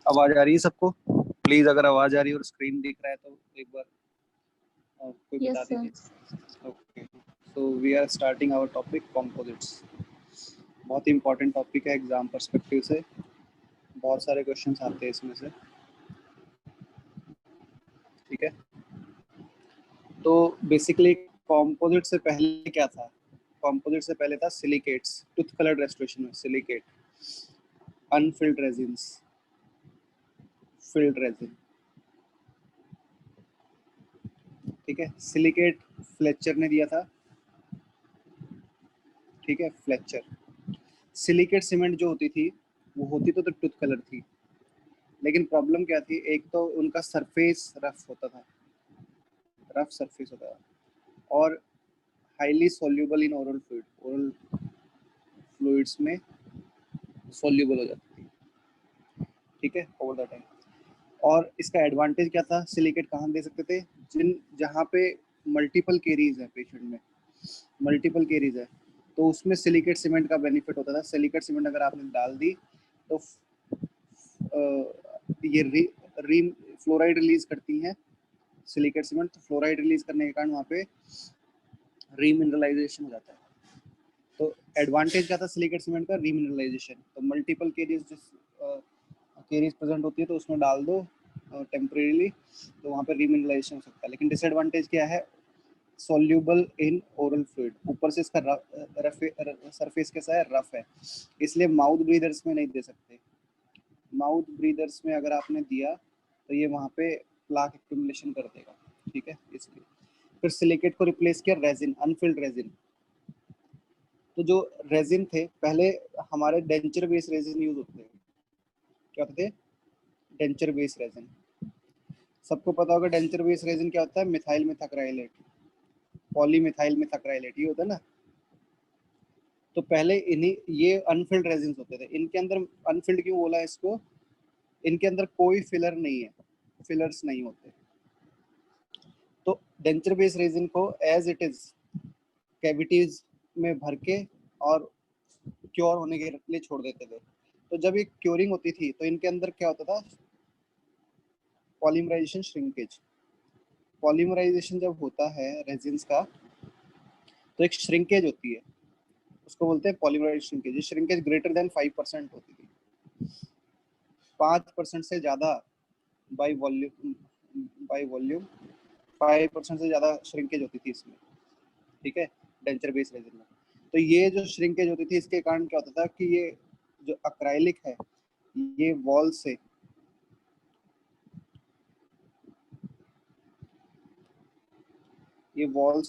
आवाज आ रही है सबको? प्लीज अगर आवाज आ रही है और स्क्रीन दिख रहा है तो एक बार कोई बता Yes, sir. दीजिए। Okay, so we are starting our topic composites. बहुत ही इंपॉर्टेंट टॉपिक है एग्जाम पर्सपेक्टिव से, बहुत सारे क्वेश्चंस आते हैं इसमें से। ठीक है, तो बेसिकली कंपोजिट से पहले क्या था? कंपोजिट से पहले था सिलिकेट्स, टूथ कलर्ड रेस्टोरेशन में silicate, Anfield resins, field resin. ठीक है, सिलिकेट फ्लेचर ने दिया था। ठीक है, फ्लेचर। सिलिकेट सीमेंट जो होती थी वो होती तो टूथ कलर थी, लेकिन प्रॉब्लम क्या थी? एक तो उनका सरफेस रफ होता था, रफ सरफेस होता था, और highly soluble in oral fluid, oral fluids में सोल्यूबल हो जाती थी। ठीक है, ओवर द टाइम। और इसका एडवांटेज क्या था? सिलिकेट कहाँ दे सकते थे? जहाँ पे मल्टीपल केरीज है पेशेंट में, मल्टीपल केरीज है, तो उसमें सिलिकेट सीमेंट का बेनिफिट होता था। सिलिकेट सीमेंट अगर आपने डाल दी तो ये फ्लोराइड रिलीज करती हैं सिलिकेट सीमेंट, तो फ्लोराइड रिलीज करने के कारण वहाँ पे रीमिनरलाइजेशन हो जाता है। तो एडवांटेज क्या था सिलिकेट सीमेंट का? रीमिनरलाइजेशन। तो मल्टीपल केरीज केरीज प्रेजेंट होती है तो उसमें डाल दो टेम्परेरीली, तो वहाँ पे रीमिनरलाइजेशन हो सकता है। लेकिन डिसएडवांटेज क्या है? सोल्यूबल इन ओरल फ्लूइड, ऊपर से इसका सरफेस कैसा है? रफ है, इसलिए माउथ ब्रीदर्स में नहीं दे सकते। माउथ ब्रीदर्स में अगर आपने दिया तो ये वहाँ पे प्लाक एक्यूमुलेशन कर देगा। ठीक है, इसलिए फिर सिलिकेट को रिप्लेस किया रेजिन, अनफिल्ड रेजिन। तो जो रेजिन थे पहले हमारे डेंचर बेस रेजिन यूज होते थे। क्या होते थे? Denture base resin. सबको पता होगा डेंचर बेस रेजिन क्या होता है? मिथाइल मेथाक्राइलेट, पॉलीमिथाइल मेथाक्राइलेट, ये होता है ना। तो पहले इन्हीं ये अनफिल्ड रेजिन होते थे। इनके अंदर अनफिल्ड क्यों बोला इसको? इनके अंदर कोई फिलर नहीं है, फिलर्स नहीं होते। तो डेंचर बेस रेजिन को एज इट इज कैविटीज में भर के और क्योर होने के लिए छोड़ देते थे। तो जब ये क्योरिंग होती थी तो इनके अंदर क्या होता था? Polymerisation, shrinkage. पॉलीमराइजेशन जब होता है रेजिन्स का तो एक श्रिंकेज होती है, उसको बोलते हैं पॉलीमराइजेशन श्रिंकेज। ये श्रिंकेज ग्रेटर देन 5% होती थी, 5% से ज्यादा बाय वॉल्यूम 5% से ज्यादा श्रिंकेज होती थी इसमें। ठीक है, डेंचर बेस रेजिन में। तो ये जो श्रिंकेज होती थी इसके कारण क्या होता था कि ये जो अक्राइलिक है ये वॉल से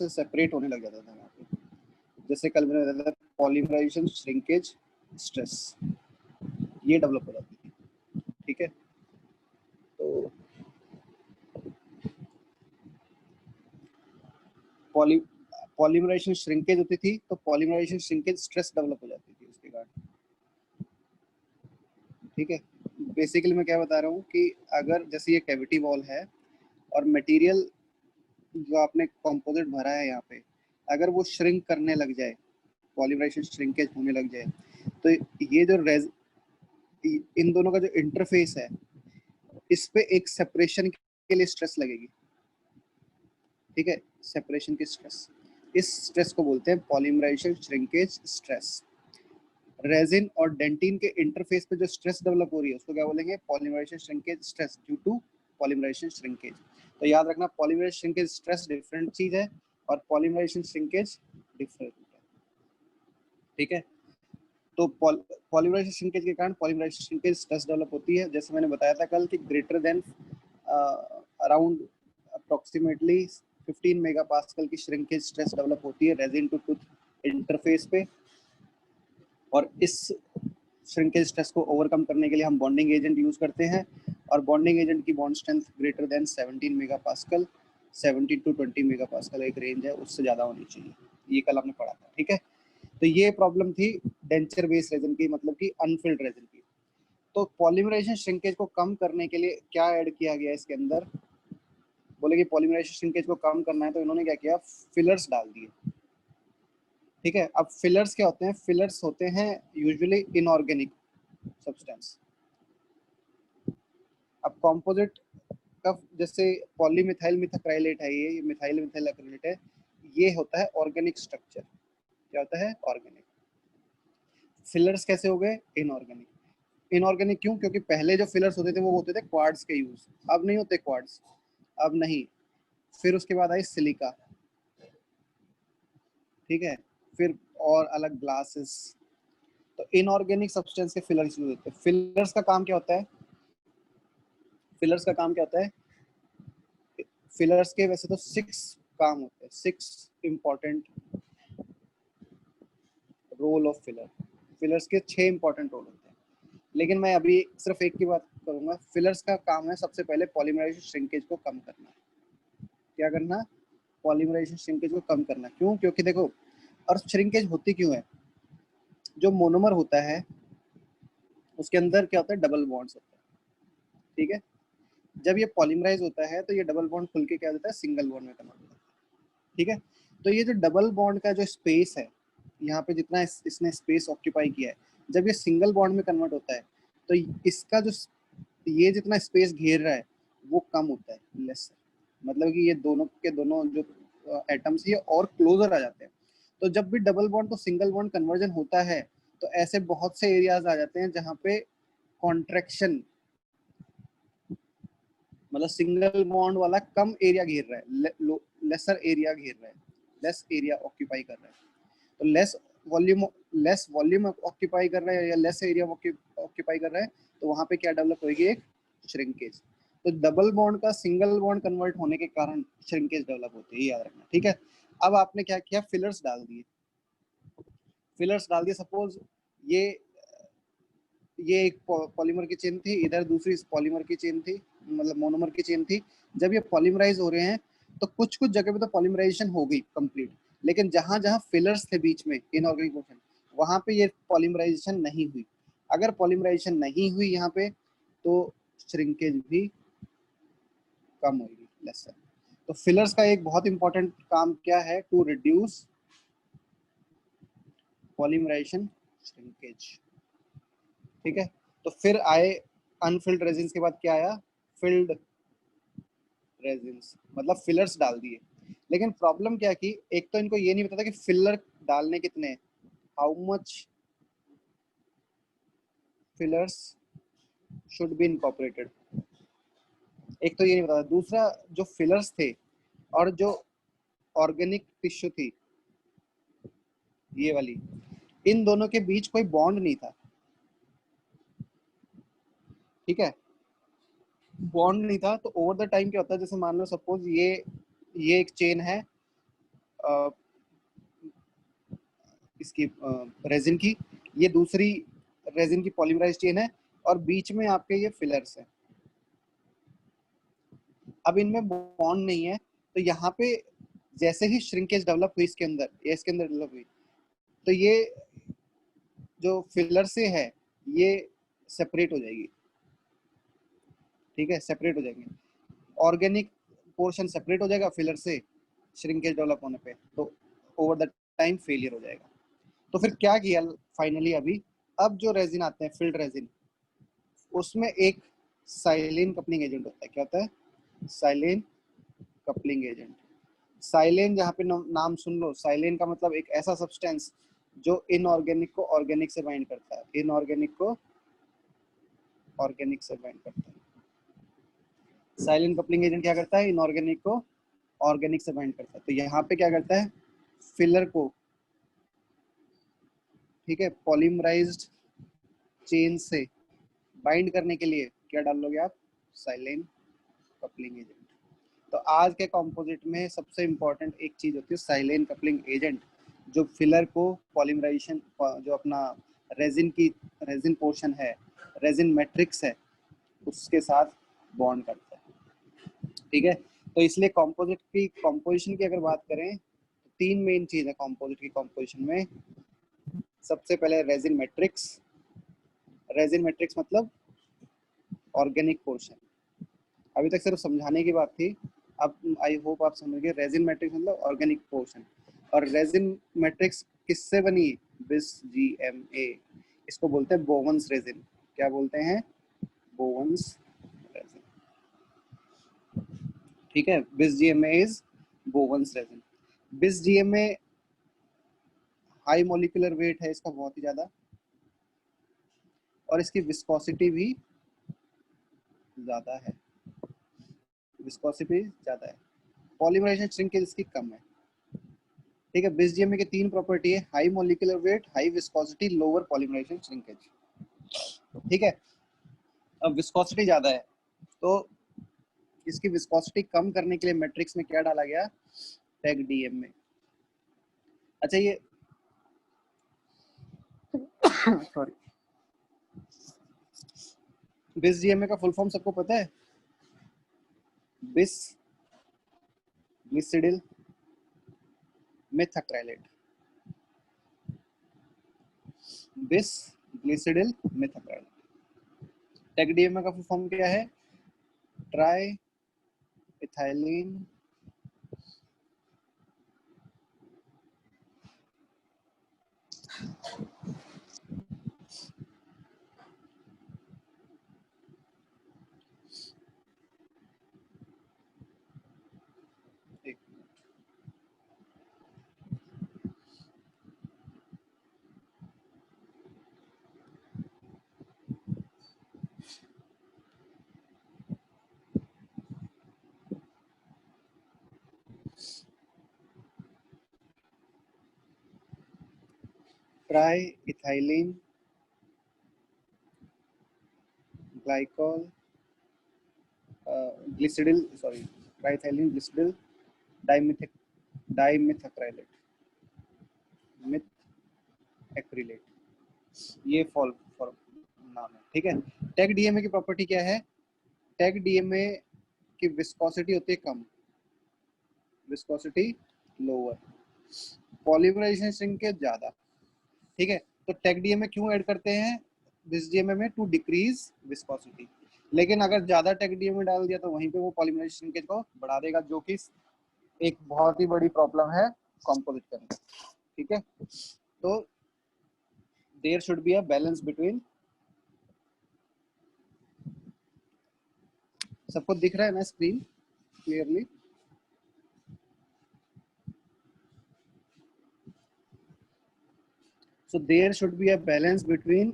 सेपरेट होने लग जाता था यहाँ पे। जैसे कल मैंने बताया था पॉलीमराइजेशन, श्रिंकेज, स्ट्रेस, ये डेवलप हो जाती थी। ठीक है, तो पॉलीमराइजेशन श्रिंकेज होती थी तो पॉलीमराइजेशन श्रिंकेज स्ट्रेस डेवलप हो जाती थी उसके कारण। ठीक है, बेसिकली मैं क्या बता रहा हूँ कि अगर जैसे ये कैविटी वॉल है और मटेरियल जो आपने कंपोजिट भरा है यहाँ पे, अगर वो श्रिंक करने लग जाए, पॉलीमराइजेशन श्रिंकेज होने लग जाए, तो ये जो इन दोनों का जो इंटरफेस है इस पे एक सेपरेशन के लिए स्ट्रेस लगेगी। ठीक है, सेपरेशन की स्ट्रेस, इस स्ट्रेस को बोलते हैं पॉलीमराइजेशन श्रिंकेज स्ट्रेस। रेजिन और डेंटिन के इंटरफेस पे जो स्ट्रेस डेवलप हो रही है उसको क्या बोलेंगे? Polymerisation shrinkage stress due to polymerisation shrinkage. तो याद रखना पॉलीमराइजेशन श्रिंकेज स्ट्रेस डिफरेंट चीज है और पॉलीमराइजेशन श्रिंकेज डिफरेंट है। ठीक है, तो पॉलीमराइजेशन श्रिंकेज के कारण पॉलीमराइजेशन श्रिंकेज स्ट्रेस डेवलप होती है। जैसे मैंने बताया था कल कि greater than around approximately 15 megapascal की श्रिंकेज स्ट्रेस डेवलप होती है रेजिन टू टूथ इंटरफेस पे। और इस श्रिंकेज स्ट्रेस को ओवरकम करने के लिए हम बॉन्डिंग एजेंट यूज करते हैं, और बॉन्डिंग एजेंट की bond strength greater than 17 megapascal, 17 to 20 megapascal एक रेंज है, उससे ज्यादा होनी चाहिए। ये कल हमने पढ़ा था। ठीक है, तो ये प्रॉब्लम थी डेंचर बेस रेजिन की, मतलब कि अनफिल्ड रेजिन की। तो पॉलीमराइजेशन श्रिंकेज को कम करने के लिए क्या ऐड किया गया इसके अंदर? बोले कि पॉलीमराइजेशन श्रिंकेज को कम करना है तो इन्होंने क्या किया? फिलर्स डाल दिए। ठीक है, अब फिलर्स क्या होते हैं? फिलर्स होते हैं यूजुअली इनऑर्गेनिक सब्सटेंस। अब कॉम्पोजिट का जैसे पॉलीमिथाइल मिथाक्राइलेट है, ये मिथाइल मिथाइल एक्रिलेट है, ये होता है ऑर्गेनिक स्ट्रक्चर। क्या होता है? ऑर्गेनिक। फिलर्स कैसे हो गए? इनऑर्गेनिक। इनऑर्गेनिक क्यों? क्योंकि पहले जो फिलर्स होते थे वो होते थे क्वार्ट्ज के यूज, अब नहीं होते क्वार्ट्ज, अब नहीं। फिर उसके बाद आई सिलिका, ठीक है, फिर और अलग ग्लासेस। तो इनऑर्गेनिक सब्सटेंस के फिलर्स यूज होते हैं। फिलर्स का काम क्या होता है? फिलर्स का काम क्या होता है? फिलर्स के वैसे तो 6 काम होते हैं, 6 important role of filler. Fillers के 6 इंपॉर्टेंट रोल होते हैं, लेकिन मैं अभी सिर्फ एक की बात करूंगा। फिलर्स का काम है सबसे पहले पॉलीमराइजेशन श्रिंकेज को कम करना। क्या करना? पॉलीमराइजेशन श्रिंकेज को कम करना। क्यों? क्योंकि देखो, और श्रिंकेज होती क्यों है? जो मोनोमर होता है उसके अंदर क्या होता है? डबल बॉन्ड्स होता है, ठीक है। जब ये पॉलीमराइज होता है तो ये डबल बॉन्ड खुल के क्या होता है? सिंगल बॉन्ड में कन्वर्ट होता है, ठीक है। तो ये जो डबल बॉन्ड का जो स्पेस है, यहाँ पे जितना इसने स्पेस ऑक्यूपाई किया है, जब ये सिंगल बॉन्ड में कन्वर्ट होता है तो इसका जो ये जितना स्पेस घेर रहा है वो कम होता है, लेस। मतलब कि ये दोनों के दोनों जो एटम्स ये और क्लोजर आ जाते हैं। तो जब भी डबल बॉन्ड तो सिंगल बॉन्ड कन्वर्जन होता है तो ऐसे बहुत से एरियाज आ जाते हैं जहाँ पे कॉन्ट्रैक्शन, मतलब सिंगल बॉन्ड वाला कम एरिया घेर रहा है, लेसर एरिया घेर रहा है, लेस एरिया ऑक्यूपाई कर रहा है। तो लेस वॉल्यूम ऑक्यूपाई कर रहा है या लेस एरिया ऑक्यूपाई कर रहा है, तो वहां पे क्या डेवलप होगी? एक श्रिंकेज। तो डबल बॉन्ड का सिंगल बॉन्ड कन्वर्ट होने के कारण श्रिंकेज डेवलप होती है, याद रखना, ठीक है। अब आपने क्या किया? फिलर्स डाल दिए। फिलर्स डाल दिए, सपोज ये ये एक पॉलीमर की चेन थी, इधर दूसरी पॉलीमर की चेन थी, मतलब मोनोमर की चेन थी। जब ये पॉलीमराइज हो रहे हैं तो कुछ कुछ जगह पे तो पॉलीमराइजेशन हो गई कंप्लीट, लेकिन जहां जहां फिलर्स थे बीच में इनऑर्गेनिक पोर्शन, वहां पे ये पॉलीमराइजेशन नहीं हुई। अगर पॉलीमराइजेशन नहीं हुई यहाँ पे तो श्रिंकेज भी कम होगी, लेसर। तो फिलर्स का एक बहुत इंपॉर्टेंट काम क्या है? टू रिड्यूस पॉलीमराइजेशन श्रिंकेज, ठीक है। तो फिर आए अनफिल्ड रेजिन्स के बाद क्या आया? फिल्ड रेजिन्स, मतलब फिलर्स डाल दिए। लेकिन प्रॉब्लम क्या की? एक तो इनको ये नहीं पता था कि फिलर डालने कितने, how much fillers should be incorporated, एक तो ये नहीं पता था। दूसरा, जो फिलर्स थे और जो ऑर्गेनिक टिश्यू थी ये वाली, इन दोनों के बीच कोई बॉन्ड नहीं था, ठीक है। बॉन्ड नहीं था तो ओवर द टाइम क्या होता है? जैसे मान लो सपोज ये एक चेन है इसकी रेजिन की, ये दूसरी रेजिन की पॉलीमराइज चेन है, और बीच में आपके ये फिलर्स है। अब इनमें बॉन्ड नहीं है, तो यहाँ पे जैसे ही श्रिंकेज डेवलप हुई इसके अंदर, या इसके अंदर डेवलप हुई, तो ये जो फिलर से है ये सेपरेट हो जाएगी, ठीक है, सेपरेट हो जाएंगे। ऑर्गेनिक पोर्शन सेपरेट हो जाएगा फिलर से श्रिंकेज डेवलप होने पे, तो ओवर द टाइम फेलियर हो जाएगा। तो फिर क्या किया फाइनली? अभी अब जो रेजिन आते हैं फिल्ड रेजिन, उसमें एक साइलेन कपलिंग एजेंट होता है। क्या होता है? साइलेन कपलिंग एजेंट। साइलेन, जहाँ पे नाम सुन लो, साइलेन का मतलब एक ऐसा सब्सटेंस जो इनऑर्गेनिक को ऑर्गेनिक से बाइंड करता है, इनऑर्गेनिक को ऑर्गेनिक से बाइंड करता है। साइलेन कपलिंग एजेंट क्या करता है? इनऑर्गेनिक को ऑर्गेनिक से बाइंड करता है। तो यहाँ पे क्या करता है? फिलर को, ठीक है, पॉलीमराइज्ड चेन से बाइंड करने के लिए क्या डाल लोगे आप? साइलेन कपलिंग एजेंट। तो आज के कंपोजिट में सबसे इंपॉर्टेंट एक चीज होती है साइलेन कपलिंग एजेंट, जो फिलर को पॉलीमराइजेशन, जो अपना रेजिन पोर्शन है, रेजिन मैट्रिक्स है, उसके साथ बॉन्ड करता है, ठीक है। तो इसलिए कंपोजिट की कंपोजिशन की अगर बात करें तो 3 मेन चीज है कंपोजिट की कंपोजिशन में। सबसे पहले रेजिन मैट्रिक्स। रेजिन मैट्रिक्स मतलब ऑर्गेनिक पोर्शन। अभी तक सिर्फ समझाने की बात थी, अब आई होप आप समझ गए। रेजिन मैट्रिक्स मतलब ऑर्गेनिक पोर्शन। और रेजिन मैट्रिक्स किससे बनी? बिस GMA। इसको बोलते हैं बोवन्स रेजिन। क्या बोलते हैं? बोवन्स रेजिन। ठीक है, बिस जीएमए इज बोवन्स रेजिन। बिस जीएमए हाई मॉलिक्यूलर वेट है इसका बहुत ही ज्यादा, और इसकी विस्कोसिटी भी ज्यादा है, विस्कोसिटी ज्यादा है, पॉलीमराइजेशन श्रिंकेज इसकी कम है। ठीक है, बिस जीएमए की 3 प्रॉपर्टी है, high molecular weight, high viscosity, lower polymerisation shrinkage. ठीक है, अब विस्कोसिटी ज्यादा है तो इसकी विस्कोसिटी कम करने के लिए मैट्रिक्स में क्या डाला गया, टैग डीएम में। अच्छा ये सॉरी, बिस जीएमए का फुल फॉर्म सबको पता है, बिस glycidyl methacrylate, bis glycidyl methacrylate. TEG DMA का फुल फॉर्म क्या है, tri ethylene tri ethylene glycol glycidyl sorry triethylene glycidyl dimethacrylate methacrylate, ये फॉल फॉर नाम है। ठीक है, टैग डीएमए की प्रॉपर्टी क्या है, टैग डीएमए की विस्कोसिटी होती है कम, विस्कोसिटी लोअर, पॉलीमराइजेशन श्रिंकेज ज्यादा। ठीक है, तो टैग डीएमए क्यों ऐड करते हैं दिस डीएमए में, टू डिक्रीज विस्कोसिटी, लेकिन अगर ज्यादा टैग डीएमए डाल दिया तो वहीं पे वो पॉलीमराइजेशन श्रिंकेज को बढ़ा देगा, जो कि एक बहुत ही बड़ी प्रॉब्लम है कंपोजिट के अंदर। ठीक है, तो there should be a balance between, सबको दिख रहा है ना screen clearly, so there should be a balance between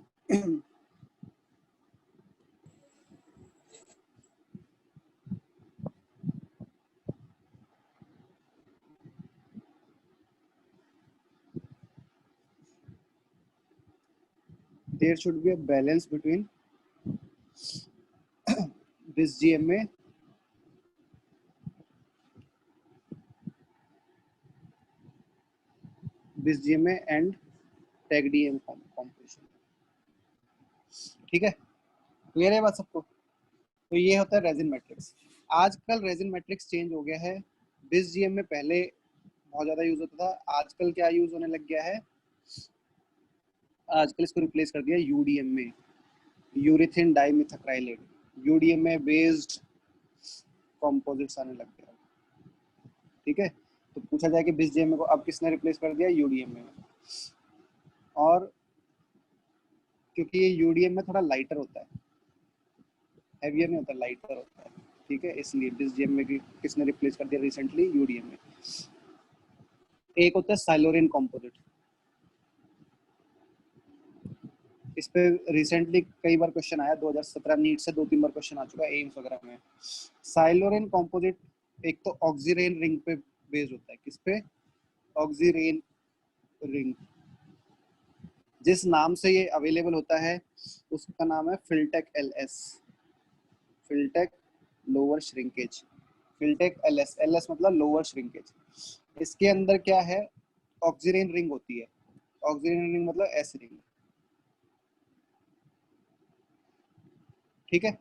there should be a balance between this GMA this GMA and tag DM composition। ठीक है, क्लियर है बात सबको। तो ये होता है रेजिन मैट्रिक्स। आजकल रेजिन मैट्रिक्स चेंज हो गया है, बिस जीएम में पहले बहुत ज्यादा यूज होता था, आजकल क्या यूज होने लग गया है, आजकल इसको रिप्लेस कर दिया यूडीएम में, यूरिथिन डाइमिथाक्राइलेट, यूडीएम में बेस्ड कंपोजिट्स आने लग गया। ठीक है, तो पूछा जाए कि बिस जीएम को अब किसने रिप्लेस कर दिया, यूडीएम में। और क्योंकि ये यूडीएम में थोड़ा लाइटर होता है, हैवियर नहीं होता, लाइटर होता है। ठीक है, इसलिए बिस जीएम में किसने रिप्लेस कर दिया रिसेंटली, यूडीएम में। एक होता है साइलोरिन कंपोजिट, इस पे रिसेंटली कई बार क्वेश्चन आया, 2017 नीट से 2-3 बार क्वेश्चन आ चुका है एम्स वगैरह में। साइलोरिन कंपोजिट एक तो ऑक्सीरेन रिंग पे बेस्ड होता है, किस पे, ऑक्सीरेन रिंग, जिस नाम से ये अवेलेबल होता है उसका नाम है Filtek LS, Filtek lower shrinkage, Filtek LS, LS मतलब लोअर श्रिंकेज। इसके अंदर क्या है, ऑक्सीरेन रिंग होती है, ऑक्सीरेन रिंग मतलब एस रिंग। ठीक है,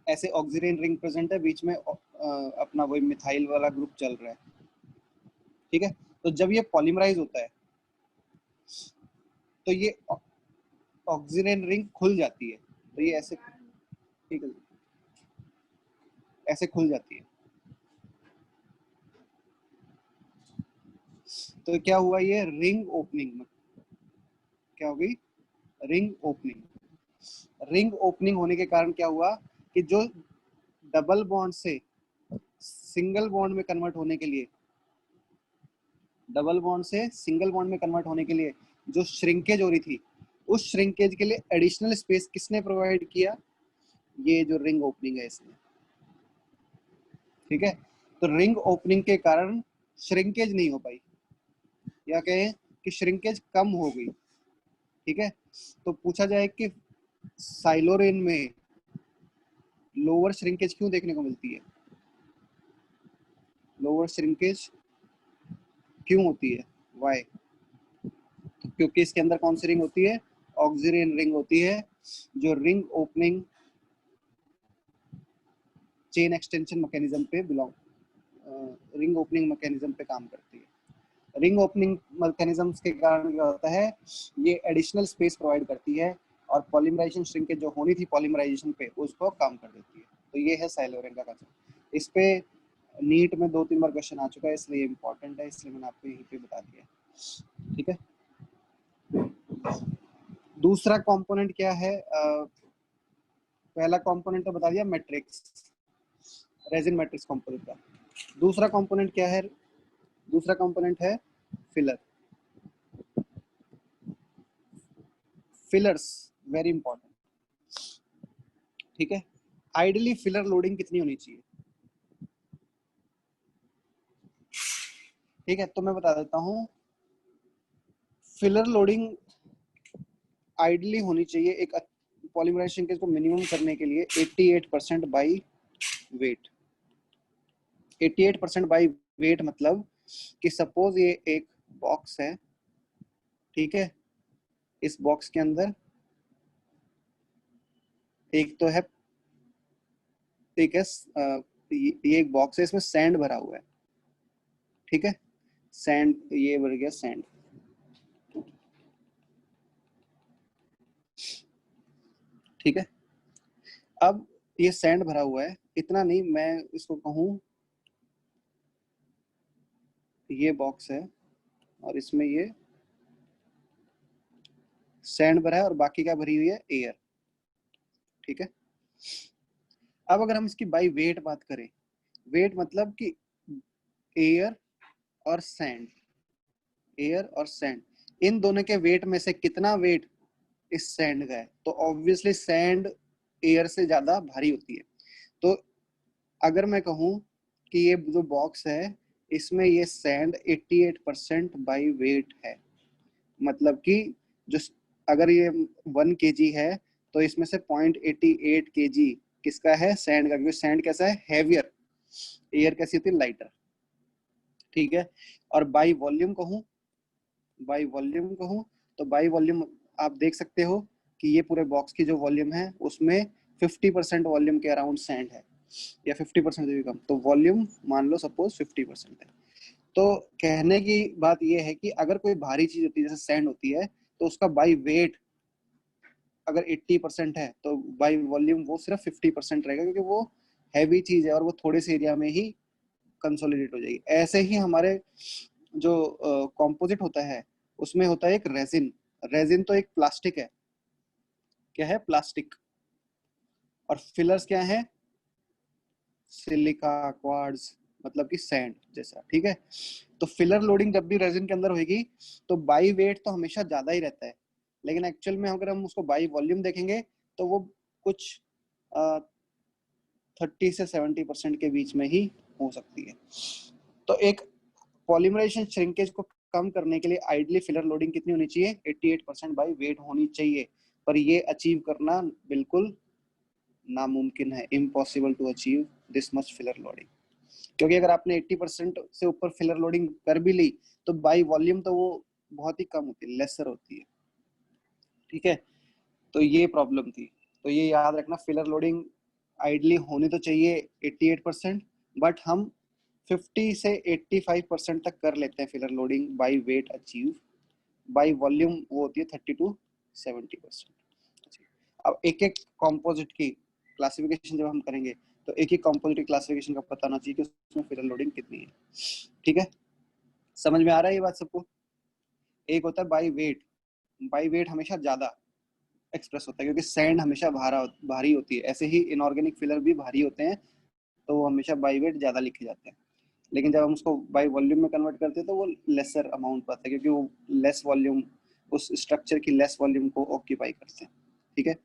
ऐसे ऑक्सीजन रिंग प्रेजेंट है, बीच में अपना वही मिथाइल वाला ग्रुप चल रहा है। ठीक है, तो जब ये पॉलीमराइज होता है तो ये ऑक्सीजन रिंग खुल जाती है, तो ये ऐसे, ठीक है, ऐसे खुल जाती है। तो क्या हुआ, ये रिंग ओपनिंग, क्या होगी, रिंग ओपनिंग। रिंग ओपनिंग होने के कारण क्या हुआ कि जो डबल बॉन्ड से सिंगल बॉन्ड में कन्वर्ट होने के लिए, डबल बॉन्ड से सिंगल बॉन्ड में कन्वर्ट होने के लिए जो श्रिंकेज हो रही थी, उस श्रिंकेज के लिए एडिशनल स्पेस किसने प्रोवाइड किया? ये जो रिंग ओपनिंग है इसमें, ठीक है। तो रिंग ओपनिंग के कारण श्रिंकेज नहीं हो पाई, या कहें कि श्रिंकेज कम हो गई, ठीक है। तो पूछा जाए कि साइलोरेन में लोअर श्रिंकेज क्यों देखने को मिलती है? लोअर श्रिंकेज क्यों होती है, वाई? तो क्योंकि इसके अंदर कौन सी रिंग होती है? ऑक्सिलियरी रिंग होती है, जो ring opening chain extension mechanism पे रिंग ओपनिंग मैकेनिज्म पे काम करती है। रिंग ओपनिंग मैकेनिज्म के कारण क्या होता है, ये एडिशनल स्पेस प्रोवाइड करती है और पॉलीमराइजेशन श्रिंकेज जो होनी थी पॉलीमराइजेशन पे, उसको कम कर देती है। तो ये है साइलोरेन का कंसेप्ट। इस पे नीट में 2-3 बार क्वेश्चन आ चुका है, इसलिए इम्पोर्टेंट है, इसलिए मैंने आपको यहीं पे बता दिया, ठीक है। दूसरा कंपोनेंट क्या है? पहला कंपोनेंट तो बता दिया, मैट्रिक्स, रेजिन मैट्रिक्स कंपोनेंट का। दूसरा कंपोनेंट क्या है? दूसरा कंपोनेंट है फिलर। फिलर्स वेरी इंपॉर्टेंट, ठीक है। आइडियली फिलर लोडिंग कितनी होनी चाहिए? ठीक है, तो मैं बता देता हूँ। फिलर लोडिंग आइडियली होनी चाहिए एक पॉलीमराइजेशन केस को मिनिमम करने के लिए 88% बाई वेट। 88% बाई वेट मतलब कि सपोज ये एक बॉक्स है, ठीक है। इस बॉक्स के अंदर एक तो है, ठीक है, ये एक बॉक्स है, इसमें सैंड भरा हुआ है, ठीक है। सैंड, ये भर गया सैंड, ठीक है। अब ये सैंड भरा हुआ है, इतना नहीं, मैं इसको कहूँ ये बॉक्स है और इसमें ये सैंड भरा है और बाकी क्या भरी हुई है? एयर, ठीक है। अब अगर हम इसकी बाई वेट बात करें, वेट मतलब कि एयर और सैंड, एयर और सैंड, इन दोनों के वेट में से कितना वेट इस सैंड का है? तो ऑब्वियसली सैंड एयर से ज्यादा भारी होती है। तो अगर मैं कहूँ कि ये जो बॉक्स है इसमें ये सैंड 88% बाई वेट है, मतलब कि जो, अगर ये 1 kg है तो इसमें से 0.88 kg किसका है? सैंड का, क्योंकि सैंड कैसा है? हैवियर, एयर कैसी होती है? लाइटर, ठीक है। और बाई वॉल्यूम कहूँ, बाई वॉल्यूम कहूँ तो बाई वॉल्यूम आप देख सकते हो कि ये पूरे बॉक्स की जो वॉल्यूम है उसमें 50% वॉल्यूम के अराउंड सैंड है, या 50% से भी कम। तो वॉल्यूम मान लो सपोज 50% है। तो कहने की बात ये है कि अगर कोई भारी चीज होती है जैसे सैंड होती है, तो उसका बाई वेट अगर 80% है तो बाई वॉल्यूम वो सिर्फ 50% रहेगा, क्योंकि वो हैवी चीज है और वो थोड़े से एरिया में ही कंसोलिडेट हो जाएगी। ऐसे ही हमारे जो कंपोजिट होता है उसमें होता है एक रेजिन। रेजिन तो एक प्लास्टिक है, क्या है? प्लास्टिक। और फिलर्स क्या है? सिलिका, क्वार्ट्ज, मतलब कि सैंड जैसा, ठीक है। तो फिलर लोडिंग जब भी रेजिन के अंदर होगी तो बाई वेट तो हमेशा ज्यादा ही रहता है, लेकिन एक्चुअल में अगर हम उसको बाई वॉल्यूम देखेंगे तो वो कुछ 30 से 70% के बीच में ही हो सकती है। तो एक पॉलीमराइजेशन श्रिंकेज को कम करने के लिए आइडियली फिलर लोडिंग कितनी होनी चाहिए? 88% बाई वेट होनी चाहिए। पर ये अचीव करना बिल्कुल नामुमकिन है, impossible to achieve this much filler loading. क्योंकि अगर आपने 80% से ऊपर फिलर लोडिंग कर भी ली तो बाई वॉल्यूम तो वो बहुत ही कम होती है, लेसर होती है, ठीक है। तो ये प्रॉब्लम थी। तो ये याद रखना, फिलर लोडिंग आइडली होनी तो चाहिए 88%, बट हम 50 से 85% तक कर लेते हैं filler loading by weight achieve. By volume वो होती है 30 to 70%। अब एक एक कॉम्पोजिट की क्लासिफिकेशन जब हम करेंगे तो एक एक कॉम्पोजिट की क्लासिफिकेशन का पता होना चाहिए कि उसमें फिलर लोडिंग कितनी है, ठीक है। समझ में आ रहा है ये बात सबको? एक होता है बाई वेट। बाई वेट हमेशा ज्यादा एक्सप्रेस होता है क्योंकि सैंड हमेशा भारी होती है, ऐसे ही इनऑर्गेनिक फिलर भी भारी होते हैं तो वो हमेशा बाई वेट ज़्यादा लिखे जाते हैं, लेकिन जब हम उसको बाई वॉल्यूम में कन्वर्ट करते हैं तो वो लेसर अमाउंट पाते हैं, क्योंकि वो लेस वॉल्यूम, उस स्ट्रक्चर की लेस वॉल्यूम को ऑक्यूपाई करते हैं। ठीक है,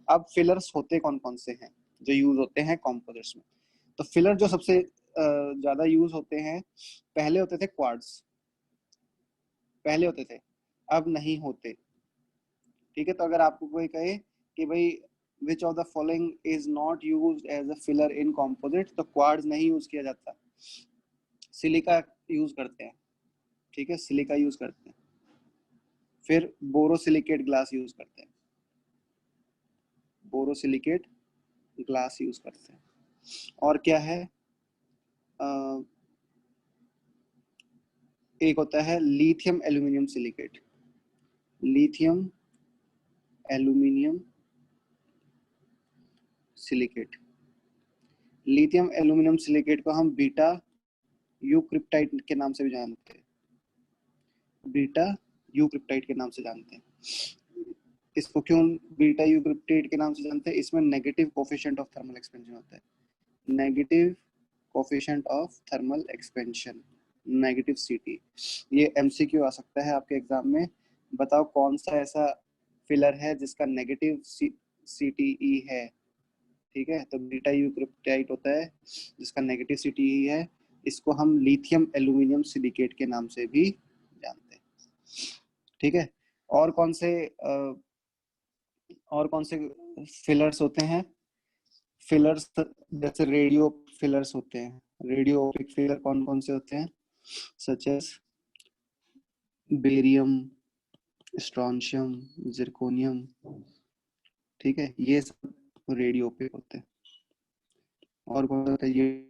अब फिलर्स होते कौन कौन से हैं जो यूज होते हैं कॉम्पोजिट्स में? तो फिलर जो सबसे ज्यादा यूज होते हैं, पहले होते थे क्वार्ट्स, पहले होते थे, अब नहीं होते। ठीक है, तो अगर आपको कोई कहे कि भाई which of the following is not used as a filler in composite, तो क्वार्ट्स नहीं यूज किया जाता, सिलिका यूज करते हैं। ठीक है, सिलिका यूज करते हैं, फिर बोरोसिलिकेट ग्लास यूज करते हैं, बोरोसिलिकेट ग्लास यूज करते हैं। और क्या है, एक होता है lithium aluminium silicate, lithium aluminium silicate. Lithium aluminium silicate को हम बीटा यूक्रिप्टाइट के नाम से भी जानते हैं, बीटा यूक्रिप्टाइट के नाम से जानते हैं। इसको क्यों बीटा यूक्रिप्टाइट के नाम से जानते हैं? इसमें negative coefficient of thermal expansion होता है, negative coefficient of thermal expansion, negative सीटी। ये एमसीक्यू आ सकता है आपके एग्जाम में, बताओ कौन सा ऐसा फिलर है जिसका नेगेटिव सीटीई है। ठीक है, तो बीटा यूक्रिप्टाइट होता है जिसका नेगेटिव सीटीई है, इसको हम लिथियम एल्यूमिनियम सिलिकेट के नाम से भी जानते हैं। ठीक है, और कौन से फिलर्स होते हैं? फिलर्स जैसे रेडियो फिलर्स होते हैं, रेडियो फिलर कौन कौन से होते हैं? Such as barium, strontium, zirconium. ठीक है, ये सब रेडियो पे होते हैं। और कौन होता है ये?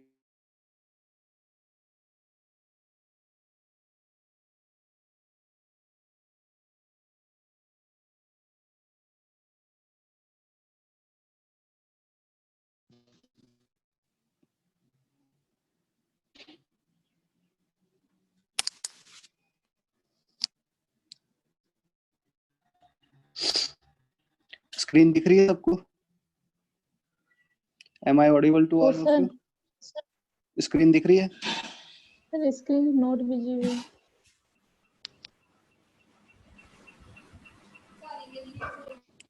स्क्रीन दिख रही है सबको? Am I audible to all of you? Screen दिख रही है? Sir screen not visible.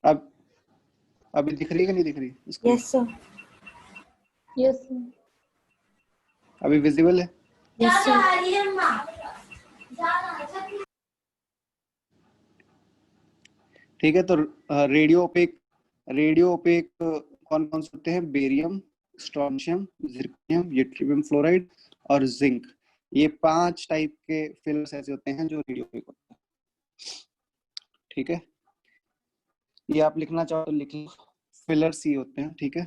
अब अभी दिख रही है कि नहीं दिख रही screen? Yes sir. Yes sir. अभी विजिबल है? Yes sir. ठीक है, तो रेडियो ओपेक कौन कौन से होते हैं? बेरियम, स्ट्रॉन्शियम, जिर्कोनियम, यट्रियम फ्लोराइड और जिंक। ये 5 टाइप के फिलर्स ऐसे होते हैं जो रेडियो ओपेक होते हैं। ठीक है, ये आप लिखना चाहो तो लिख लो, फिलर्स ही होते हैं। ठीक है,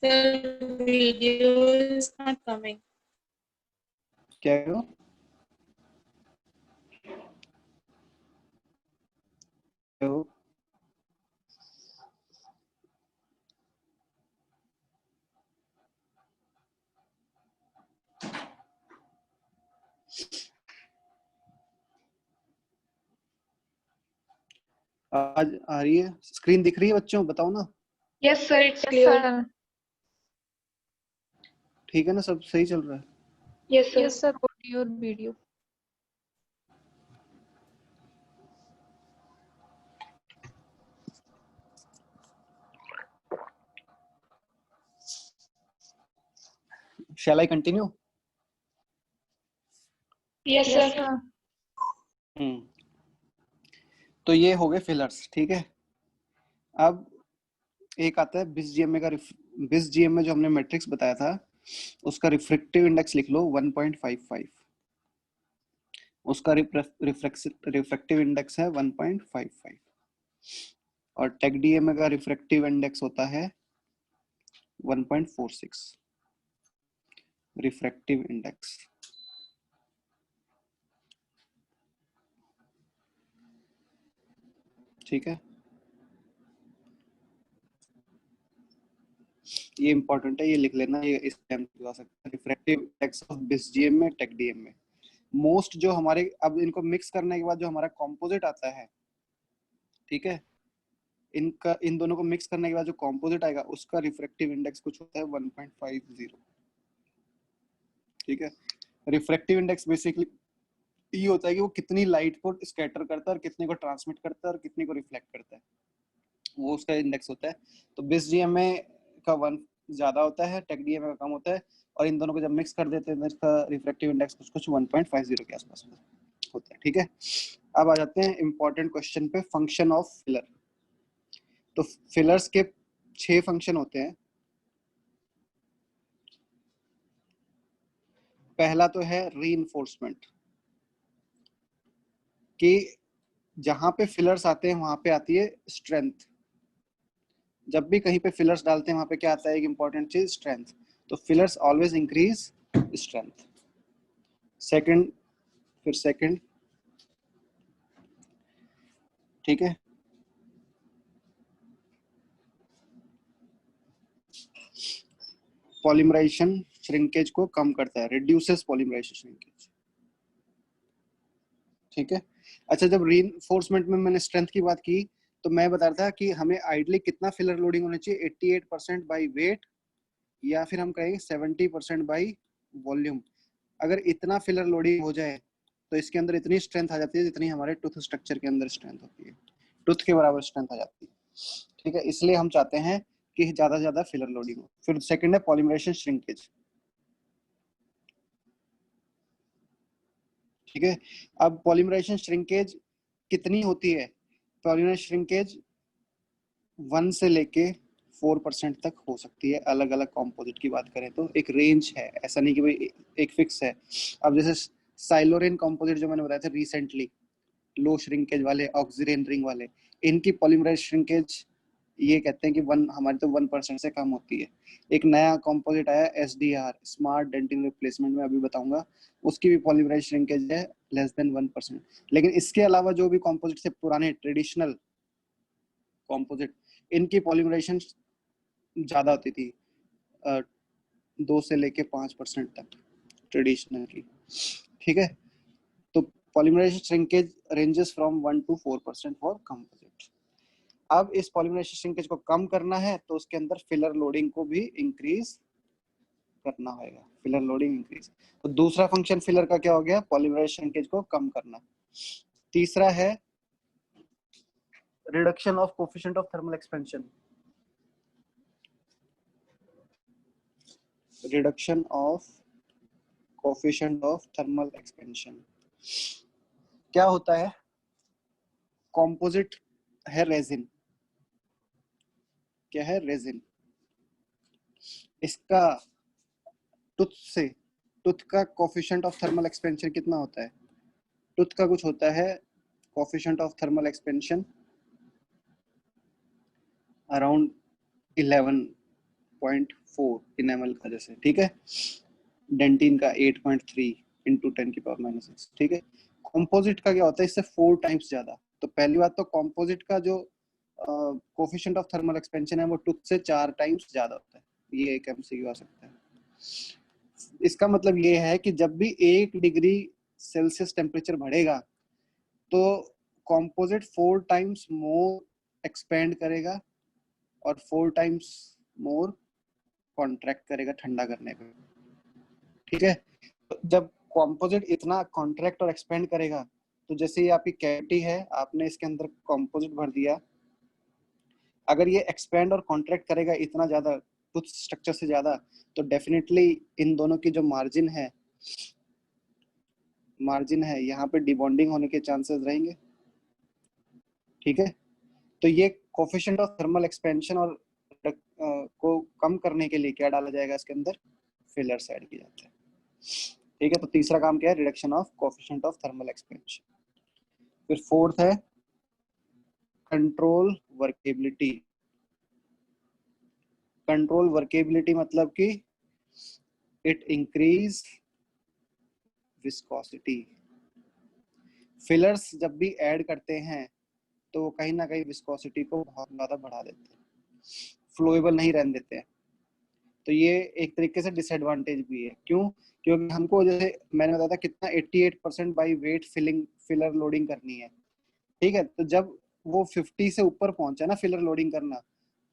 sir video is not coming. क्या है वो? आज आ रही है? स्क्रीन दिख रही है बच्चों? बताओ ना। Yes sir, it's clear. ठीक है ना, सब सही चल रहा है? Yes sir. Yes sir, audio और video. Shall I continue? Yes sir. तो ये हो गए फिलर्स। ठीक है, अब एक आता है बिस जीएमए का। बिस जीएमए जो हमने मैट्रिक्स बताया था, उसका रिफ्रैक्टिव इंडेक्स लिख लो 1.55। उसका रिफ्रैक्टिव इंडेक्स है 1.55। और टेक डीएमए का रिफ्रैक्टिव इंडेक्स होता है 1.46 रिफ्रैक्टिव इंडेक्स। ठीक है, ये इंपॉर्टेंट है, ये लिख लेना, ये इस टाइम आ सकता है। रिफ्रैक्टिव इंडेक्स ऑफ बिस जीएमए, टेक डीएमए। मोस्ट जो हमारे, अब इनको मिक्स करने के बाद जो हमारा कॉम्पोजिट आता है, ठीक है, इन दोनों को मिक्स करने के बाद जो कॉम्पोजिट आएगा उसका रिफ्रैक्टिव इंडेक्स कुछ होता है 1.50। ठीक है। रिफ्रैक्टिव इंडेक्स बेसिकली ये होता है कि वो कितनी लाइट को स्कैटर करता है और कितने को ट्रांसमिट करता है और कितने को रिफ्लेक्ट करता है, वो उसका इंडेक्स होता है। तो बिस जीएमए का 1 ज्यादा होता है, टेक डीएमए का कम होता है, और इन दोनों को जब मिक्स कर देते हैं तो इसका रिफ्रैक्टिव इंडेक्स कुछ 1.50 के आसपास होता है। ठीक है, अब आ जाते हैं इंपॉर्टेंट क्वेश्चन पे, फंक्शन ऑफ फिलर। तो फिलर्स के 6 फंक्शन होते हैं। पहला तो है रीइंफोर्समेंट, कि जहां पे फिलर्स आते हैं वहां पे आती है स्ट्रेंथ। जब भी कहीं पे फिलर्स डालते हैं वहां पे क्या आता है, एक इंपॉर्टेंट चीज, स्ट्रेंथ। तो fillers always increase strength. Second, फिर सेकंड, ठीक है। पॉलीमराइजेशन श्रिंकेज को कम करता है, रिड्यूसेस पॉलीमराइजेशन श्रिंकेज। ठीक है। अच्छा, जब रीइंफोर्समेंट में मैंने स्ट्रेंथ की बात की तो मैं बता रहा था कि हमें आइडली कितना फिलर लोडिंग होना चाहिए, 88% बाई वेट, या फिर हम कहेंगे 70% बाई वॉल्यूम। अगर इतना फिलर लोडिंग हो जाए तो इसके अंदर इतनी स्ट्रेंथ आ जाती है जितनी हमारे टूथ स्ट्रक्चर के अंदर स्ट्रेंथ होती है, टूथ के बराबर स्ट्रेंथ आ जाती है। ठीक है, इसलिए हम चाहते हैं कि ज्यादा से ज्यादा फिलर लोडिंग हो। फिर सेकंड है पॉलीमराइजेशन श्रिंकेज। ठीक है, अब पॉलीमराइजेशन श्रिंकेज कितनी होती है? पॉलीमराइजेशन श्रिंकेज 1 से लेके 4% तक हो सकती है। अलग अलग कॉम्पोजिट की बात करें तो एक रेंज है, ऐसा नहीं कि भाई एक फिक्स है। अब जैसे साइलोरेन कॉम्पोजिट जो मैंने बताया था रिसेंटली, लो श्रिंकेज वाले, ऑक्सीरेन रिंग वाले, इनकी पॉलीमराइज श्रिंकेज ये कहते हैं कि 1, हमारी तो 1% से कम होती है। एक नया कॉम्पोजिट आया SDR, स्मार्ट डेंटिंग रिप्लेसमेंट, में अभी बताऊंगा, उसकी भी पॉलीमराइज श्रिंकेज है लेस देन 1%। लेकिन इसके अलावा जो भी कॉम्पोजिट से पुराने ट्रेडिशनल कॉम्पोजिट, इनकी पॉलीमराइजेशन ज्यादा होती थी, 2 से लेके 5% तक ट्रेडिशनल की। ठीक है, तो polymerisation shrinkage ranges from 1 to 4% for composite. अब इस पॉलीमराइजेशन श्रिंकेज को कम करना है तो उसके अंदर फिलर लोडिंग को भी इंक्रीज करना होगा, फिलर लोडिंग इंक्रीज। तो दूसरा फंक्शन फिलर का क्या हो गया, पॉलीमराइजेशन श्रिंकेज को कम करना। तीसरा है reduction of coefficient of thermal expansion. Reduction of coefficient of thermal expansion क्या होता है? कॉम्पोजिट है रेजिन, क्या है, रेजिन। इसका टूथ का कोएफिशिएंट ऑफ थर्मल एक्सपेंशन कितना होता है? टूथ का कुछ होता है coefficient of thermal expansion around 11.4 enamel का जैसे, ठीक है। डेंटिन का 8.3 इंटू 10⁻⁻6, ठीक है। कॉम्पोजिट का क्या होता है, इससे 4 टाइम्स ज्यादा। तो पहली बात तो कॉम्पोजिट का जो कोएफिशिएंट ऑफ थर्मल एक्सपेंशन है वो टूथ से 4 टाइम्स ज्यादा होता है। ये एक एमसीक्यू आ सकता है। इसका मतलब ये है कि जब भी 1 डिग्री सेल्सियस टेम्परेचर बढ़ेगा तो कॉम्पोजिट 4 टाइम्स मोर एक्सपेंड करेगा और 4 टाइम्स मोर कॉन्ट्रैक्ट करेगा ठंडा करने पे। ठीक है, तो जब कॉम्पोजिट इतना कॉन्ट्रैक्ट और एक्सपेंड करेगा तो जैसे ये आपकी कैविटी है, आपने इसके अंदर कॉम्पोजिट भर दिया, अगर ये एक्सपेंड और कॉन्ट्रैक्ट करेगा इतना ज्यादा टूथ स्ट्रक्चर से ज्यादा, तो डेफिनेटली इन दोनों की जो मार्जिन है यहाँ पे डिबॉन्डिंग होने के चांसेस रहेंगे। ठीक है, तो ये कोएफिशिएंट ऑफ थर्मल एक्सपेंशन और को कम करने के लिए क्या डाला जाएगा इसके अंदर, फिलर्स ऐड किए जाते हैं। ठीक है, तो तीसरा काम क्या है, reduction of coefficient of thermal expansion. फिर फोर्थ है कंट्रोल वर्केबिलिटी। कंट्रोल वर्केबिलिटी मतलब कि इट इंक्रीज विस्कोसिटी। फिलर्स जब भी ऐड करते हैं तो वो कहीं ना कहीं विस्कोसिटी को बहुत ज्यादा बढ़ा देते हैं, फ्लोएबल नहीं रहने देते हैं। तो ये एक तरीके से डिसएडवांटेज भी है। क्यों? क्योंकि हमको जैसे मैंने बताया था कितना 88% बाई वेट फिलर लोडिंग करनी है। ठीक है, तो जब वो 50 से ऊपर पहुंचा ना फिलर लोडिंग करना,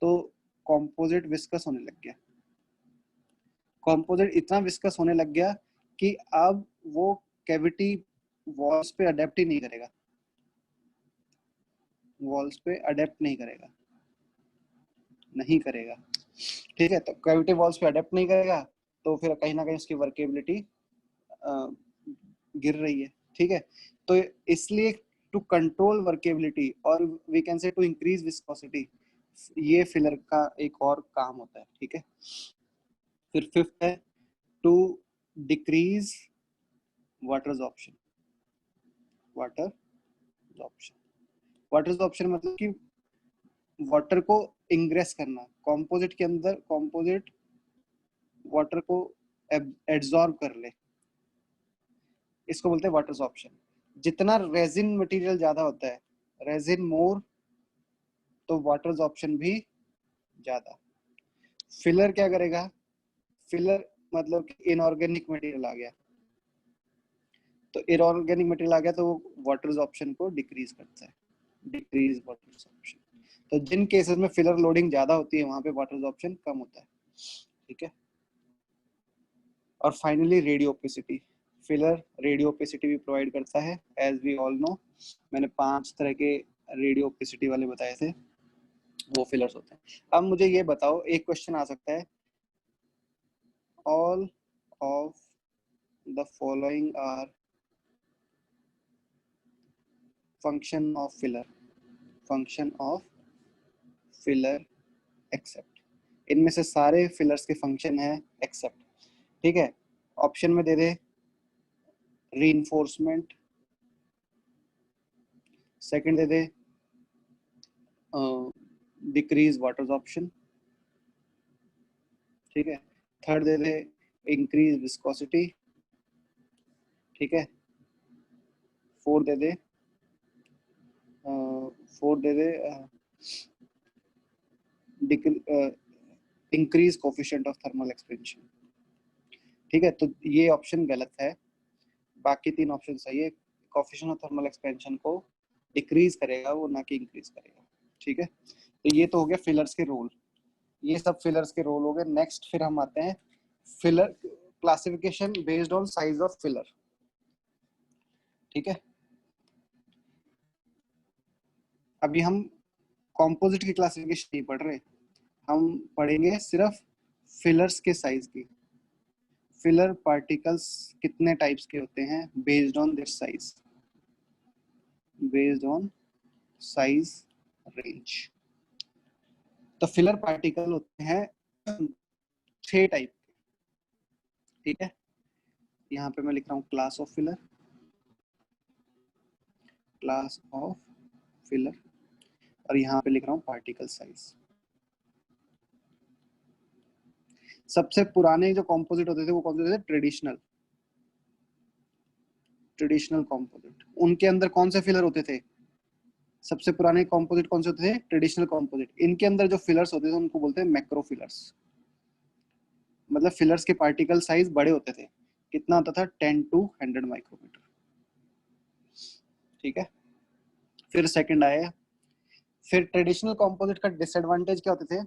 तो कॉम्पोजिट विस्कस होने लग गया। कॉम्पोजिट इतना विस्कस होने लग गया कि अब वो कैविटी वॉल्स पे अडेप्ट ही नहीं करेगा, वॉल्स पे अडेप्ट नहीं करेगा, नहीं करेगा। ठीक है, तो कैविटी वॉल्स पे अडेप्ट नहीं करेगा तो फिर कहीं ना कहीं उसकी वर्केबिलिटी गिर रही है। ठीक है, तो इसलिए टू कंट्रोल वर्केबिलिटी और we can say to increase viscosity, ये फिलर का एक और काम होता है। ठीक है, फिर फिफ्थ है to decrease water sorption. Water sorption, water sorption मतलब कि वाटर को इंग्रेस करना, कंपोजिट के अंदर कंपोजिट वाटर को एब्जॉर्ब कर ले, इसको बोलते हैं वाटर ऑप्शन। जितना रेजिन मटेरियल ज्यादा होता है, रेजिन मोर, तो वाटर ऑप्शन भी ज्यादा। फिलर क्या करेगा, फिलर मतलब कि इनऑर्गेनिक मटेरियल आ गया, तो इनऑर्गेनिक मटेरियल आ गया तो वो वाटर ऑप्शन को डिक्रीज करता है, डिक्रीज वाटर ऑप्शन। तो जिन केसेस में फिलर लोडिंग ज्यादा होती है वहां पे वाटर ऑप्शन कम होता है। ठीक है, और finally radio opacity, filler radio opacity भी प्रोवाइड करता है, एज वी ऑल नो। मैंने 5 तरह के रेडियो ओपेसिटी वाले बताए थे, वो फिलर्स होते हैं। अब मुझे ये बताओ, एक क्वेश्चन आ सकता है, all of the following are function of filler, function of filler except, इनमें से सारे फिलर्स के फंक्शन है एक्सेप्ट। ठीक है, ऑप्शन में दे दे रीइंफोर्समेंट, सेकंड दे दे डिक्रीज वाटर ऑप्शन, ठीक है, थर्ड दे दे इंक्रीज विस्कोसिटी, ठीक है, फोर्थ दे दे increase coefficient of thermal expansion. ठीक है, तो ये ऑप्शन गलत है, बाकी 3 ऑप्शन सही है। कोफिशिएंट ऑफ थर्मल एक्सपेंशन को डिक्रीज करेगा वो, ना कि इंक्रीज करेगा। ठीक है, तो ये तो हो गया फिलर्स के रोल, ये सब फिलर्स के रोल हो गए। नेक्स्ट फिर हम आते हैं filler classification based on size of filler. ठीक है, अभी हम कॉम्पोजिट की क्लासिफिकेशन नहीं पढ़ रहे, हम पढ़ेंगे सिर्फ फिलर्स के साइज की। फिलर पार्टिकल्स कितने टाइप्स के होते हैं based on their size, based on size range. तो फिलर पार्टिकल होते हैं 6 टाइप के। ठीक है, यहाँ पे मैं लिख रहा हूँ class of filler, class of filler, और यहाँ पे लिख रहा हूँ पार्टिकल साइज। सबसे पुराने जो कॉम्पोजिट होते थे वो कौन से थे, ट्रेडिशनल, ट्रेडिशनल कॉम्पोजिट। उनके अंदर कौन से फिलर होते थे, सबसे पुराने कॉम्पोजिट कौन से होते थे, ट्रेडिशनल कॉम्पोजिट। इनके अंदर जो फिलर्स होते थे उनको बोलते हैं मैक्रो फिलर्स, मतलब फिलर्स के पार्टिकल साइज बड़े होते थे। कितना होता था, 10 to 100 माइक्रोमीटर। ठीक है, फिर सेकंड आया, फिर ट्रेडिशनल कॉम्पोजिट का डिसएडवांटेज क्या होते थे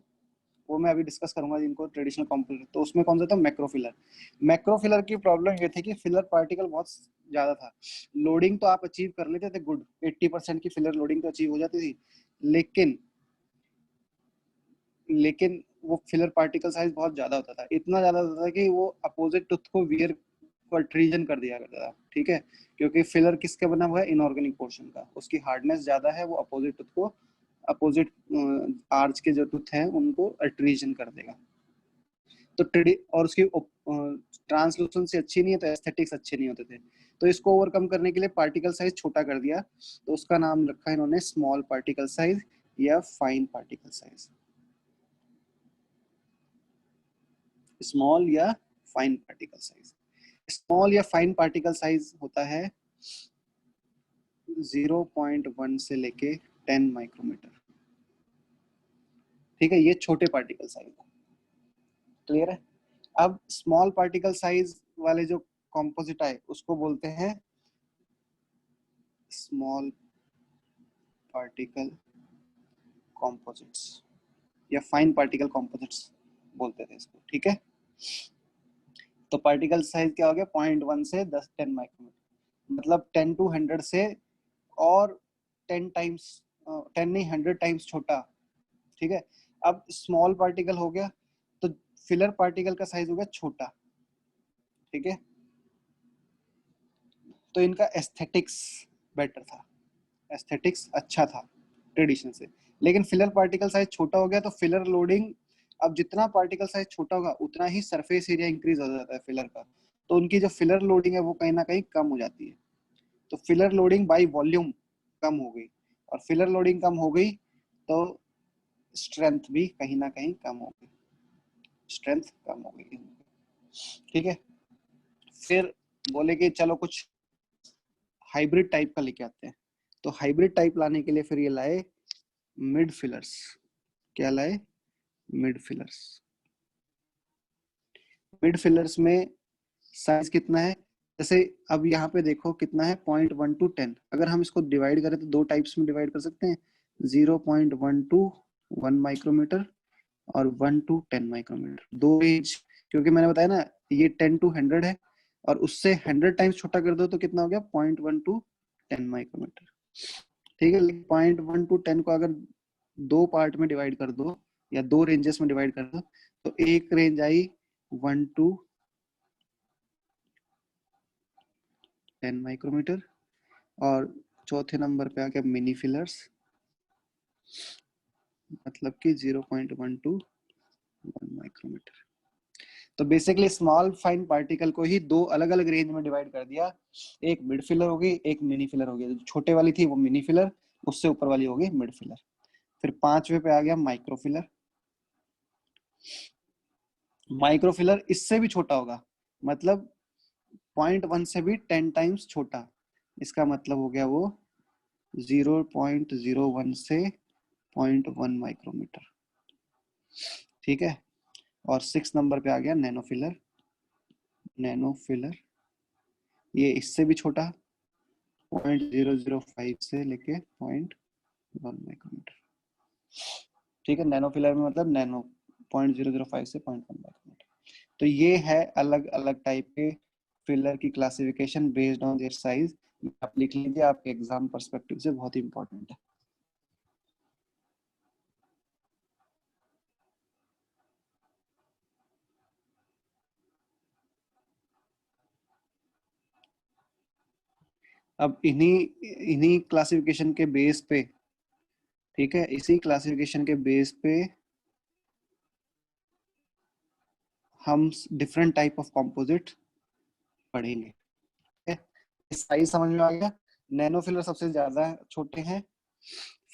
वो मैं अभी डिस्कस करूंगा जिनको ट्रेडिशनल कॉम्पोजिट। तो उसमें कौन सा था, मैक्रोफिलर। मैक्रोफिलर की प्रॉब्लम ये थी कि फिलर पार्टिकल बहुत ज्यादा था, लोडिंग तो आप अचीव कर लेते थे गुड, 80% की फिलर लोडिंग तो अचीव हो जाती थी, लेकिन लेकिन वो फिलर पार्टिकल साइज बहुत ज्यादा होता था, इतना ज्यादा होता था कि वो अपोजिट टूथ को वियर को अट्रीजन कर दिया करता था। ठीक है, क्योंकि फिलर किसका बना हुआ है, इनऑर्गेनिक पोर्शन का, उसकी हार्डनेस ज्यादा है, वो अपोजिट टूथ को, अपोजिट आर्च के जो टूथ हैं उनको अट्रीजन कर देगा। तो और उसकी ट्रांसलूसेंसी अच्छी नहीं है तो एस्थेटिक्स अच्छे नहीं होते थे। तो इसको ओवरकम करने के लिए पार्टिकल साइज छोटा कर दिया, तो उसका नाम रखा इन्होंने स्मॉल पार्टिकल साइज या फाइन पार्टिकल साइज। स्मॉल या फाइन पार्टिकल साइज, स्मॉल या फाइन पार्टिकल साइज होता है 0.1 से लेके 10 माइक्रोमीटर। ठीक है, ये छोटे पार्टिकल साइज है, क्लियर है। अब स्मॉल पार्टिकल साइज वाले जो कॉम्पोजिट आए उसको बोलते हैं स्मॉल पार्टिकल कॉम्पोजिट्स या फाइन पार्टिकल कॉम्पोजिट्स बोलते थे इसको। ठीक है, तो पार्टिकल साइज क्या हो गया 0.1 से 10 माइक्रोमीटर, मतलब 10 to 100 से और 10 टाइम्स 10 नहीं 100 टाइम्स छोटा। ठीक है, अब स्मॉल पार्टिकल हो गया तो फिलर पार्टिकल का साइज हो गया छोटा। ठीक है, तो इनका एस्थेटिक्स बेटर था, एस्थेटिक्स अच्छा था ट्रेडिशन से। लेकिन फिलर पार्टिकल साइज छोटा हो गया तो फिलर लोडिंग, अब जितना पार्टिकल साइज छोटा होगा उतना ही सरफेस एरिया इंक्रीज हो जाता है फिलर का, तो उनकी जो फिलर लोडिंग है वो कहीं ना कहीं कम हो जाती है। तो फिलर लोडिंग बाय वॉल्यूम कम हो गई, और फिलर लोडिंग कम हो गई तो स्ट्रेंथ भी कहीं ना कहीं कम हो गई, स्ट्रेंथ कम हो गई। ठीक है, फिर बोले कि चलो कुछ हाइब्रिड टाइप का लेके आते हैं। तो हाइब्रिड टाइप लाने के लिए फिर ये लाए मिड फिलर्स। क्या लाए? Mid fillers. मिड फिलर्स में साइज कितना है, जैसे अब यहाँ पे देखो कितना है 0.1 to 10। अगर हम इसको डिवाइड करें तो दो टाइप्स में डिवाइड कर सकते हैं, 0.1 to 1 माइक्रोमीटर और 1 to 10 माइक्रोमीटर, दो रेंज। क्योंकि मैंने बताया ना ये 10 to 100 है, और उससे 100 टाइम्स छोटा कर दो तो कितना हो गया 0.1 to 10 माइक्रोमीटर। ठीक है, 0.1 to 10 को अगर दो पार्ट में डिवाइड कर दो या दो रेंजेस में डिवाइड कर दो तो एक रेंज आई 1 to 10 माइक्रोमीटर, और चौथे नंबर पे आ गया मिनी फिलर्स, मतलब कि 0.1 to 1 माइक्रोमीटर। तो बेसिकली स्मॉल फाइन पार्टिकल को ही दो अलग अलग रेंज में डिवाइड कर दिया, एक मिड फिलर होगी एक मिनी फिलर होगी। जो छोटे वाली थी वो मिनी फिलर, उससे ऊपर वाली होगी मिड फिलर। फिर पांचवे पे आ गया माइक्रोफिलर। माइक्रोफिलर इससे भी छोटा होगा, मतलब 0.1 से भी 10 टाइम्स छोटा। इसका मतलब हो गया वो 0.01 से 0.1 माइक्रोमीटर। ठीक है, और 6 नंबर पे आ गया नैनोफिलर। नैनोफिलर ये इससे भी छोटा, 0.005 से लेके 0.1 माइक्रोमीटर। ठीक है, नैनोफिलर में मतलब नैनो 0.005 से 0.1 माइक्रोमीटर। तो ये है अलग अलग टाइप के फिलर की classification based on their size. आप लिख लीजिए, आपके एग्जाम पर्सपेक्टिव से बहुत इंपॉर्टेंट है। अब इन्हीं क्लासिफिकेशन के बेस पे, ठीक है, इसी क्लासिफिकेशन के बेस पे हम डिफरेंट टाइप ऑफ कंपोजिट पढ़ेंगे। साइज समझ में आ गया। नैनोफिलर सबसे ज्यादा छोटे हैं,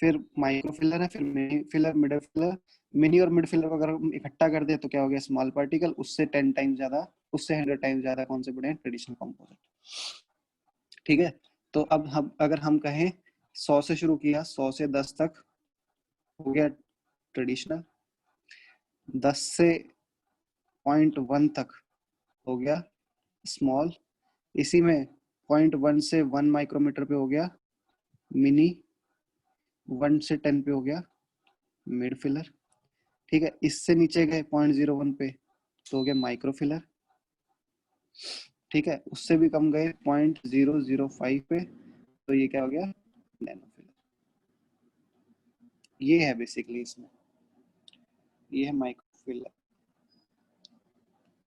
फिर माइक्रोफिलर है, फिर mini filler, middle filler. Mini और मिड फिलर को अगर हम इकट्ठा कर दे तो क्या हो गया स्मॉल पार्टिकल, उससे 10 टाइम ज्यादा, उससे 100 टाइम ज्यादा कौन से बड़े हैं ट्रेडिशनल कंपोजिट। ठीक है, तो अब हम अगर हम कहें 100 से शुरू किया, 100 से 10 तक हो गया ट्रेडिशनल, 10 से 0.1 तक हो गया स्मॉल, इसी में 0.1 से 1 माइक्रोमीटर पे हो गया मिनी, 1 से 10 पे हो गया मिड फिलर। ठीक है, इससे नीचे गए 0.01 पे तो हो गया माइक्रोफिलर। ठीक है, उससे भी कम गए 0.005 पे तो ये क्या हो गया नैनोफिलर। ये है बेसिकली इसमें, ये है माइक्रोफिलर।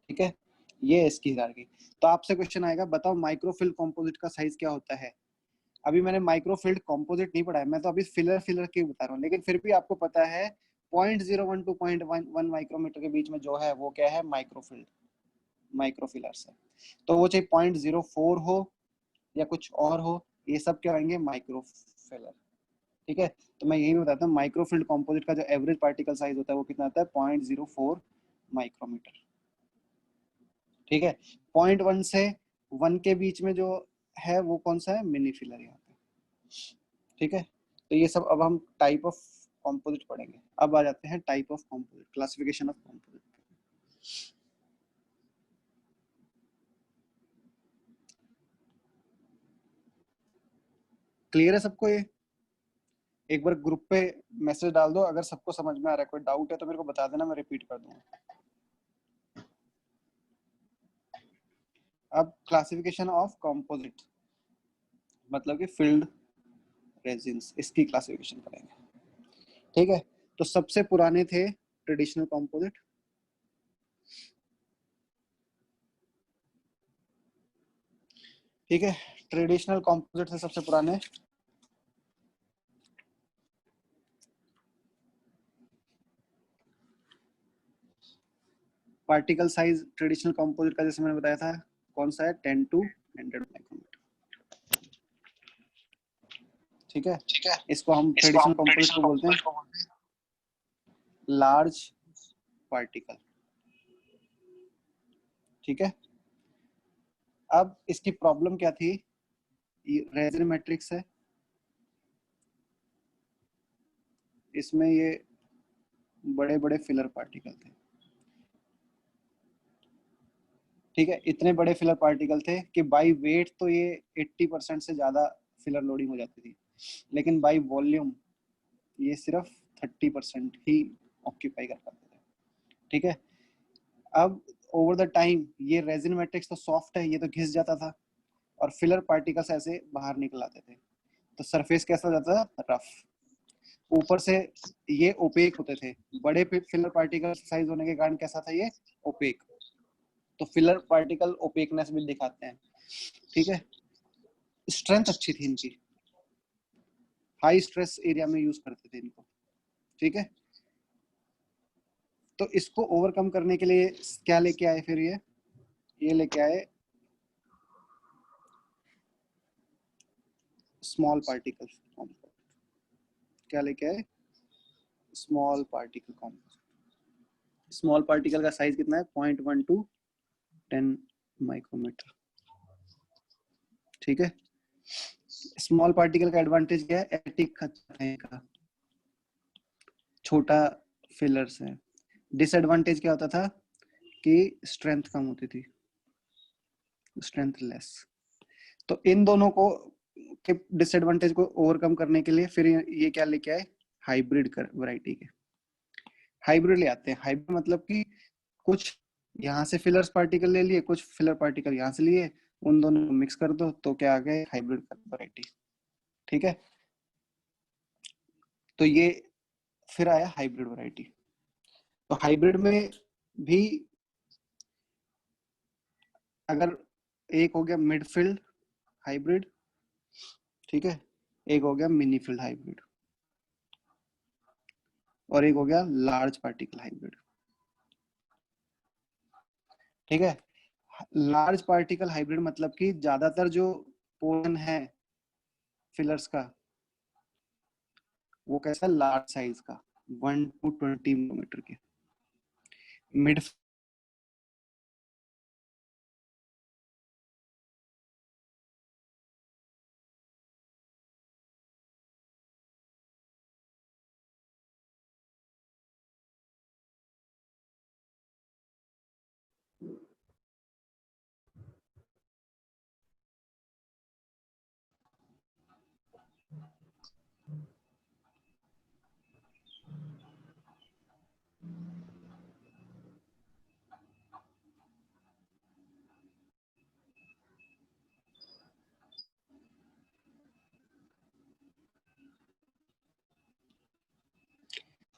ठीक है, ये है इसकी हायरार्की। तो आपसे क्वेश्चन आएगा, बताओ माइक्रोफिल कंपोजिट का साइज क्या होता है। अभी मैंने माइक्रोफिल्ड कंपोजिट नहीं पढ़ा है, मैं तो अभी फिलर फिलर के बता रहा हूँ, लेकिन फिर भी आपको पता है 0.01 to 0.1 माइक्रोमीटर के बीच में जो है वो क्या है माइक्रोफिल्ड, माइक्रोफिलर्स है। तो वो चाहे 0.04 हो या कुछ और हो, ये सब क्या रहेंगे माइक्रोफिलर। ठीक है, तो मैं यही बताता हूँ माइक्रोफिल्ड कंपोजिट का जो एवरेज पार्टिकल साइज होता है वो कितना आता है 0.04 माइक्रोमीटर। ठीक है, 0.1 से 1 के बीच में जो है वो कौन सा है मिनी फिलर यहाँ पे। ठीक है, तो ये सब अब हम टाइप ऑफ कंपोजिट पढ़ेंगे। अब आ जाते हैं type of composite, classification of composite. Clear है सबको ये? एक बार ग्रुप पे मैसेज डाल दो, अगर सबको समझ में आ रहा है, कोई डाउट है तो मेरे को बता देना, मैं रिपीट कर दूंगा। अब क्लासिफिकेशन ऑफ कंपोजिट मतलब कि फिल्ड रेजिन्स, इसकी क्लासिफिकेशन करेंगे। ठीक है, तो सबसे पुराने थे ट्रेडिशनल कंपोजिट, ठीक है, ट्रेडिशनल कंपोजिट से सबसे पुराने पार्टिकल साइज ट्रेडिशनल कंपोजिट का जैसे मैंने बताया था कौन सा है, 10 to 100 माइक्रोमीटर। ठीक है, इसको हम ट्रेडिशनल कंपोजिट को बोलते हैं लार्ज पार्टिकल। ठीक है, अब इसकी प्रॉब्लम क्या थी, रेजिन मैट्रिक्स है, इसमें ये बड़े बड़े फिलर पार्टिकल थे। ठीक है, इतने बड़े फिलर पार्टिकल थे कि बाई वेट तो ये 80% से ज्यादा फिलर लोडिंग हो जाती थी, लेकिन बाई वॉल्यूम ये सिर्फ 30% ही ऑक्यूपाई कर पाते थे। ठीक है, अब ओवर द टाइम ये रेजिन मैट्रिक्स तो सॉफ्ट है, ये तो घिस जाता था और फिलर पार्टिकल्स ऐसे बाहर निकल आते थे, तो सरफेस कैसा हो जाता था, रफ। ऊपर से ये ओपेक होते थे, बड़े फिलर पार्टिकल साइज होने के कारण कैसा था ये, ओपेक। तो फिलर पार्टिकल ओपेकनेस भी दिखाते हैं। ठीक है, स्ट्रेंथ अच्छी थी इनकी, हाई स्ट्रेस एरिया में यूज करते थे इनको। ठीक है, तो इसको ओवरकम करने के लिए क्या लेके आए फिर ये लेके आए स्मॉल पार्टिकल कंपाउंड। क्या लेके आए, small particle compound. Small particle का साइज कितना है, 0.1 to 10 माइक्रोमीटर। ठीक है, स्मॉल पार्टिकल का एडवांटेज क्या है, एटिक का छोटा फिलर्स है। डिसएडवांटेज क्या होता था कि स्ट्रेंथ कम होती थी, स्ट्रेंथ लेस। तो इन दोनों को के डिसएडवांटेज को ओवरकम करने के लिए फिर ये क्या लेके आए, हाइब्रिड वैरायटी के। हाइब्रिड ले आते हैं, हाइब्रिड मतलब कि कुछ यहाँ से फिलर्स पार्टिकल ले लिए, कुछ फिलर पार्टिकल यहाँ से लिए, उन दोनों को मिक्स कर दो तो क्या आ गए, हाइब्रिड वैरायटी। ठीक है, तो ये फिर आया हाइब्रिड वैरायटी। तो हाइब्रिड में भी अगर एक हो गया मिडफील्ड हाइब्रिड, ठीक है, एक हो गया मिनी फील्ड हाइब्रिड, और एक हो गया लार्ज पार्टिकल हाइब्रिड। ठीक है, लार्ज पार्टिकल हाइब्रिड मतलब कि ज्यादातर जो पोर्शन है फिलर्स का वो कैसा, लार्ज साइज का, 1 to 20 मिलीमीटर के। मिड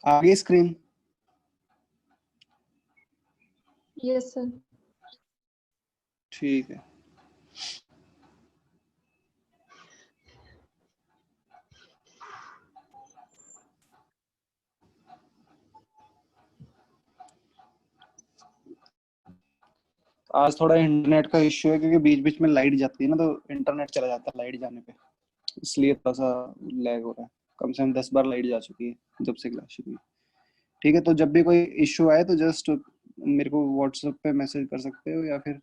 आगे स्क्रीन, Yes, sir. ठीक है। आज थोड़ा इंटरनेट का इश्यू है क्योंकि बीच बीच में लाइट जाती है ना, तो इंटरनेट चला जाता है लाइट जाने पे, इसलिए थोड़ा सा लैग हो रहा है। कम से कम 10 बार लाइट जा चुकी है जब से क्लास शुरू हुई। ठीक है, तो जब भी कोई इश्यू आए तो जस्ट मेरे को व्हाट्सएप पे मैसेज कर सकते हो या फिर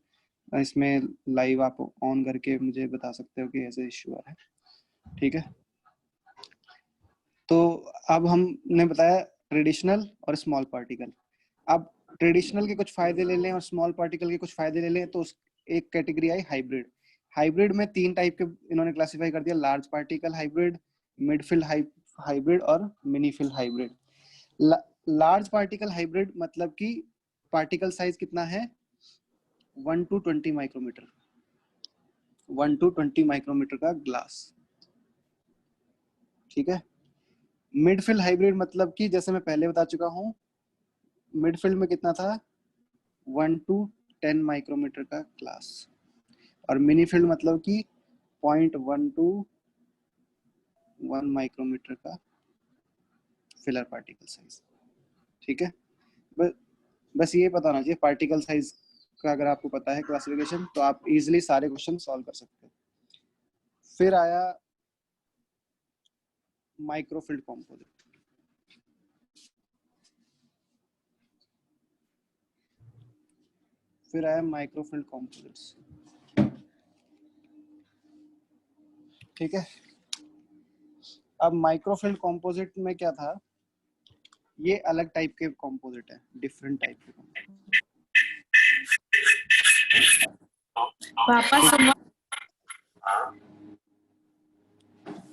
इसमें लाइव आप ऑन करके मुझे बता सकते हो कि ऐसे इश्यू आ रहा है। ठीक है, तो अब हमने बताया ट्रेडिशनल और स्मॉल पार्टिकल। अब ट्रेडिशनल के कुछ फायदे ले लें और स्मॉल पार्टिकल के कुछ फायदे ले लें, तो एक कैटेगरी आई हाइब्रिड। हाइब्रिड में 3 टाइप के इन्होंने क्लासिफाई कर दिया, large particle hybrid, midfield hybrid और mini field hybrid. Large particle hybrid मतलब कि पार्टिकल साइज कितना है, 1 to 20 माइक्रोमीटर। 1 to 20 माइक्रोमीटर का ग्लास। ठीक है। मिडफिल हाइब्रिड मतलब कि जैसे मैं पहले बता चुका हूं, मिडफील्ड में कितना था, 1 to 10 माइक्रोमीटर का ग्लास, और मिनी फील्ड मतलब कि 0.1 to 1 माइक्रोमीटर का फिलर पार्टिकल साइज। ठीक है। बस ये पता होना चाहिए पार्टिकल साइज का, अगर आपको पता है क्लासिफिकेशन तो आप इजीली सारे क्वेश्चन सॉल्व कर सकते हैं। फिर आया माइक्रोफील्ड कॉम्पोजिट। फिर आया माइक्रोफील्ड कॉम्पोजिट्स। ठीक है। अब माइक्रोफील्ड कॉम्पोजिट में क्या था, ये अलग टाइप के कॉम्पोजिट है, डिफरेंट टाइप के composite। वापस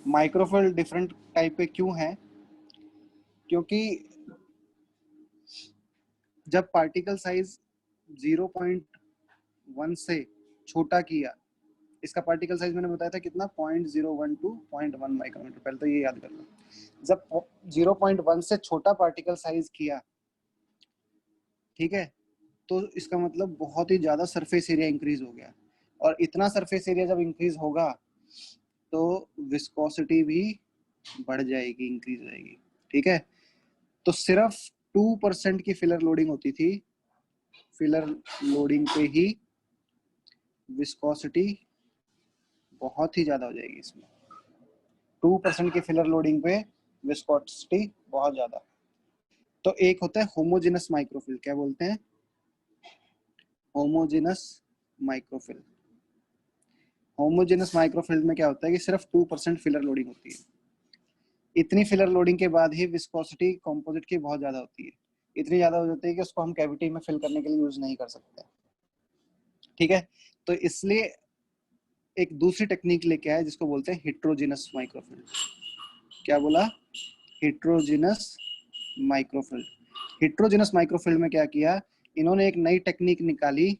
माइक्रोफील्ड डिफरेंट टाइप के क्यों है, क्योंकि जब पार्टिकल साइज 0.1 से छोटा किया, इसका पार्टिकल साइज मैंने बताया था कितना, 0.01 to 0.1 माइक्रोमीटर, पहले तो ये याद कर लो। जब 0.1 से छोटा पार्टिकल साइज किया, ठीक है, तो इसका मतलब बहुत ही ज्यादा सरफेस एरिया इंक्रीज हो गया, और इतना सरफेस एरिया जब इंक्रीज होगा तो विस्कोसिटी भी बढ़ जाएगी, इंक्रीज हो जाएगी। ठीक है। तो सिर्फ 2% की फिलर लोडिंग होती थी, फिलर लोडिंग पे ही विस्कोसिटी बहुत ही ज्यादा हो जाएगी इसमें। 2% की फिलर लोडिंग पे विस्कोसिटी बहुत ज्यादा। तो एक होता है होमोजेनस माइक्रोफिल, क्या बोलते हैं, होमोजेनस माइक्रोफिल। होमोजेनस माइक्रोफिल में क्या होता है कि सिर्फ 2% फिलर लोडिंग होती है। इतनी फिलर लोडिंग के बाद ही विस्कोसिटी कंपोजिट की बहुत ज्यादा होती है, इतनी ज्यादा हो जाती है कि उसको हम कैविटी में फिल करने के लिए यूज नहीं कर सकते। ठीक है। तो इसलिए एक दूसरी टेक्निक लेके आए जिसको बोलते हैं हेट्रोजेनस माइक्रोफिल। क्या बोला, हेट्रोजेनस माइक्रोफिल। हेट्रोजेनस माइक्रोफिल में क्या किया, इन्होंने एक नई टेक्निक निकाली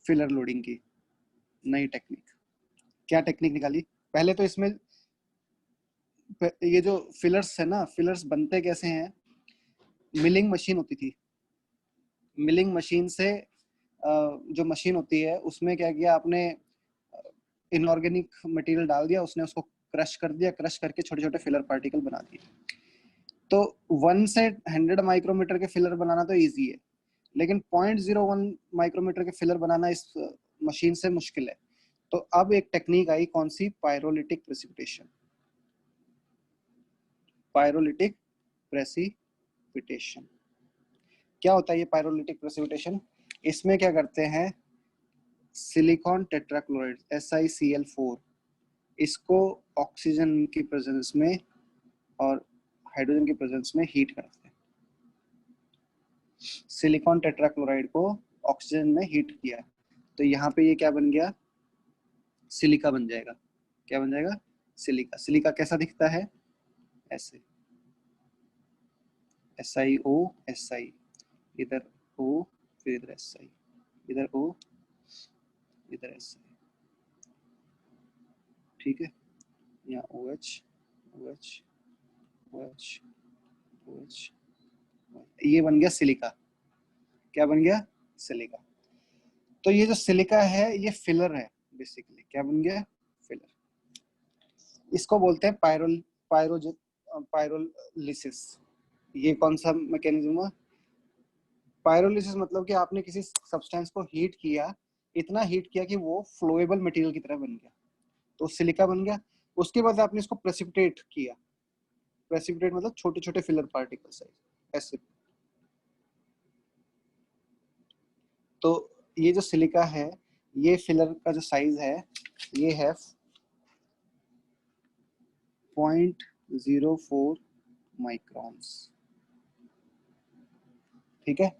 फिलर लोडिंग की, नई टेक्निक। क्या टेक्निक निकाली, पहले तो इसमें ये जो फिलर्स है ना, फिलर्स बनते कैसे हैं, मिलिंग मशीन होती थी, मिलिंग मशीन से जो मशीन होती है उसमें क्या किया आपने, इनऑर्गेनिक मटेरियल डाल दिया, उसने उसको क्रश कर दिया, क्रश करके छोटे छोटे फिलर पार्टिकल बना दिए। तो 1 से 100 माइक्रोमीटर के फिलर बनाना तो इजी है, लेकिन 0.01 माइक्रोमीटर के फिलर बनाना इस मशीन से मुश्किल है। तो अब एक टेक्निक आई, कौन सी, पायरोलिटिक प्रेसिपिटेशन। पायरोलिटिक प्रेसिपिटेशन क्या होता है, ये पायरोलिटिक प्रेसिपिटेशन, इसमें क्या करते हैं, सिलिकॉन टेट्राक्लोराइड SiCl4, इसको ऑक्सीजन की प्रेजेंस में और हाइड्रोजन की प्रेजेंस में हीट करते हैं। सिलिकॉन टेट्राक्लोराइड को ऑक्सीजन में हीट किया, तो यहाँ पे ये क्या बन गया, सिलिका बन जाएगा। क्या बन जाएगा, सिलिका। सिलिका कैसा दिखता है, ऐसे, SiO Si, इधर O, फिर इधर Si, इधर O, इधर Si। ठीक है, यहाँ OH, OH, OH, OH, ये बन गया सिलिका। क्या बन गया, सिलिका। तो ये जो सिलिका है ये फिलर है बेसिकली, क्या बन गया, फिलर। इसको बोलते हैं पायरोलिसिस। ये कौन सा मैकेनिज्म हुआ, पायरोलिसिस मतलब कि आपने किसी सब्सटेंस को हीट किया, इतना हीट किया कि वो फ्लोएबल मटेरियल की तरह बन गया, तो सिलिका बन गया। उसके बाद आपने इसको प्रेसिपिटेट किया, प्रेसिपिटेट मतलब छोटे छोटे फिलर पार्टिकल साइज ऐसे। तो ये जो सिलिका है, ये फिलर का जो साइज है ये है 0.04 माइक्रॉन्स। ठीक है,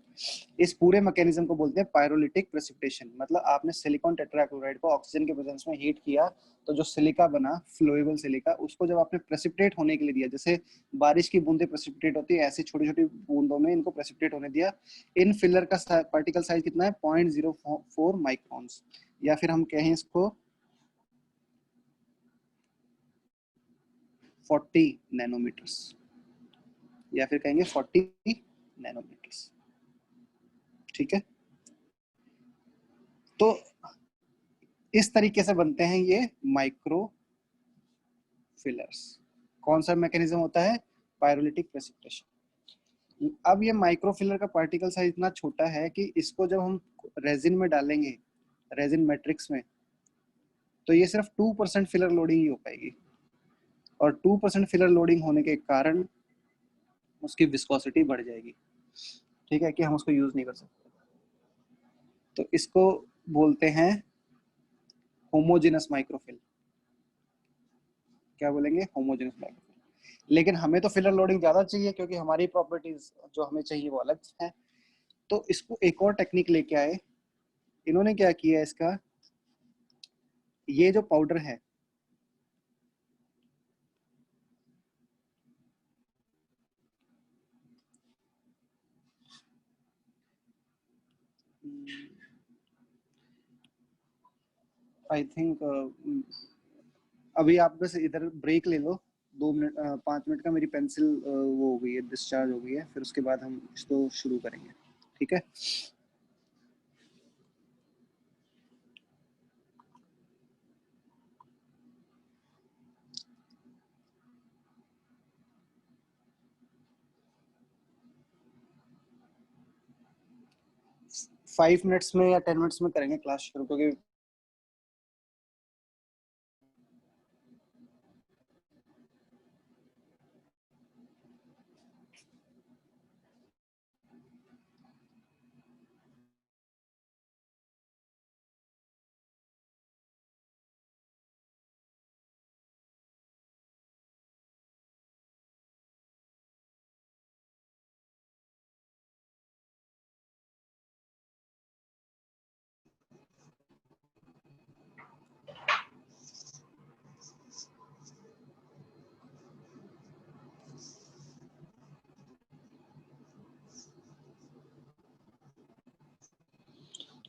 इस पूरे मैकेनिज्म को बोलते हैं पायरोलिटिक प्रेसिपिटेशन। मतलब आपने सिलिकॉन टेट्राक्लोराइड को ऑक्सीजन के प्रेजेंस में हीट किया तो जो सिलिका बना, फ्लोएबल सिलिका, उसको जब आपने प्रेसिपिटेट होने के लिए दिया, जैसे बारिश की बूंदें प्रेसिपिटेट होती है, ऐसी छोटी छोटी बूंदों में इनको प्रेसिपिटेट होने दिया। इन फिलर का पार्टिकल साइज कितना है? 0.04 माइक्रॉन्स, या फिर हम कहें इसको 40 नैनोमीटर्स, या फिर कहेंगे 40 नैनोमीटर्स। ठीक है, तो इस तरीके से बनते हैं ये माइक्रो फिलर्स। कौन सा मैकेनिज्म होता है? पायरोलिटिक प्रेसिपिटेशन। अब ये माइक्रो फिलर का पार्टिकल साइज इतना छोटा है कि इसको जब हम रेजिन में डालेंगे, रेजिन मैट्रिक्स में, तो ये सिर्फ 2% फिलर लोडिंग ही हो पाएगी, और 2% फिलर लोडिंग होने के कारण उसकी विस्कोसिटी बढ़ जाएगी। ठीक है, कि हम उसको यूज नहीं कर सकते। तो इसको बोलते हैं होमोजेनस माइक्रोफिल। क्या बोलेंगे? होमोजेनस माइक्रोफिल। लेकिन हमें तो फिलर लोडिंग ज्यादा चाहिए, क्योंकि हमारी प्रॉपर्टीज जो हमें चाहिए वो अलग है। तो इसको एक और टेक्निक लेके आए। इन्होंने क्या किया, इसका ये जो पाउडर है, आई थिंक अभी आप बस इधर ब्रेक ले लो 2 मिनट 5 मिनट का। मेरी पेंसिल वो हो गई है, डिस्चार्ज हो गई है, फिर उसके बाद हम इसको शुरू करेंगे। ठीक है, फाइव मिनट्स में या 10 मिनट्स में करेंगे क्लास शुरू, क्योंकि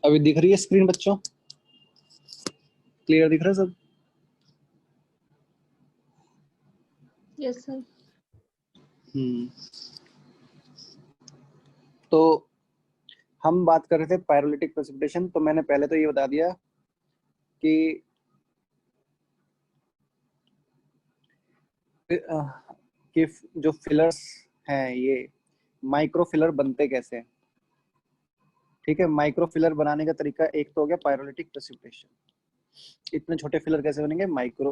अभी दिख रही है स्क्रीन बच्चों? क्लियर दिख रहा है सब? Yes, sir. तो हम बात कर रहे थे पायरोलिटिक प्रेसिपिटेशन। तो मैंने पहले तो ये बता दिया कि कि जो फिलर्स हैं ये माइक्रो फिलर बनते कैसे हैं। ठीक है, माइक्रो फिलर बनाने का तरीका एक तो हो गया पायरोलिटिक प्रेसिपिटेशन। इतने छोटे फिलर कैसे बनेंगे? Micro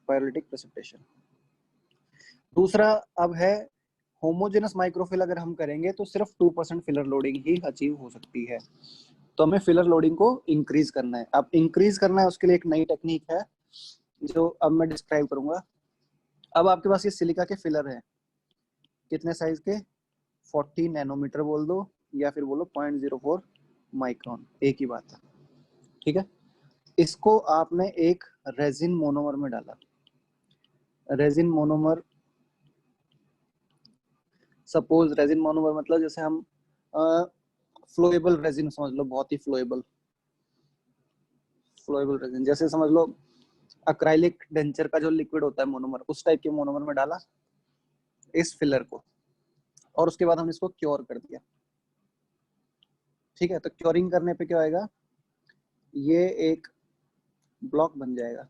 pyrolytic precipitation. दूसरा अब है होमोजेनस माइक्रोफिल। अगर हम करेंगे तो सिर्फ 2% फिलर लोडिंग ही अचीव हो सकती है। तो हमें फिलर लोडिंग को इंक्रीज करना है। अब इंक्रीज करना है, उसके लिए एक नई टेक्निक है जो अब मैं डिस्क्राइब करूंगा। अब आपके पास ये सिलिका के फिलर है, कितने साइज के? 40 नैनोमीटर बोल दो, या फिर बोलो 0.04 माइक्रोन, एक ही बात है। ठीक है, इसको आपने एक रेजिन मोनोमर में डाला। Resin monomer, suppose resin monomer मतलब जैसे हम फ्लोएबल रेजिन समझ लो, बहुत ही फ्लोएबल रेजिन, जैसे समझ लो अक्राइलिक डेंचर का जो लिक्विड होता है मोनोमर, उस टाइप के मोनोमर में डाला इस फिलर को, और उसके बाद हमने इसको क्योर कर दिया। ठीक है, तो क्योरिंग करने पे क्या होएगा? ये एक ब्लॉक बन जाएगा,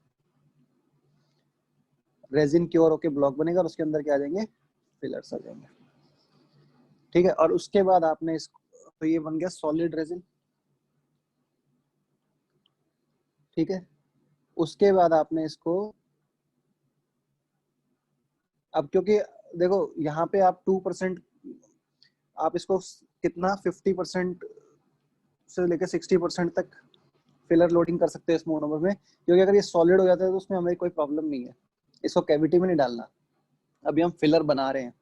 रेजिन क्योर होके ब्लॉक बनेगा, और उसके अंदर क्या आ जाएंगे? फिलर्स आ जाएंगे। ठीक है, और उसके बाद आपने इसको, तो ये बन गया सॉलिड रेजिन। ठीक है, उसके बाद आपने इसको, अब क्योंकि देखो यहाँ पे आप 2%, आप इसको कितना 50% से लेकर 60% तक फिलर लोडिंग कर सकते हैं इस मोनोमर में, क्योंकि अगर ये सॉलिड हो जाता है तो उसमें हमें कोई प्रॉब्लम नहीं है, इसको कैविटी में नहीं डालना। अभी हम फिलर बना रहे हैं,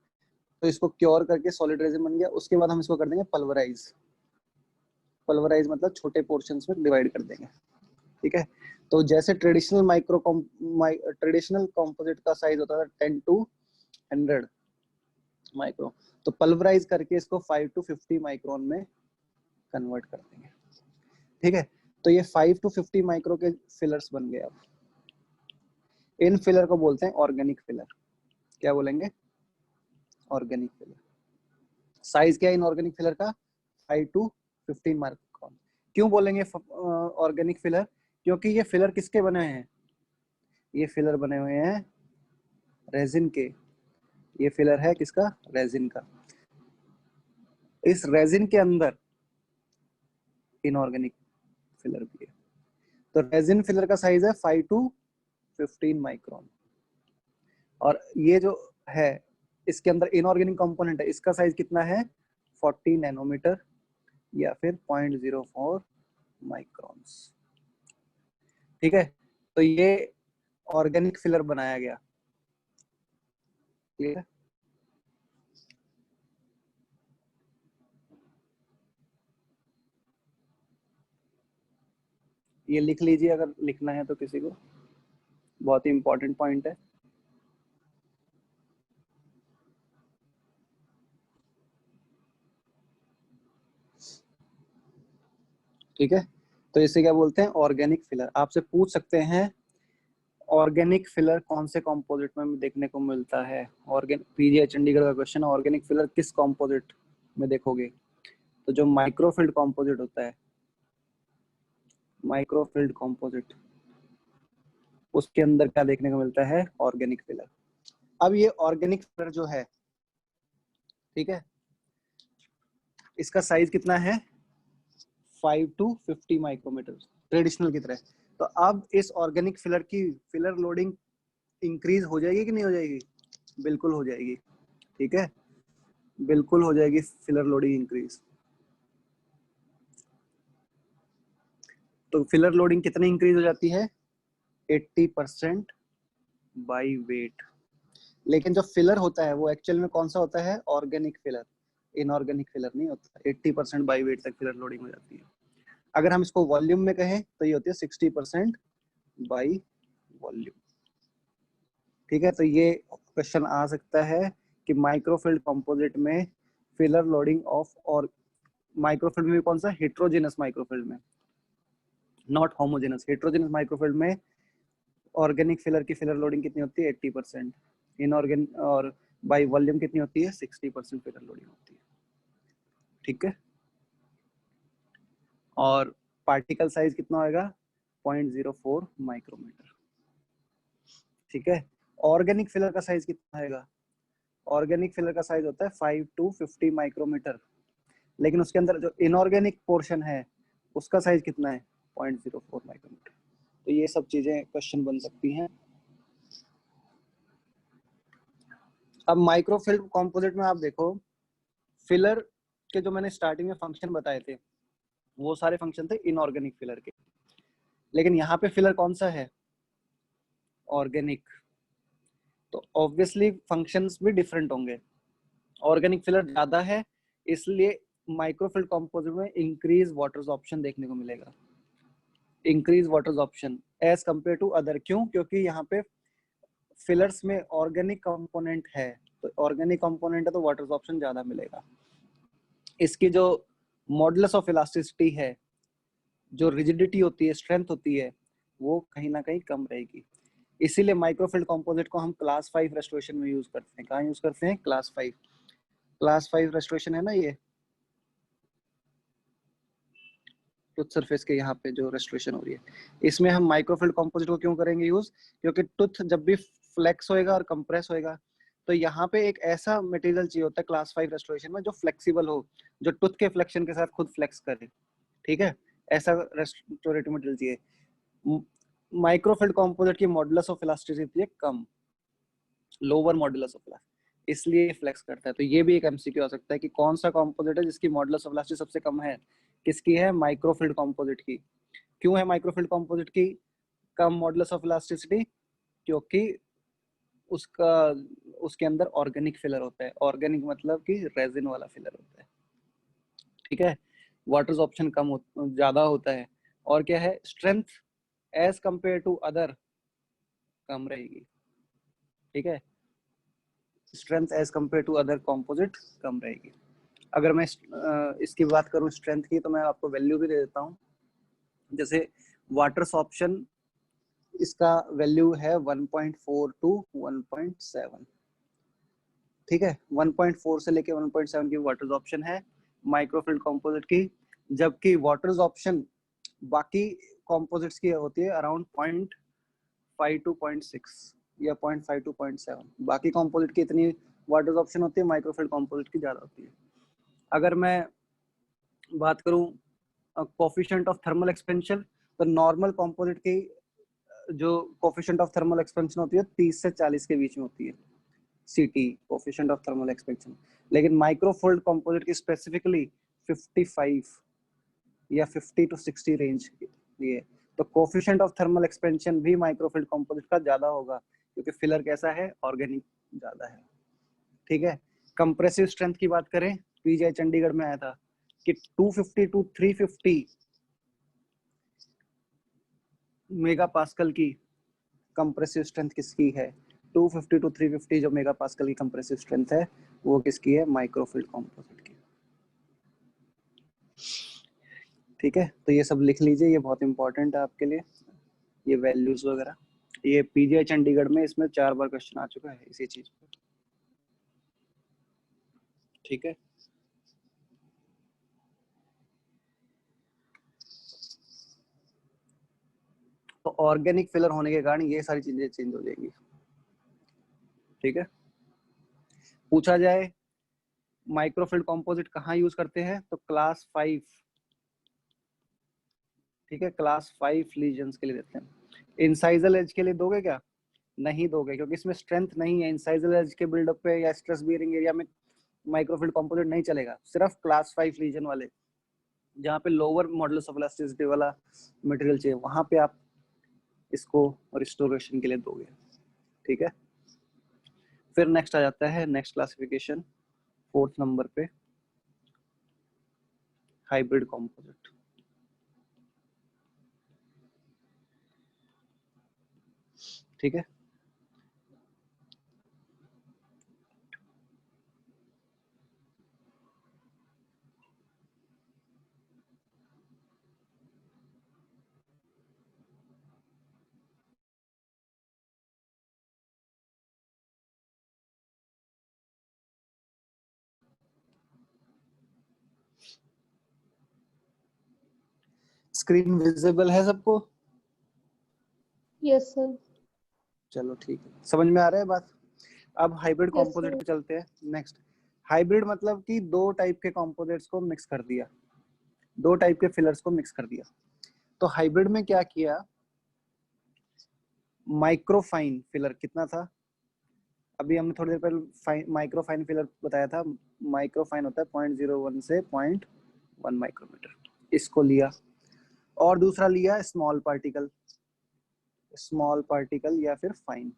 तो इसको क्योर करके सॉलिड रेजिन बन गया। उसके बाद हम इसको कर देंगे पल्वराइज। पल्वराइज मतलब छोटे पोर्शंस में डिवाइड कर देंगे, ठीक है। तो जैसे ट्रेडिशनल कंपोजिट का साइज होता था 10 to 100 माइक्रो, तो पल्वराइज करके इसको 5 to 50 माइक्रोन में कन्वर्ट कर देंगे, ठीक है। तो ये 5 to 50 माइक्रो के फिलर्स बन गए। अब इन फिलर को बोलते हैं ऑर्गेनिक फिलर। क्या बोलेंगे? Organic filler. साइज क्या है इन ऑर्गेनिक फिलर का? 5 to 15 माइक्रोन। क्यों बोलेंगे ऑर्गेनिक फिलर? क्योंकि ये फिलर किसके बने हैं? ये फिलर बने हुए हैं रेजिन के। ये फिलर है किसका? रेजिन का। इस रेजिन के अंदर इनऑर्गेनिक फिलर भी है। तो रेजिन फिलर का साइज है 5 to 15 माइक्रोन, और ये जो है इसके अंदर इनऑर्गेनिक कंपोनेंट है, इसका साइज कितना है? 40 नैनोमीटर या फिर 0.04 माइक्रोन्स, ठीक है। तो ये ऑर्गेनिक फिलर बनाया गया, क्लियर है? ये लिख लीजिए अगर लिखना है तो किसी को, बहुत ही इंपॉर्टेंट पॉइंट है। ठीक है, तो इसे क्या बोलते हैं? Organic filler. आपसे पूछ सकते हैं ऑर्गेनिक फिलर कौन से कंपोजिट में देखने को मिलता है? पीजीआई चंडीगढ़ का क्वेश्चन है, ऑर्गेनिक फिलर किस कंपोजिट में देखोगे? तो जो माइक्रोफिल्ड कंपोजिट होता है, माइक्रोफिल्ड कंपोजिट, उसके अंदर क्या देखने को मिलता है? Organic filler. अब ये ऑर्गेनिक फिलर जो है, ठीक है, इसका साइज कितना है? 5 to 50 माइक्रोमीटर, ट्रेडिशनल की तरह। तो अब इस ऑर्गेनिक फिलर की फिलर लोडिंग इंक्रीज हो जाएगी कि नहीं हो जाएगी? बिल्कुल हो जाएगी, ठीक है, बिल्कुल हो जाएगी फिलर लोडिंग इंक्रीज। तो फिलर लोडिंग कितनी इंक्रीज हो जाती है? 80% बाय वेट। लेकिन जो फिलर होता है वो एक्चुअल में कौन सा होता है? ऑर्गेनिक फिलर, इनऑर्गेनिक फिलर नहीं होता। 80% बाय वेट तक फिलर लोडिंग हो जाती है। अगर हम इसको वॉल्यूम में कहें तो ये होती है 60% बाय वॉल्यूम, ठीक है। तो ये क्वेश्चन आ सकता है कि माइक्रोफिल्ड कंपोजिट में फिलर लोडिंग ऑफ, और माइक्रोफिल्ड में कौन सा? हेट्रोजेनस माइक्रोफिल्ड में, नॉट होमोजेनस। हेट्रोजेनस माइक्रोफिल्ड में ऑर्गेनिक फिलर की फिलर लोडिंग कितनी होती है? 80%। इनऑर्गेनिक और बाय वॉल्यूम कितनी होती है? 60% फिलर लोडिंग होती है, ठीक है। और पार्टिकल साइज कितना होगा? 0.04 माइक्रोमीटर, ठीक है। ऑर्गेनिक फिलर का साइज कितना आएगा? ऑर्गेनिक फिलर का साइज होता है 5 to 50 माइक्रोमीटर, लेकिन उसके अंदर जो इनऑर्गेनिक पोर्शन है उसका साइज कितना है? 0.04 माइक्रोमीटर। तो ये सब चीजें क्वेश्चन बन सकती हैं। अब माइक्रोफिल्ड कंपोजिट में आप देखो, फिलर के जो मैंने स्टार्टिंग में फंक्शन बताए थे वो सारे फंक्शन थे इनऑर्गेनिक फिलर के, लेकिन यहाँ पे फिलर कौन सा है? ऑर्गेनिक। तो ऑब्वियसली फंक्शंस भी डिफरेंट होंगे। ऑर्गेनिक फिलर ज्यादा है, इसलिए माइक्रोफिल्ड कंपोजिट में इंक्रीज वाटर ऑप्शन देखने को मिलेगा, increase water option as compare to other. क्यों? क्योंकि यहाँ पे फिलर्स में ऑर्गेनिक कंपोनेंट है, तो ऑर्गेनिक कंपोनेंट है तो वाटर ऑप्शन ज्यादा मिलेगा। इसकी जो मॉडुलस ऑफ इलास्टिसिटी है, जो रिजिडिटी होती है, स्ट्रेंथ होती है, वो कहीं ना कहीं कम रहेगी। इसीलिए माइक्रोफिल्ड कंपोजिट को हम क्लास 5 रेस्टोरेशन में यूज करते हैं। कहाँ यूज करते हैं? क्लास 5। क्लास 5 रेस्टोरेशन है ना, ये टूथ सरफेस के यहाँ पे जो रेस्टोरेशन हो रही है, इसमें हम माइक्रोफिल्ड कंपोजिट को क्यों करेंगे यूज? क्योंकि टूथ जब भी फ्लेक्स होएगा और कंप्रेस होएगा, तो यहाँ पे एक ऐसा मटेरियल चाहिए होता है क्लास 5 रेस्टोरेशन में जो फ्लेक्सिबल हो, जो टूथ के फ्लेक्शन के साथ खुद फ्लेक्स करे, ठीक है, ऐसा रेस्टोरेटिव मटेरियल चाहिए। माइक्रोफिल्ड composite key modulus of elasticity है कम, लोअर मॉडुलस ऑफ इलास्टिसिटी, इसलिए फ्लेक्स करता है। तो ये भी एक एमसीक्यू आ सकता है कि कौन सा कंपोजिट है जिसकी मॉडुलस ऑफ इलास्टिसिटी सबसे कम है? किसकी है? माइक्रोफिल्ड कंपोजिट की। क्यों है माइक्रोफिल्ड composite key come modulus of elasticity? क्योंकि उसका उसके अंदर ऑर्गेनिक फिलर होता है। ऑर्गेनिक मतलब कि रेजिन वाला फिलर होता है, ठीक है। वाटर ऑप्शन ज्यादा होता है, और क्या है, strength as compare to other कम रहेगी, ठीक है। Strength as compare to other composite कम रहेगी। अगर मैं इसकी बात करूं स्ट्रेंथ की, तो मैं आपको वैल्यू भी दे देता हूं। जैसे वाटर ऑप्शन, इसका वैल्यू है 1.4 टू 1.7, ठीक है। 1.4 से लेके 1.7 की वाटर ऑप्शन है माइक्रोफिल्ड कंपोजिट की, जबकि वाटर ऑप्शन बाकी कंपोजिट्स की होती है अराउंड 0.5 टू 0.6 या 0.5 टू 0.7। बाकी कंपोजिट की इतनी वाटर ऑप्शन होती है, माइक्रोफिल्ड कंपोजिट की ज्यादा होती है। अगर मैं बात करूं कोफिशिएंट ऑफ थर्मल एक्सपेंशन, तो नॉर्मल कंपोजिट की जो कोफिशिएंट ऑफ थर्मल एक्सपेंशन होती है 30 से 40 के बीच में होती है, सीटी कोफिशिएंट ऑफ थर्मल एक्सपेंशन। लेकिन माइक्रोफिल्ड कंपोजिट की स्पेसिफिकली 55 या 50 टू 60 रेंज ये। तो कोफिशिएंट ऑफ थर्मल एक्सपेंशन भी माइक्रोफिल्ड कंपोजिट का ज्यादा होगा, क्योंकि फिलर कैसा है, ऑर्गेनिक ज्यादा है, ठीक है। कंप्रेसिव स्ट्रेंथ की बात करें, पीजीआई चंडीगढ़ में आया था कि 250 टू 350 मेगा पास्कल की कंप्रेसिव स्ट्रेंथ किसकी है। 250 टू 350 जो मेगा पास्कल की कंप्रेसिव स्ट्रेंथ है, वो किसकी है, माइक्रोफिल्ड कंपोजिट की, ठीक है। तो ये सब लिख लीजिए, ये बहुत इंपॉर्टेंट है आपके लिए, ये वैल्यूज वगैरह। ये पीजीआई चंडीगढ़ में इसमें 4 बार क्वेश्चन आ चुका है इसी चीज पे, ठीक है। तो ऑर्गेनिक फिलर होने के कारण ये सारी चीजें चेंज हो जाएंगी, ठीक है। पूछा जाए माइक्रोफिल्ड कंपोजिट कहाँ यूज करते हैं, तो क्लास 5, ठीक है, क्लास 5 लीजन्स के लिए देते हैं। इंसाइजल एज के लिए दोगे क्या, नहीं दोगे, क्योंकि इसमें स्ट्रेंथ नहीं है। इंसाइजल एज के बिल्डअप पे या स्ट्रेस बियरिंग एरिया में माइक्रोफिल्ड कंपोजिट नहीं चलेगा, सिर्फ क्लास 5 लीजन वाले, जहाँ पे लोअर मॉडुलस ऑफ इलास्टिसिटी वाला मटेरियल चाहिए, वहां पे आप इसको रिस्टोरेशन के लिए दोगे, ठीक है। फिर नेक्स्ट आ जाता है, नेक्स्ट क्लासिफिकेशन 4th नंबर पे, हाइब्रिड कंपोजिट, ठीक है। स्क्रीन विजिबल है सबको, Yes, sir. चलो ठीक है, समझ में आ रहा है बात। अब हाइब्रिड Yes, कंपोजिट sir. पे चलते हैं। नेक्स्ट, हाइब्रिड मतलब कि दो टाइप के कंपोजिट्स को मिक्स कर दिया, दो टाइप के फिलर्स को मिक्स कर दिया। तो हाइब्रिड में क्या किया, माइक्रोफाइन फिलर कितना था, अभी हमने थोड़ी देर पहले माइक्रोफाइन फिलर बताया था। माइक्रोफाइन होता है 0.01 से 0.1 माइक्रोमीटर, इसको लिया। और दूसरा लिया स्मॉल पार्टिकल, स्मॉल पार्टिकल या फिर फाइन।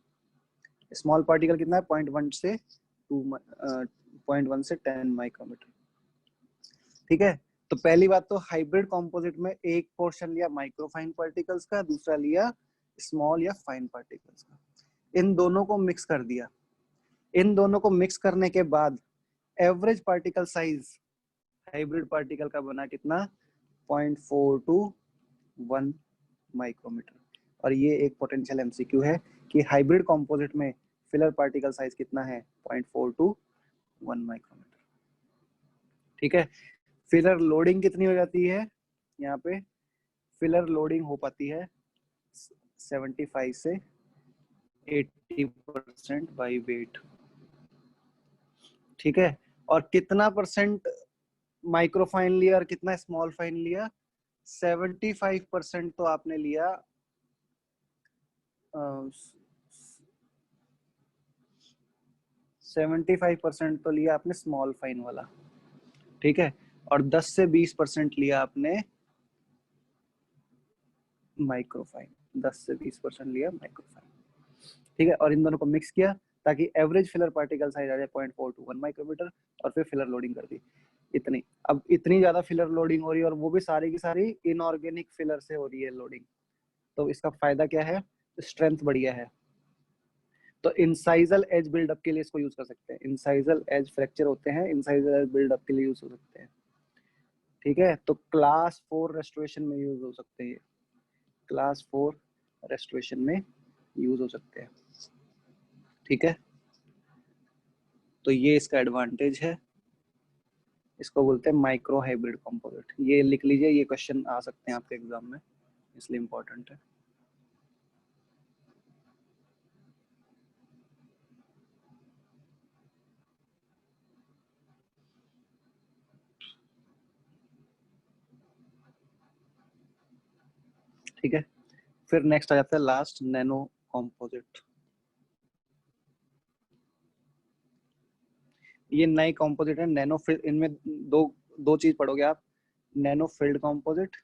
स्मॉल पार्टिकल कितना है, 0.1 से 0.1 से 10 माइक्रोमीटर, ठीक है। तो पहली बात तो हाइब्रिड कंपोजिट में एक पोर्शन लिया माइक्रोफाइन पार्टिकल्स का, दूसरा लिया स्मॉल या फाइन पार्टिकल्स का। इन दोनों को मिक्स कर दिया। इन दोनों को मिक्स करने के बाद average particle size hybrid particle का बना कितना, 0.4 टू 1 माइक्रोमीटर। और ये एक पोटेंशियल एमसीक्यू है कि हाइब्रिड कंपोजिट में फिलर पार्टिकल साइज कितना है, 0.4 टू 1 माइक्रोमीटर, ठीक है। फिलर लोडिंग कितनी हो जाती है, यहाँ पे फिलर लोडिंग हो पाती है 75 से 80% बाई वेट, ठीक है। और कितना परसेंट माइक्रोफाइन लिया और कितना स्मॉल फाइन लिया, 75% तो आपने लिया 75% तो लिया आपने स्मॉल फाइन वाला, ठीक है। और 10 से 20% लिया आपने माइक्रोफाइन, 10 से 20% लिया माइक्रोफाइन, ठीक है। और इन दोनों को मिक्स किया, ताकि एवरेज फिलर पार्टिकल साइज आ जाए 0.421 माइक्रोमीटर, और फिर फिलर लोडिंग कर दी इतनी। अब इतनी ज्यादा फिलर लोडिंग हो रही है और वो भी सारी की सारी इनऑर्गेनिक फिलर से हो रही है लोडिंग, तो इसका फायदा क्या है, स्ट्रेंथ बढ़िया है। तो इंसाइजल एज बिल्डअप के लिए इसको यूज कर सकते हैं, इंसाइजल एज फ्रैक्चर होते हैं, इंसाइजल एज बिल्डअप के लिए यूज हो सकते हैं। ठीक है, तो क्लास 4 रेस्टोरेशन में यूज हो सकते हैं, क्लास 4 रेस्टोरेशन में यूज हो सकते हैं। ठीक है, तो ये इसका एडवांटेज है, इसको बोलते हैं माइक्रो हाइब्रिड कंपोजिट। ये लिख लीजिए, ये क्वेश्चन आ सकते हैं आपके एग्जाम में, इसलिए इम्पोर्टेंट है। ठीक है, फिर नेक्स्ट आ जाता है लास्ट, नैनो कंपोजिट। ये नई कंपोजिट है नैनो फिल्ड। इनमें दो चीज पढ़ोगे आप, नैनो फिल्ड कंपोजिट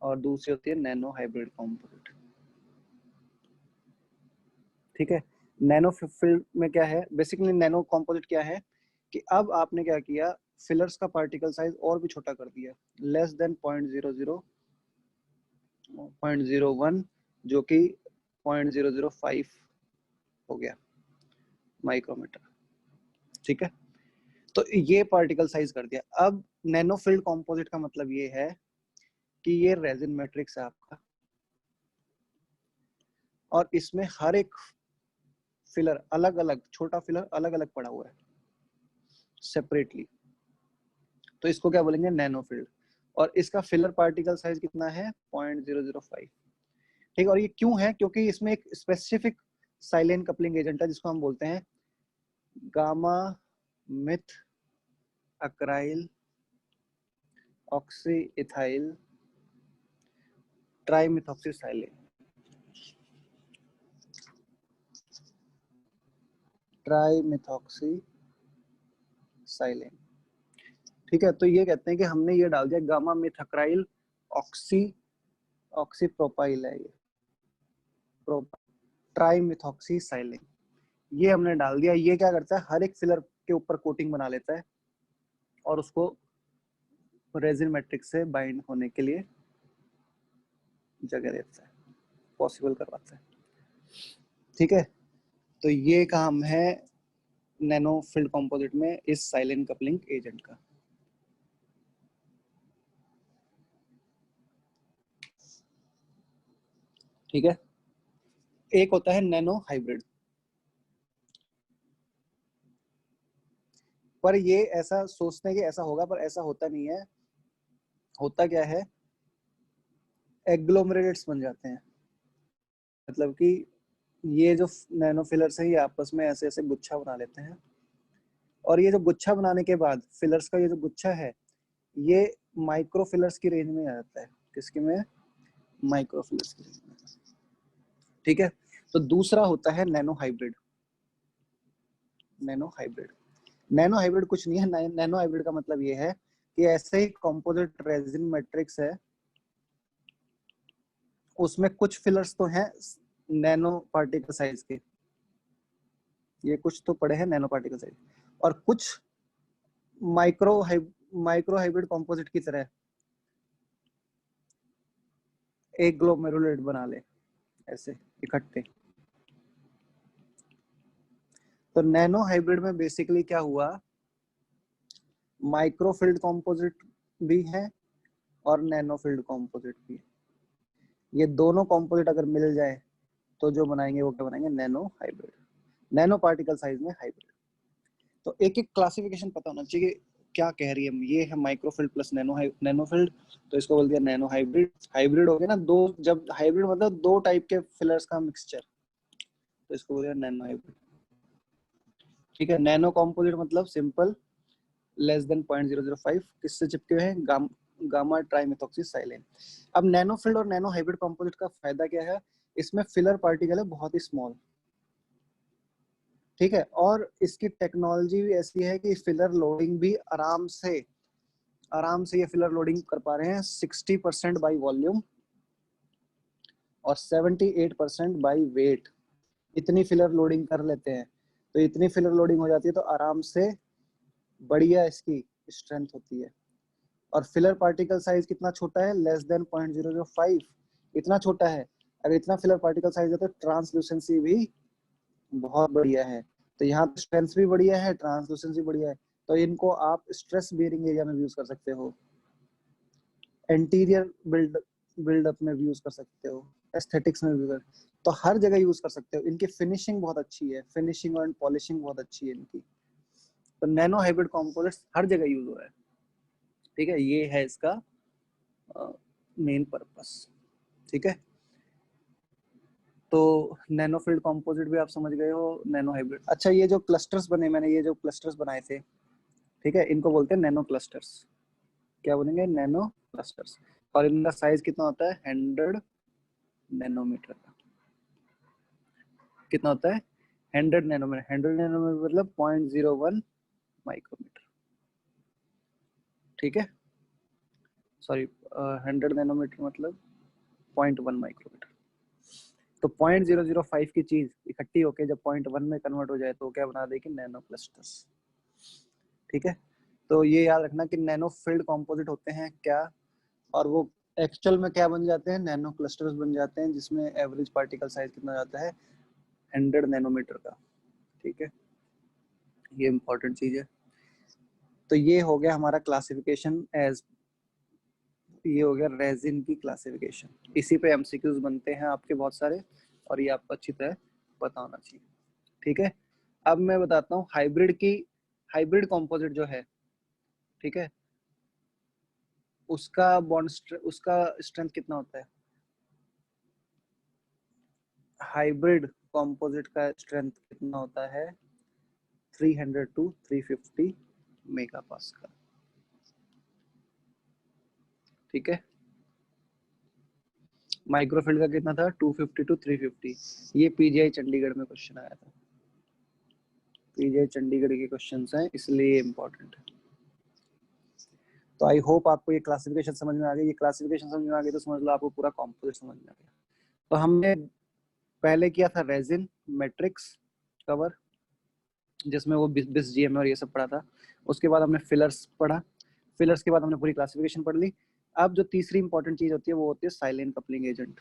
और दूसरी होती है नैनो हाइब्रिड कंपोजिट। ठीक है, नैनो फिल्ड में क्या है, बेसिकली नैनो कंपोजिट क्या है कि अब आपने क्या किया, फिलर्स का पार्टिकल साइज और भी छोटा कर दिया, लेस देन 0.01 जो कि 0.005 हो गया माइक्रोमीटर। ठीक है, तो ये पार्टिकल साइज कर दिया। अब नैनो फील्ड कंपोजिट का मतलब ये है कि ये रेजिन मैट्रिक्स है आपका, और इसमें हर एक फिलर अलग अलग, छोटा फिलर अलग अलग पड़ा हुआ है सेपरेटली, तो इसको क्या बोलेंगे, नैनो फील्ड। और इसका फिलर पार्टिकल साइज कितना है, 0.005। ठीक है, और ये क्यों है, क्योंकि इसमें एक स्पेसिफिक साइलेन कपलिंग एजेंट है जिसको हम बोलते हैं गामा मिथ अक्राइल ऑक्सी इथाइल ट्राइमिथॉक्सीसाइलेन, ट्राइमिथॉक्सीसाइलेन। ठीक है, तो ये कहते हैं कि हमने ये डाल दिया गामा मिथाक्राइल ऑक्सीप्रोपाइल है, ये ट्राइमिथॉक्सीसाइलेन, ये हमने डाल दिया। ये क्या करता है, हर एक फिलर के ऊपर कोटिंग बना लेता है और उसको रेजिन मैट्रिक्स से बाइंड होने के लिए जगह देता है, पॉसिबल करवाता है। ठीक है, तो ये काम है नैनो फील्ड कंपोजिट में इस साइलेंट कपलिंग एजेंट का। ठीक है, एक होता है नैनो हाइब्रिड, पर ये ऐसा सोचते हैं कि ऐसा होगा, पर ऐसा होता नहीं है। होता क्या है, एग्लोमरेट्स बन जाते हैं, मतलब कि ये जो नैनो फिलर्स हैं ये आपस में ऐसे ऐसे गुच्छा बना लेते हैं, और ये जो गुच्छा बनाने के बाद फिलर्स का ये जो गुच्छा है ये माइक्रो फिलर्स की रेंज में आ जाता है। किसकी में, माइक्रो फिलर्स की रेंज में। ठीक है, तो दूसरा होता है nano hybrid. Nano hybrid, nano hybrid कुछ नहीं है, नैनो हाइब्रिड का मतलब ये है कि ऐसे ही कंपोजिट रेजिन मैट्रिक्स है, उसमें कुछ फिलर्स तो हैं नैनो पार्टिकल साइज के, ये कुछ तो पड़े हैं नैनो पार्टिकल साइज, और कुछ माइक्रो हाइब्रिड कंपोजिट की तरह एक ग्लोमेरुलेट बना ले ऐसे इकट्ठे। तो नैनो हाइब्रिड में बेसिकली क्या हुआ, माइक्रोफील्ड कंपोजिट भी है और नैनो फील्ड कंपोजिट भी है। ये दोनों कंपोजिट अगर मिल जाए तो जो बनाएंगे वो क्या बनाएंगे, nano hybrid, nano particle size में हाइब्रिड। तो एक एक क्लासिफिकेशन पता होना चाहिए क्या कह रही है। ये है माइक्रोफील्ड प्लस नैनो फील्ड, तो इसको बोल दिया नैनो हाइब्रिड। हाइब्रिड हो गया ना दो, जब हाइब्रिड मतलब दो टाइप के फिलर्स का मिक्सचर, तो इसको बोल दिया नैनो हाइब्रिड। ठीक है, नैनो कंपोजिट मतलब सिंपल, लेस देन 0.005, किससे चिपके हुए हैं, गामा ट्राइमेथॉक्सीसाइलेन। अब नैनो फील्ड और नैनो हाइब्रिड कंपोजिट का फायदा क्या है, इसमें फिलर पार्टिकल है बहुत ही स्मॉल। ठीक है, और इसकी टेक्नोलॉजी भी ऐसी है कि फिलर लोडिंग भी आराम से ये फिलर लोडिंग कर पा रहे हैं 60% बाई वॉल्यूम और 78% बाई वेट। इतनी फिलर लोडिंग कर लेते हैं, तो इतनी फिलर लोडिंग हो जाती है तो आराम से बढ़िया इसकी स्ट्रेंथ होती है। और फिलर पार्टिकल साइज कितना छोटा है, लेस देन 0.005, इतना छोटा है। अगर इतना फिलर पार्टिकल साइज है तो ट्रांसलूसेंसी भी बहुत बढ़िया है। तो यहाँ पे स्ट्रेंथ भी बढ़िया है, ट्रांसलूसेंसी बढ़िया है, तो इनको आप स्ट्रेस बेयरिंग एरिया में यूज कर सकते हो, इंटीरियर बिल्डअप में भी यूज कर सकते हो, एस्थेटिक्स में भी तो हर जगह यूज कर सकते हो। इनकी फिनिशिंग बहुत अच्छी है, फिनिशिंग और पॉलिशिंग बहुत अच्छी है इनकी। तो नैनो हाइब्रिड कंपोजिट्स हर जगह यूज हो रहा है, ठीक है। ये है इसका मेन पर्पस, ठीक है। तो नैनो फील्ड कंपोजिट भी आप समझ गए हो, नैनो हाइब्रिड। अच्छा, ये जो क्लस्टर्स बने, मैंने ये जो क्लस्टर्स बनाए थे, ठीक है, इनको बोलते हैं नैनो क्लस्टर्स। क्या बोलेंगे, नैनो क्लस्टर्स। और इनका साइज कितना होता है, 100 नैनोमीटर का। कितना होता है, 100 नैनोमीटर। 100 नैनोमीटर मतलब 0.01 माइक्रोमीटर, ठीक है। सॉरी, 100 नैनोमीटर मतलब 0.1 माइक्रोमीटर। तो 0.005 की चीज इकट्ठी होकर जब 0.1 में कन्वर्ट हो जाए तो क्या बना देगी, नैनो क्लस्टर्स, ठीक है। तो ये याद रखना कि नैनो फील्ड कंपोजिट होते हैं क्या, और वो एक्चुअल में क्या बन जाते हैं, नैनो क्लस्टर्स बन जाते हैं, जिसमें एवरेज पार्टिकल साइज कितना जाता है, 100 नैनोमीटर का, ठीक है। ये इंपॉर्टेंट चीज है। तो ये हो गया हमारा क्लासिफिकेशन एज, ये हो गया रेजिन की क्लासिफिकेशन। इसी पे एमसीक्यूज बनते हैं आपके बहुत सारे, और ये आपको अच्छी तरह पता होना चाहिए, ठीक है। अब मैं बताता हूँ हाइब्रिड की, हाइब्रिड कंपोजिट जो है, ठीक है, उसका बॉन्ड उसका स्ट्रेंथ कितना होता है। हाइब्रिड कंपोजिट का स्ट्रेंथ कितना होता है, 300 to 350 मेगा पास्कल, ठीक है। माइक्रोफील्ड का कितना था, 250 to 350। ये पीजीआई चंडीगढ़ में क्वेश्चन आया था, पीजीआई चंडीगढ़ के क्वेश्चंस हैं, इसलिए इम्पोर्टेंट है। तो आई होप आपको ये क्लासिफिकेशन समझ में आ गई। ये क्लासिफिकेशन समझ में आ गई तो समझ लो आपको पूरा कंपोजिट समझ में आ गया। तो हमने पहले किया था रेजिन मैट्रिक्स कवर, जिसमें वो बिस जीएम और ये सब पढ़ा था। उसके बाद हमने फिलर्स पढ़ा, फिलर्स के बाद हमने पूरी क्लासिफिकेशन पढ़ ली। अब जो तीसरी इंपॉर्टेंट चीज होती है वो होती है silent coupling agent.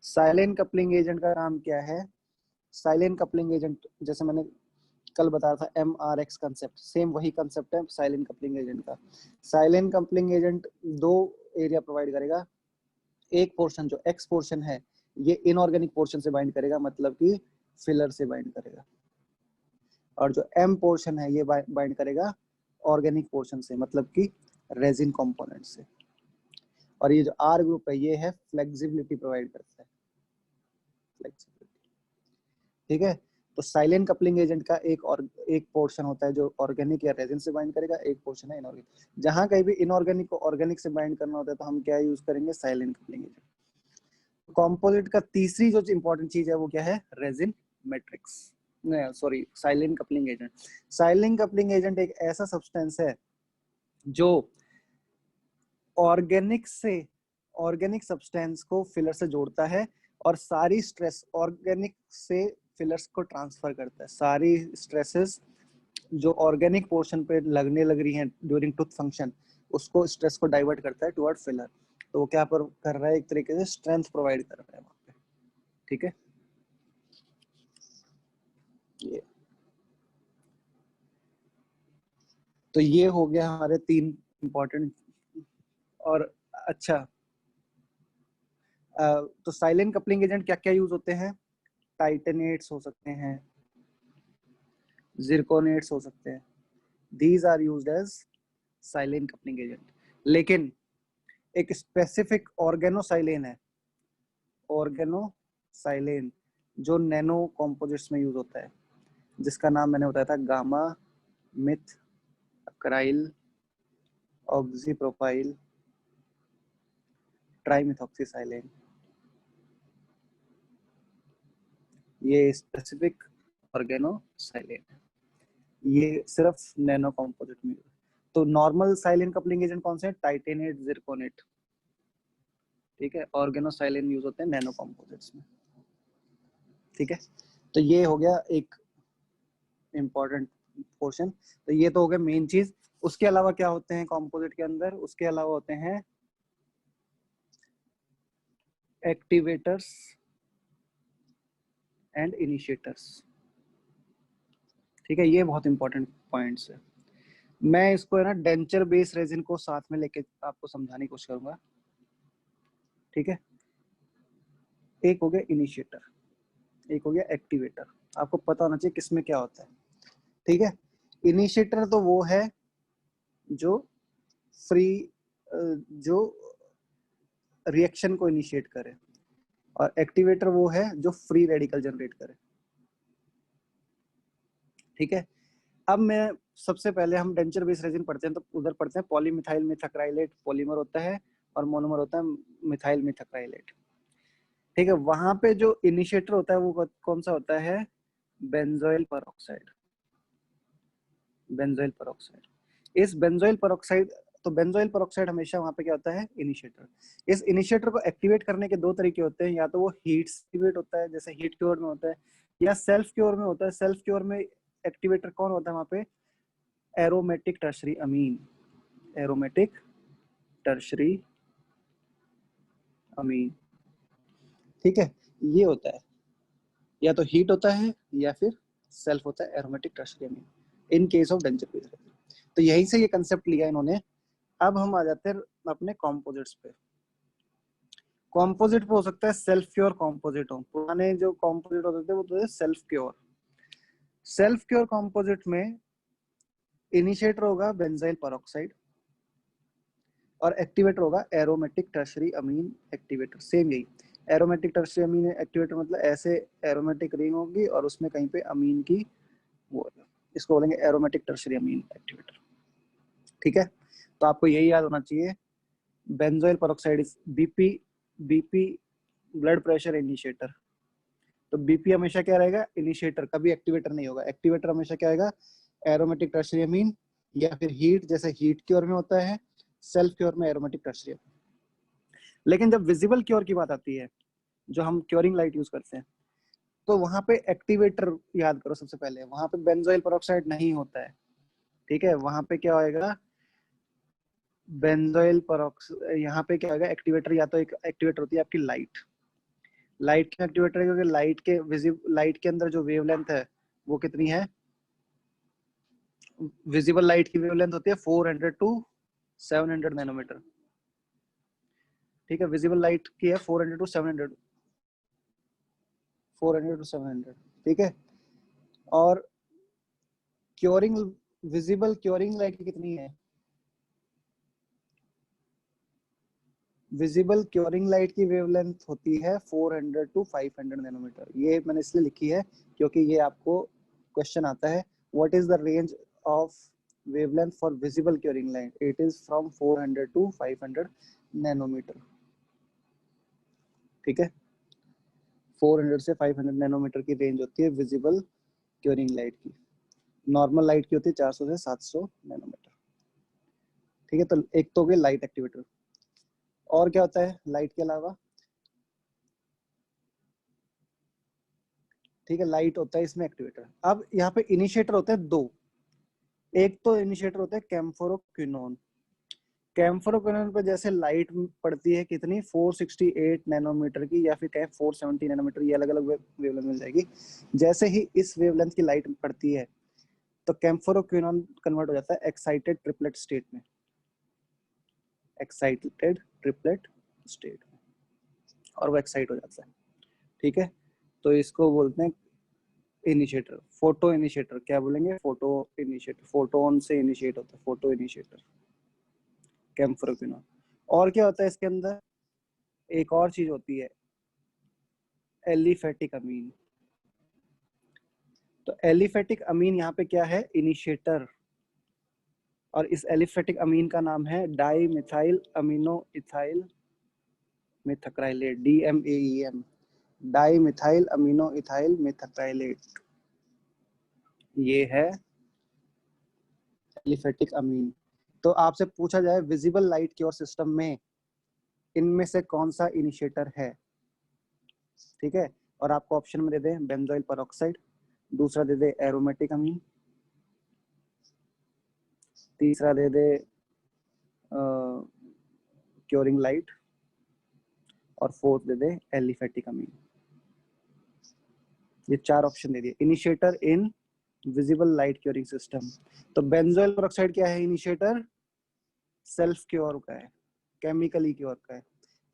Silent coupling agent का काम क्या है, साइलेंट कपलिंग एजेंट जैसे मैंने कल बताया था MRX कंसेप्ट, सेम वही कंसेप्ट है साइलेंट कपलिंग एजेंट का। साइलेंट कपलिंग एजेंट दो एरिया प्रोवाइड करेगा। एक पोर्शन जो एक्स पोर्शन है ये इनऑर्गेनिक पोर्शन से बाइंड करेगा, मतलब कि फिलर से बाइंड करेगा, और जो एम पोर्शन है ये बाइंड करेगा ऑर्गेनिक पोर्शन से, मतलब कि रेजिन कंपोनेंट से। और ये जो आर ग्रुप है ये है फ्लेक्सिबिलिटी प्रोवाइड करता है, फ्लेक्सिबिलिटी, ठीक है। तो साइलेंट कपलिंग एजेंट का एक पोर्शन होता है जो ऑर्गेनिक या रेजिन से बाइंड करेगा, एक पोर्शन है इनऑर्गेनिक। जहां कहीं भी इनऑर्गेनिक को ऑर्गेनिक से बाइंड करना होता है तो हम क्या यूज करेंगे, साइलेंट कपलिंग एजेंट। कंपोजिट का तीसरी जो इंपॉर्टेंट चीज है वो क्या है, resin matrix, sorry silent coupling agent. Silent coupling agent एक ऐसा सब्सटेंस है जो ऑर्गेनिक सब्सटेंस को फिलर से जोड़ता है, और सारी स्ट्रेस ऑर्गेनिक से फिलर्स को ट्रांसफर करता है। सारी स्ट्रेसेस जो ऑर्गेनिक पोर्शन पे लगने लग रही हैं ड्यूरिंग टूथ फंक्शन, उसको स्ट्रेस को डाइवर्ट करता है टुवर्ड फिलर। तो वो क्या कर रहा है, एक तरीके से स्ट्रेंथ प्रोवाइड कर रहा है वहां पे, ठीक है। ये तो ये हो गया हमारे 3 इंपॉर्टेंट। और अच्छा, तो साइलेंट कपलिंग एजेंट क्या क्या यूज होते हैं, टाइटेनेट्स हो सकते हैं, जिरकोनेट्स हो सकते हैं, these are used as silent coupling agent। लेकिन एक स्पेसिफिक ऑर्गेनोसाइलेन है, ऑर्गेनोसाइलेन, जो नैनो कंपोजिट्स में यूज होता है, जिसका नाम मैंने बताया था गामा मिथ अक्राइल ऑक्सीप्रोपाइल ट्राइमिथॉक्सीसाइलेन। ये स्पेसिफिक ऑर्गेनोसाइलेन है, ये सिर्फ नैनो कंपोजिट में। तो नॉर्मल साइलेंट कपलिंग एजेंट कौन से हैं, टाइटेनेट, जिरकोनेट, ठीक है। ऑर्गेनोसाइलेन यूज होते हैं नैनो कंपोजिट्स में। ठीक है, तो ये हो गया एक इम्पोर्टेंट पोर्शन। तो ये तो हो गया मेन चीज। उसके अलावा क्या होते हैं कंपोजिट के अंदर? उसके अलावा होते हैं एक्टिवेटर्स एंड इनिशिएटर्स। ठीक है, ये बहुत इंपॉर्टेंट पॉइंट्स है। मैं इसको है ना डेंचर बेस रेजिन को साथ में लेके आपको समझाने की कोशिश करूंगा। ठीक है, एक हो गया इनिशिएटर, एक हो गया एक्टिवेटर। आपको पता होना चाहिए किसमें क्या होता है। ठीक है, इनिशिएटर तो वो है जो फ्री, जो रिएक्शन को इनिशिएट करे, और एक्टिवेटर वो है जो फ्री रेडिकल जनरेट करे। ठीक है, अब मैं सबसे पहले हम डेंचर बेस रेजिन पढ़ते हैं, तो उधर पढ़ते हैं पॉलीमिथाइल मिथाक्राइलेट पॉलीमर होता है और मोनोमर होता है मिथाइल मिथाक्राइलेट। ठीक है, वहां पे जो इनिशिएटर होता है वो कौन सा होता है? Benzoyl peroxide. बेंजोइल परऑक्साइड, इस बेंजोइल परऑक्साइड, तो बेंजोइल परऑक्साइड हमेशा वहां पे क्या होता है? इनिशिएटर। इस इनिशिएटर को एक्टिवेट करने के दो तरीके होते हैं, या तो वो हीट से एक्टिवेट होता है जैसे हीट क्योर में होता है, या सेल्फ क्योर में होता है। सेल्फ क्योर में एक्टिवेटर कौन होता है वहां पे? एरोमेटिक टर्शरी अमीन। एरोमेटिक टर्शरी अमीन। ठीक है, ये होता है, या तो हीट होता है या फिर सेल्फ होता है aromatic tertiary Amin in case of denture base resin. तो यहीं से ये कंसेप्ट लिया इन्होंने। अब हम आ जाते हैं अपने कॉम्पोजिट्स पे। कॉम्पोजिट पे हो सकता है सेल्फ क्योर कॉम्पोजिट हो। पुराने जो कॉम्पोजिट होते थे वो तो self cure. Self cure composite में इनिशिएटर होगा बेंजाइल परऑक्साइड और एक्टिवेटर होगा एरोमेटिक टर्शरी अमीन एक्टिवेटर। सेम यही, एरोमेटिक टर्शरी अमीन एक्टिवेटर मतलब ऐसे एरोमेटिक रिंग होगी और उसमें कहीं पे अमीन की वो, इसको बोलेंगे एरोमेटिक टर्शरी अमीन एक्टिवेटर। ठीक है, तो आपको यही याद होना चाहिए, benzoyl peroxide is BP. BP blood pressure initiator. तो बीपी हमेशा क्या रहेगा? इनिशिएटर, कभी एक्टिवेटर नहीं होगा। एक्टिवेटर हमेशा क्या आएगा? एरोमेटिक टर्शरी अमीन या फिर हीट, जैसे हीट क्योर में होता है, सेल्फ क्योर में एरोमेटिक टर्शरी अमीन। लेकिन जब विजिबल क्योर की बात आती है, जो हम क्योरिंग लाइट यूज करते हैं, तो वहां पे एक्टिवेटर याद करो सबसे पहले, वहां पे बेंजोइल परऑक्साइड नहीं होता है। ठीक है, वहां पे क्या होएगा? बेंजोइल परऑक्साइड, यहाँ पे क्या होगा? एक्टिवेटर, या तो एक एक्टिवेटर होती है आपकी लाइट। लाइट क्यों एक्टिवेटर है? क्योंकि लाइट के अंदर जो वेवलेंथ है वो कितनी है? विजिबल लाइट की वेवलेंथ होती है 400 टू 700 नैनोमीटर। ठीक है, विजिबल लाइट की है 400 टू 700, 400 टू 700। ठीक है, और क्योरिंग, विजिबल क्योरिंग लाइट की कितनी है? विजिबल क्योरिंग लाइट की वेवलेंथ होती है 400 टू 500 नैनोमीटर। ये मैंने इसलिए लिखी है क्योंकि ये आपको क्वेश्चन आता है, what is the range of wavelength for visible curing light? It is from 400 to 500 nanometre. ठीक है, 400 से 500 नैनोमीटर की रेंज होती है विजिबल क्योरिंग लाइट की। नॉर्मल लाइट की होती है 400 से 700 नैनोमीटर। ठीक है, तो एक तो हो गया लाइट एक्टिवेटर। और क्या होता है लाइट के अलावा? ठीक है, लाइट होता है इसमें एक्टिवेटर। अब यहाँ पे इनिशिएटर होते हैं दो। एक तो इनिशिएटर होता है कैम्फोरोक्विनोन। कैम्फोरोक्विनोन पे जैसे लाइट पड़ती है कितनी? 468 नैनोमीटर की, या फिर कहें 470 नैनोमीटर, ये अलग अलग वेवलेंथ मिल जाएगी। जैसे ही इस वेवलेंथ की लाइट पड़ती है तो कैम्फोरोक्विनोन कन्वर्ट हो जाता है एक्साइटेड ट्रिपलेट स्टेट में। एक्साइटेड ट्रिपलेट स्टेट में, और वो एक्साइट हो जाता है। ठीक है, तो इसको बोलते हैं इनिशिएटर। फोटो इनिशिएटर क्या बोलेंगे? फोटो इनिशिएटर, फोटोन से इनिशिएट होता है, फोटो इनिशिएटर कैम्फोरोक्विनोन। और क्या होता है इसके अंदर? एक और चीज होती है एलिफेटिक अमीन। तो एलिफेटिक अमीन यहाँ पे क्या है? इनिशिएटर। और इस एलिफेटिक अमीन का नाम है di methyl amino ethyl methacrylate, DMAEM, di methyl amino ethyl methacrylate. ये है एलिफेटिक अमीन। तो आपसे पूछा जाए विजिबल लाइट क्योर सिस्टम में इनमें से कौन सा इनिशिएटर है? ठीक है, और आपको ऑप्शन में दे दे बेंजोइल पेरोक्साइड, दूसरा दे दे एरोमेटिक अमीन, तीसरा दे दे क्योरिंग लाइट, और फोर्थ दे दे एलिफेटिक अमीन। ये 4 ऑप्शन दे दिए। Initiator in visible light curing system, तो बेंजोइल पेरोक्साइड क्या है? इनिशिएटर सेल्फ क्योर का है, केमिकली क्योर का है।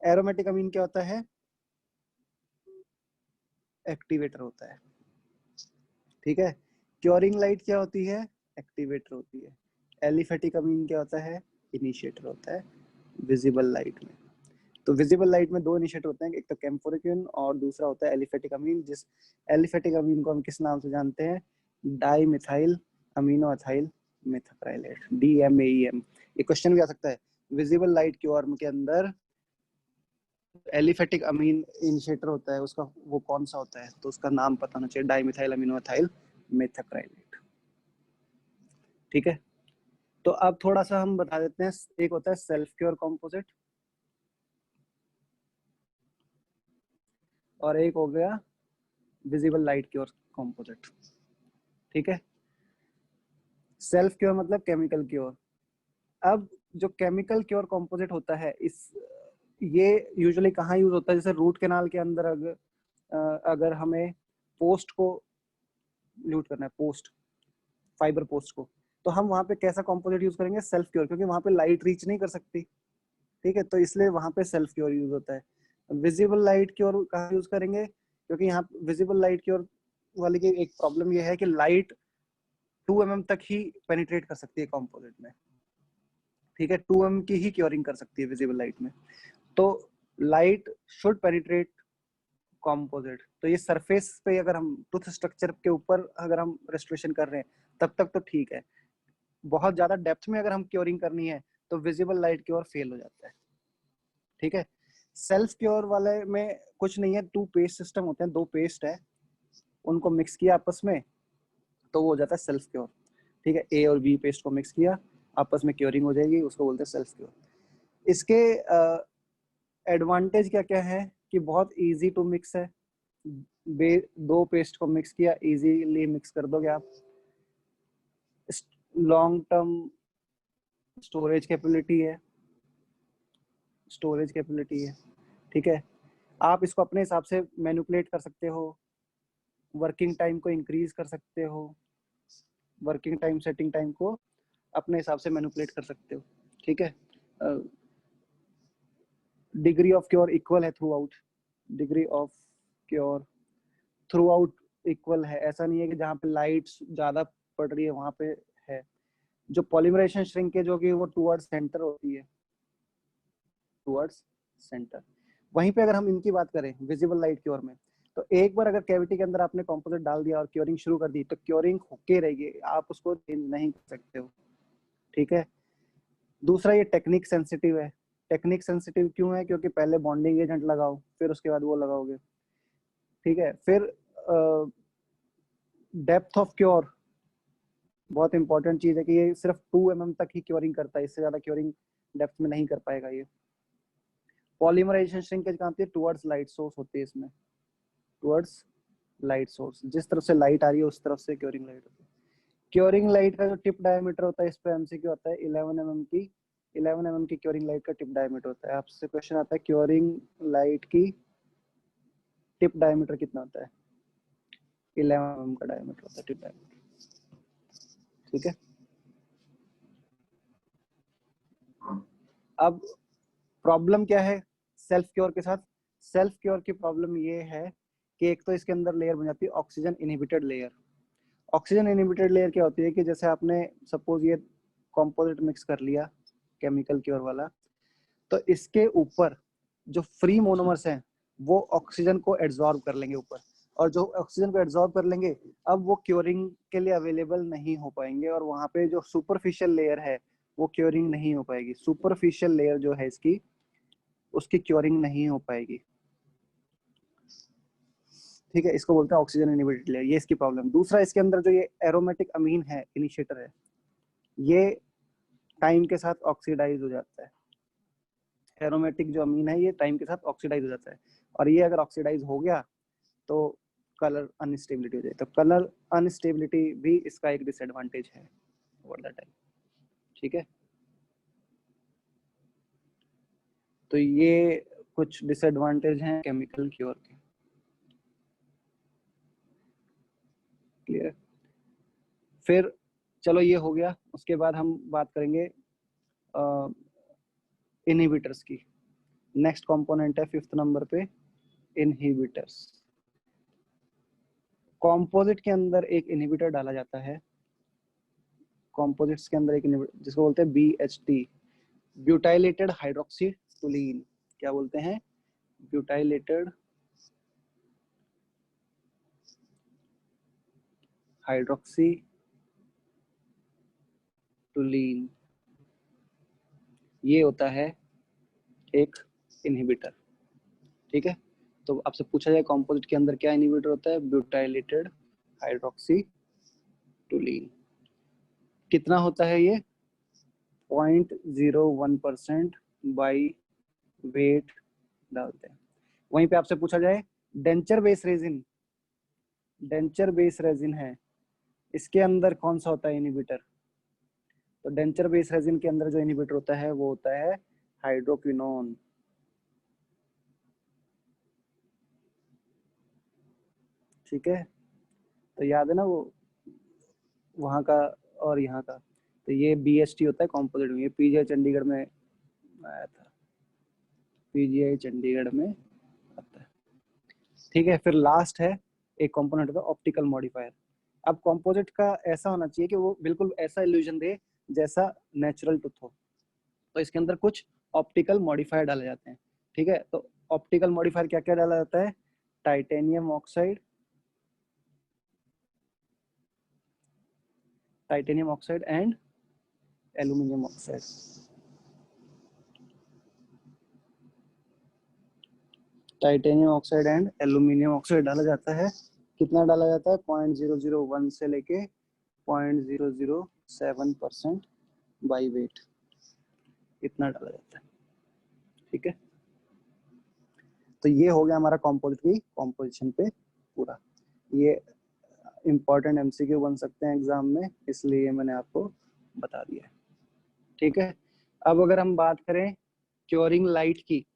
एरोमेटिक अमीन क्या होता है? एक्टिवेटर होता है, ठीक है। क्योरिंग लाइट क्या होती है? एक्टिवेटर होती है। एलिफेटिक अमीन क्या होता है? इनिशिएटर होता है विजिबल लाइट में। तो विजिबल लाइट में 2 इनिशिएटर होते हैं, एक तो कैम्फोरिक्विन और दूसरा होता है एलिफेटिक अमीन। जिस एलिफेटिक अमीन को हम किस नाम से जानते हैं? Di methyl amino ethyl methacrylate, DMAEM। ये क्वेश्चन भी आ सकता है, विजिबल लाइट क्योर के अंदर एलिफेटिक अमीन इनिशिएटर होता है, उसका वो कौन सा होता है? तो उसका नाम पता होना चाहिए, डाई मिथाइल अमीनो एथाइल मेथाक्राइलेट, ठीक है। तो अब थोड़ा सा हम बता देते हैं, एक होता है सेल्फ क्योर कॉम्पोजिट और एक हो गया विजिबल लाइट क्योर कॉम्पोजिट, ठीक है। सेल्फ क्योर मतलब केमिकल क्योर। अब जो केमिकल क्योर कॉम्पोजिट होता है, इस ये यूजुअली कहाँ यूज होता है? जैसे रूट कैनाल के अंदर अगर हमें पोस्ट को ल्यूट करना है, पोस्ट फाइबर पोस्ट को, तो हम वहां पे कैसा कॉम्पोजिट यूज करेंगे? सेल्फ क्योर, क्योंकि वहां पे लाइट रीच नहीं कर सकती, ठीक है। तो इसलिए वहां पे सेल्फ क्योर यूज होता है। विजिबल लाइट क्योर कहाँ यूज करेंगे? क्योंकि यहाँ विजिबल लाइट क्योर वाली की एक प्रॉब्लम ये है कि लाइट 2 mm तक ही पेनिट्रेट कर सकती है कॉम्पोजिट में, ठीक है। 2 mm की ही क्योरिंग कर सकती है विजिबल लाइट में। तो लाइट शुड पेनिट्रेट कॉम्पोजिट। तो ये सरफेस पे अगर हम टूथ स्ट्रक्चर के ऊपर अगर हम रेस्टोरेशन कर रहे हैं तब तक तो ठीक है। बहुत ज्यादा डेप्थ में अगर हम क्योरिंग करनी है तो विजिबल लाइट क्योर फेल हो जाता है, ठीक है। सेल्फ क्योर वाले में कुछ नहीं है, 2 पेस्ट सिस्टम होते हैं, 2 पेस्ट है, उनको मिक्स किया आपस में तो वो हो जाता है सेल्फ क्योर, ठीक है। A और B पेस्ट को मिक्स किया, आपस में क्योरिंग हो जाएगी, उसको बोलते हैं सेल्फ क्योर। इसके एडवांटेज क्या क्या है कि बहुत इजी टू मिक्स है। 2 पेस्ट को मिक्स किया, इजीली मिक्स कर दोगे आप। लॉन्ग टर्म स्टोरेज कैपेबिलिटी है, ठीक है। आप इसको अपने हिसाब से मैनिपुलेट कर सकते हो, वर्किंग टाइम को इंक्रीज कर सकते हो, वर्किंग टाइम सेटिंग टाइम को अपने हिसाब से मैनिपुलेट कर सकते हो, ठीक है। डिग्री ऑफ क्योर इक्वल है through out, degree of cure through out equal है। ऐसा नहीं है कि जहाँ पे लाइट ज्यादा पड़ रही है वहां पे है। जो पॉलीमराइजेशन श्रिंकेज होगी वो टुवर्ड्स सेंटर होती है, टुवर्ड्स सेंटर। वहीं पे अगर हम इनकी बात करें विजिबल लाइट क्योर में, तो एक बार अगर कैविटी के अंदर आपने कॉम्पोजिट डाल दिया और क्योरिंग शुरू कर दी तो क्योरिंग होके रहेगी, आप उसको चेंज नहीं कर सकते हो, ठीक है। दूसरा ये टेक्निक सेंसिटिव है। टेक्निक सेंसिटिव क्यों है? क्योंकि पहले बॉन्डिंग एजेंट लगाओ फिर उसके बाद वो लगाओगे, ठीक है। फिर डेप्थ ऑफ क्योर बहुत इंपॉर्टेंट चीज है कि ये सिर्फ 2 mm तक ही क्योरिंग करता है, इससे ज्यादा क्योरिंग डेप्थ में नहीं कर पाएगा ये। पॉलीमराइजेशन श्रिंकेज कहाँ होती है? टुवर्ड्स लाइट सोर्स होती है इसमें, टुवर्ड्स लाइट सोर्स, जिस तरफ से लाइट आ रही है उस तरफ से क्योरिंग लाइट होती है। क्योरिंग लाइट का जो टिप डायमीटर होता है, इस पे एमसीक्यू आता है, 11 mm की 11 mm की क्योरिंग लाइट का टिप डायमीटर होता है। आपसे क्वेश्चन आता है क्योरिंग लाइट की टिप डायमीटर कितना होता है? 11 mm का डायमीटर होता है टिप डायमीटर, ठीक है। अब प्रॉब्लम क्या है सेल्फ क्योर के साथ? सेल्फ क्योर की प्रॉब्लम ये है कि एक तो इसके अंदर लेयर बन जाती है oxygen inhibited layer. Oxygen inhibited layer क्या होती है कि जैसे आपने सपोज ये कॉम्पोजिट मिक्स कर लिया केमिकल क्योर वाला, तो इसके ऊपर जो फ्री मोनोमर्स हैं वो ऑक्सीजन को एब्जॉर्ब कर लेंगे ऊपर, और जो ऑक्सीजन को एब्जॉर्ब कर लेंगे अब वो क्योरिंग के लिए अवेलेबल नहीं हो पाएंगे, और वहां पे जो सुपरफिशियल लेयर है वो क्योरिंग नहीं हो पाएगी। सुपरफिशियल लेयर जो है इसकी, उसकी क्योरिंग नहीं हो पाएगी, ठीक है। इसको बोलते हैं ऑक्सीजन इनहिबिटेड लेयर, ये इसकी प्रॉब्लम। दूसरा इसके अंदर जो ये एरोमेटिक अमीन है, इनिशिएटर है, ये टाइम के साथ ऑक्सीडाइज हो जाता है। एरोमेटिक जो अमीन है ये टाइम के साथ ऑक्सीडाइज हो जाता है, और ये अगर ऑक्सीडाइज हो गया तो कलर अनस्टेबिलिटी हो जाए। तो कलर अनस्टेबिलिटी भी इसका एक डिसएडवांटेज है ओवर द टाइम। ठीक है, तो ये कुछ डिसएडवांटेज हैं केमिकल क्योर के। क्लियर? फिर चलो ये हो गया, उसके बाद हम बात करेंगे इनहिबिटर्स की। नेक्स्ट कंपोनेंट है 5th नंबर पे इनहिबिटर्स। कंपोजिट के अंदर एक इनहिबिटर डाला जाता है, कंपोजिट्स के अंदर एक इनहिबिटर जिसको बोलते हैं BHT, ब्यूटाइलेटेड हाइड्रोक्सी टोलीन। क्या बोलते हैं? ब्यूटाइलेटेड हाइड्रोक्सी टोलीन, ये होता है एक इनहिबिटर। ठीक है, तो आपसे पूछा जाए कंपोजिट के अंदर क्या इनहिबिटर होता है? Butylated hydroxy टोलीन। कितना होता है ये? 0.01% बाई वेट डालते हैं। वहीं पे आपसे पूछा जाए denture base resin, denture base resin है, इसके अंदर कौन सा होता है इनहिबिटर? तो डेंचर बेस रेजिन के अंदर जो इनहिबिटर होता है वो होता है हाइड्रोक्विनोन। ठीक है, तो याद है ना वो वहां का और यहाँ का। तो ये BHT होता है कॉम्पोजिट में, ये PGI चंडीगढ़ में आया था, PGI चंडीगढ़ में आता है। ठीक है, फिर लास्ट है एक कंपोनेंट होता है ऑप्टिकल मॉडिफायर। अब कंपोजिट का ऐसा होना चाहिए कि वो बिल्कुल ऐसा इल्यूजन दे जैसा नेचुरल टूथ हो, तो इसके अंदर कुछ ऑप्टिकल मॉडिफायर डाले जाते हैं। ठीक है, तो ऑप्टिकल मॉडिफायर क्या क्या डाला जाता है? Titanium oxide, titanium oxide and aluminium oxide. Titanium oxide and aluminium oxide डाला जाता है। कितना डाला जाता है? 0.001 से लेके 0.007% बाई वेट, इतना डाला जाता है। ठीक है, तो ये हो गया हमारा कंपोजिट की कॉम्पोजिशन पे पूरा। ये इंपॉर्टेंट MCQ बन सकते हैं एग्जाम में, इसलिए मैंने आपको बता दिया। ठीक है, अब अगर हम बात करें क्योरिंग लाइट की,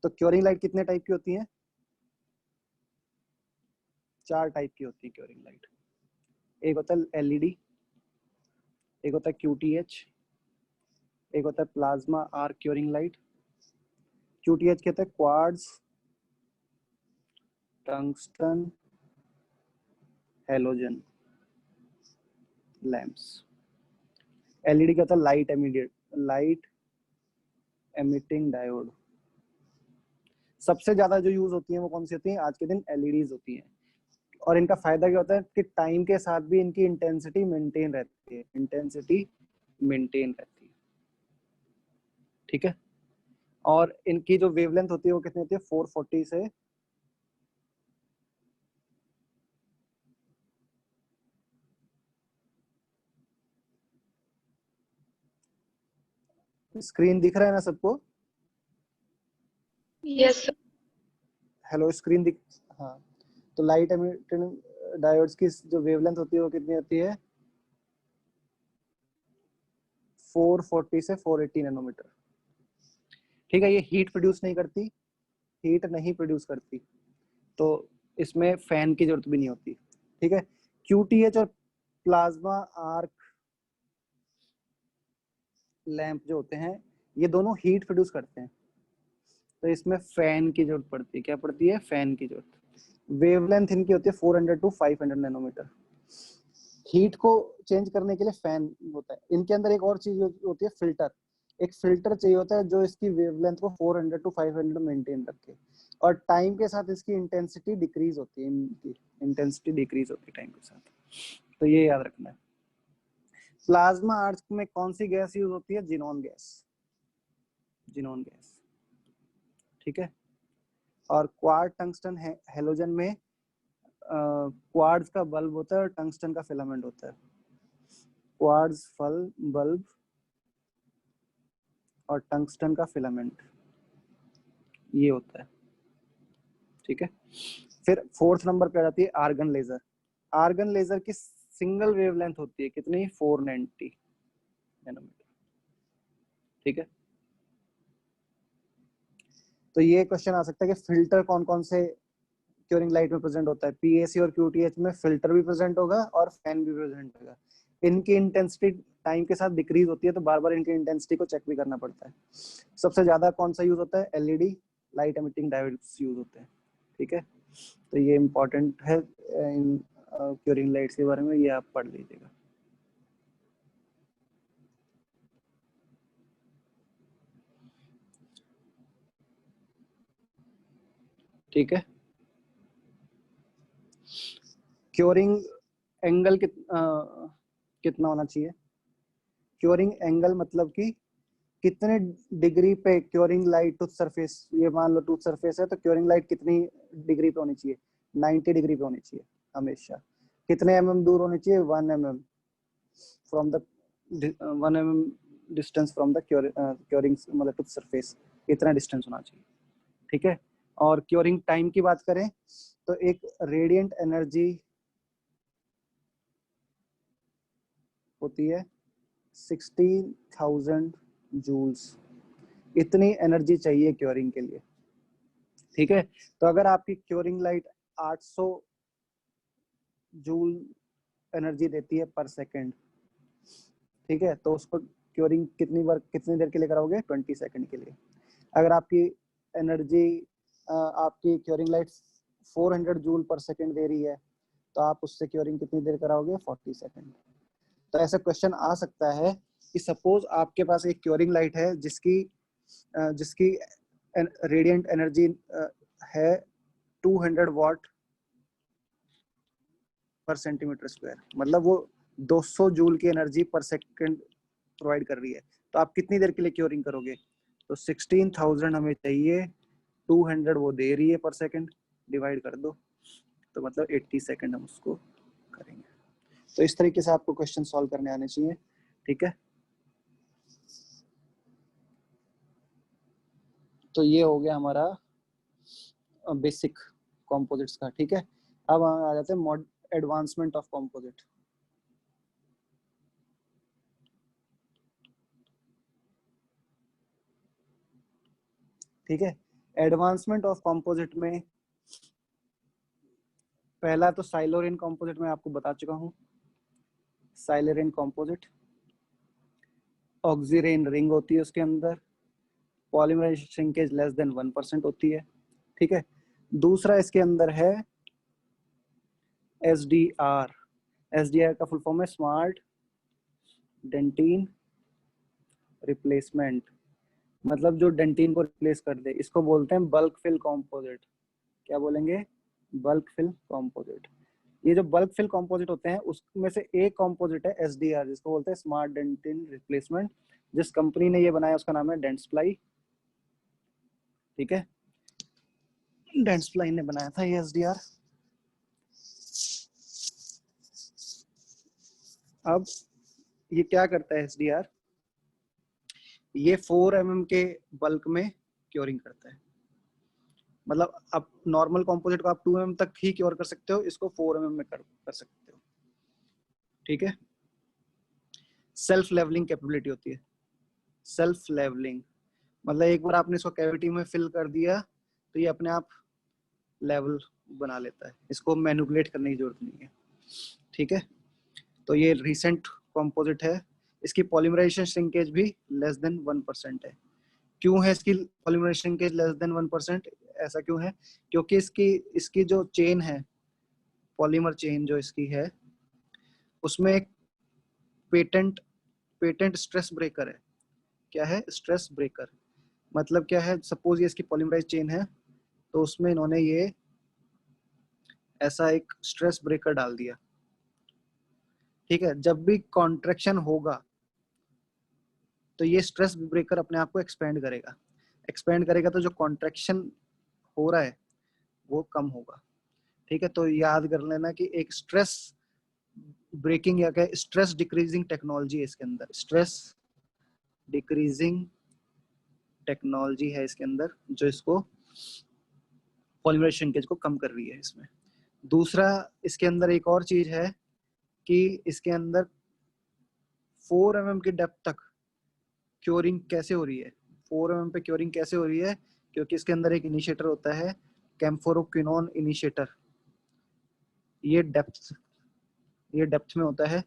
तो क्योरिंग लाइट कितने टाइप की होती है? 4 टाइप की होती है क्योरिंग लाइट। एक होता है LED, एक होता है QTH, एक होता है plasma arc curing light. QTH कहते हैं quartz tungsten halogen lamps. LED कहता है लाइट एमिटिंग डायोड। सबसे ज्यादा जो यूज होती है वो कौन सी होती है? आज के दिन LEDs होती हैं। और इनका फायदा क्या होता है कि टाइम के साथ भी इनकी इंटेंसिटी मेंटेन रहती है, इंटेंसिटी मेंटेन रहती है। ठीक है, और इनकी जो वेवलेंथ होती है वो कितनी होती है? 440 से स्क्रीन दिख रहा है ना सबको? Yes, sir. हेलो, स्क्रीन दिख? हाँ, तो लाइट एमिटिंग डायोड्स की जो वेवलेंथ होती है वो कितनी होती है? 440 से 480 नैनोमीटर। ठीक है, ये हीट प्रोड्यूस नहीं करती, हीट नहीं प्रोड्यूस करती, तो इसमें फैन की जरूरत भी नहीं होती। ठीक है, QTH और प्लाज्मा आर्क लैंप जो होते हैं ये दोनों हीट प्रोड्यूस करते हैं, तो इसमें फैन की जरूरत पड़ती है। क्या पड़ती है? फैन की जरूरत। वेवलेंथ इनकी होती है 400 टू 500 नैनोमीटर। हीट को चेंज करने के लिए फैन होता है। इनके अंदर एक और चीज होती है फिल्टर, एक फिल्टर चाहिए होता है जो इसकी वेवलेंथ को 400 टू 500 मेंटेन रखे, और टाइम के साथ इसकी इंटेंसिटी डिक्रीज होती है, इनकी इंटेंसिटी डिक्रीज होती है टाइम के साथ, तो ये याद रखना है। प्लाज्मा आर्क में कौन सी गैस यूज होती है? Xenon gas, xenon gas. ठीक है, और क्वार्ट टंगस्टन हेलोजन में क्वार्ट्ज का बल्ब होता है और टंगस्टन का फिलामेंट होता है। क्वार्ट्ज बल्ब और टंगस्टन का फिलामेंट, ये होता है। ठीक है, फिर फोर्थ नंबर पे आ जाती है आर्गन लेजर। आर्गन लेजर की सिंगल वेवलेंथ होती है कितनी, 490 नैनोमीटर। ठीक है, तो ये क्वेश्चन आ सकता है कि फिल्टर कौन कौन से क्यूरिंग लाइट में प्रेजेंट होता है। पीएसी और क्यूटीएच में फिल्टर भी प्रेजेंट होगा और फैन भी प्रेजेंट होगा। इनकी इंटेंसिटी टाइम के साथ डिक्रीज होती है, तो बार बार इनकी इंटेंसिटी को चेक भी करना पड़ता है। सबसे ज्यादा कौन सा यूज होता है, LED light emitting diodes use होते हैं। ठीक है, तो ये इंपॉर्टेंट है इन क्यूरिंग लाइट्स के बारे में, ये आप पढ़ लीजिएगा। ठीक है, क्यूरिंग एंगल कितना होना चाहिए। क्यूरिंग एंगल मतलब कि कितने डिग्री पे क्यूरिंग लाइट टूथ सरफेस, ये मान लो टूथ सरफेस है तो क्यूरिंग लाइट कितनी डिग्री पे होनी चाहिए, 90 डिग्री पे होनी चाहिए हमेशा। कितने mm दूर होनी चाहिए, 1 mm from the 1 mm distance from the curing मतलब टूथ सरफेस, इतना डिस्टेंस होना चाहिए। ठीक है, और क्यूरिंग टाइम की बात करें तो एक रेडिएंट एनर्जी होती है 16,000 जूल्स, इतनी एनर्जी चाहिए क्यूरिंग के लिए। ठीक है, तो अगर आपकी क्यूरिंग लाइट 800 जूल एनर्जी देती है पर सेकंड, ठीक है, तो उसको क्यूरिंग कितनी देर के लिए कराओगे, 20 सेकंड के लिए। अगर आपकी एनर्जी आपकी curing light 400 joule per second दे रही है तो आप उससे क्यूरिंग कितनी देर कराओगे, 40 सेकंड। तो ऐसा क्वेश्चन आ सकता है कि सपोज आपके पास एक क्यूरिंग लाइट है जिसकी रेडिएंट एनर्जी है 200 वाट पर सेंटीमीटर स्क्वायर, मतलब वो 200 जूल की एनर्जी पर सेकंड प्रोवाइड कर रही है। तो आप कितनी देर के लिए क्यूरिंग करोगे, तो 16,000 हमें चाहिए, 200 वो दे रही है पर सेकंड, डिवाइड कर दो, तो मतलब 80 सेकंड हम उसको करेंगे। तो इस तरीके से आपको क्वेश्चन सॉल्व करने आने चाहिए। ठीक है, तो ये हो गया हमारा बेसिक कंपोजिट्स का। ठीक है, अब आ जाते हैं एडवांसमेंट ऑफ कंपोजिट। ठीक है, एडवांसमेंट ऑफ कंपोजिट में पहला तो साइलोरेन कंपोजिट में आपको बता चुका हूं। साइलोरेन कंपोजिट, ऑक्सीरेन रिंग होती है उसके अंदर, पॉलीमराइजेशन श्रिंकेज लेस देन 1% होती है। ठीक है, दूसरा इसके अंदर है SDR। SDR का फुल फॉर्म है स्मार्ट डेंटिन रिप्लेसमेंट, मतलब जो डेंटिन को रिप्लेस कर दे, इसको बोलते हैं बल्क फिल कंपोजिट। क्या बोलेंगे, बल्क फिल कंपोजिट। ये जो बल्क फिल कंपोजिट होते हैं उसमें से एक कंपोजिट है SDR, जिसको बोलते हैं स्मार्ट डेंटिन रिप्लेसमेंट। जिस कंपनी ने ये बनाया उसका नाम है डेंटस्प्लाई। ठीक है, डेंटस्प्लाई ने बनाया था ये SDR। अब ये क्या करता है SDR, ये 4 mm के बल्क में क्योरिंग करता है। मतलब आप नॉर्मल कंपोजिट को आप 2 mm तक ही क्योर कर सकते हो, इसको 4 mm में कर सकते हो। ठीक है, सेल्फ लेवलिंग कैपेबिलिटी होती है। सेल्फ लेवलिंग मतलब एक बार आपने इसको कैविटी में फिल कर दिया तो ये अपने आप लेवल बना लेता है, इसको मैनिपुलेट करने की जरूरत नहीं है। ठीक है, तो ये रिसेंट कंपोजिट है, इसकी पॉलीमराइजेशन श्रिंकेज भी लेस देन 1% है। क्यों है इसकी पॉलीमराइजेशन श्रिंकेज लेस देन 1%, ऐसा क्यों है, क्योंकि इसकी जो चेन है, पॉलीमर चेन जो इसकी है, उसमें एक पेटेंट स्ट्रेस ब्रेकर है। क्या है, स्ट्रेस ब्रेकर। मतलब क्या है, सपोज ये इसकी पॉलीमराइज चेन है तो उसमें इन्होंने ये ऐसा एक स्ट्रेस ब्रेकर डाल दिया। ठीक है, जब भी कॉन्ट्रैक्शन होगा तो ये स्ट्रेस ब्रेकर अपने आप को एक्सपेंड करेगा तो जो कॉन्ट्रैक्शन हो रहा है वो कम होगा। ठीक है, तो याद कर लेना कि एक स्ट्रेस ब्रेकिंग या क्या स्ट्रेस डिक्रीजिंग टेक्नोलॉजी है इसके अंदर, स्ट्रेस डिक्रीजिंग टेक्नोलॉजी है इसके अंदर, जो इसको पॉलीमरेज श्रिंकेज को कम कर रही है इसमें। दूसरा इसके अंदर एक और चीज है कि इसके अंदर 4 mm की डेप्थ तक क्योरिंग कैसे हो रही है, 4 mm पे क्योरिंग कैसे हो रही है, क्योंकि इसके अंदर एक इनिशिएटर होता है कैम्फोरोक्विनोन इनिशिएटर, ये डेप्थ में होता है,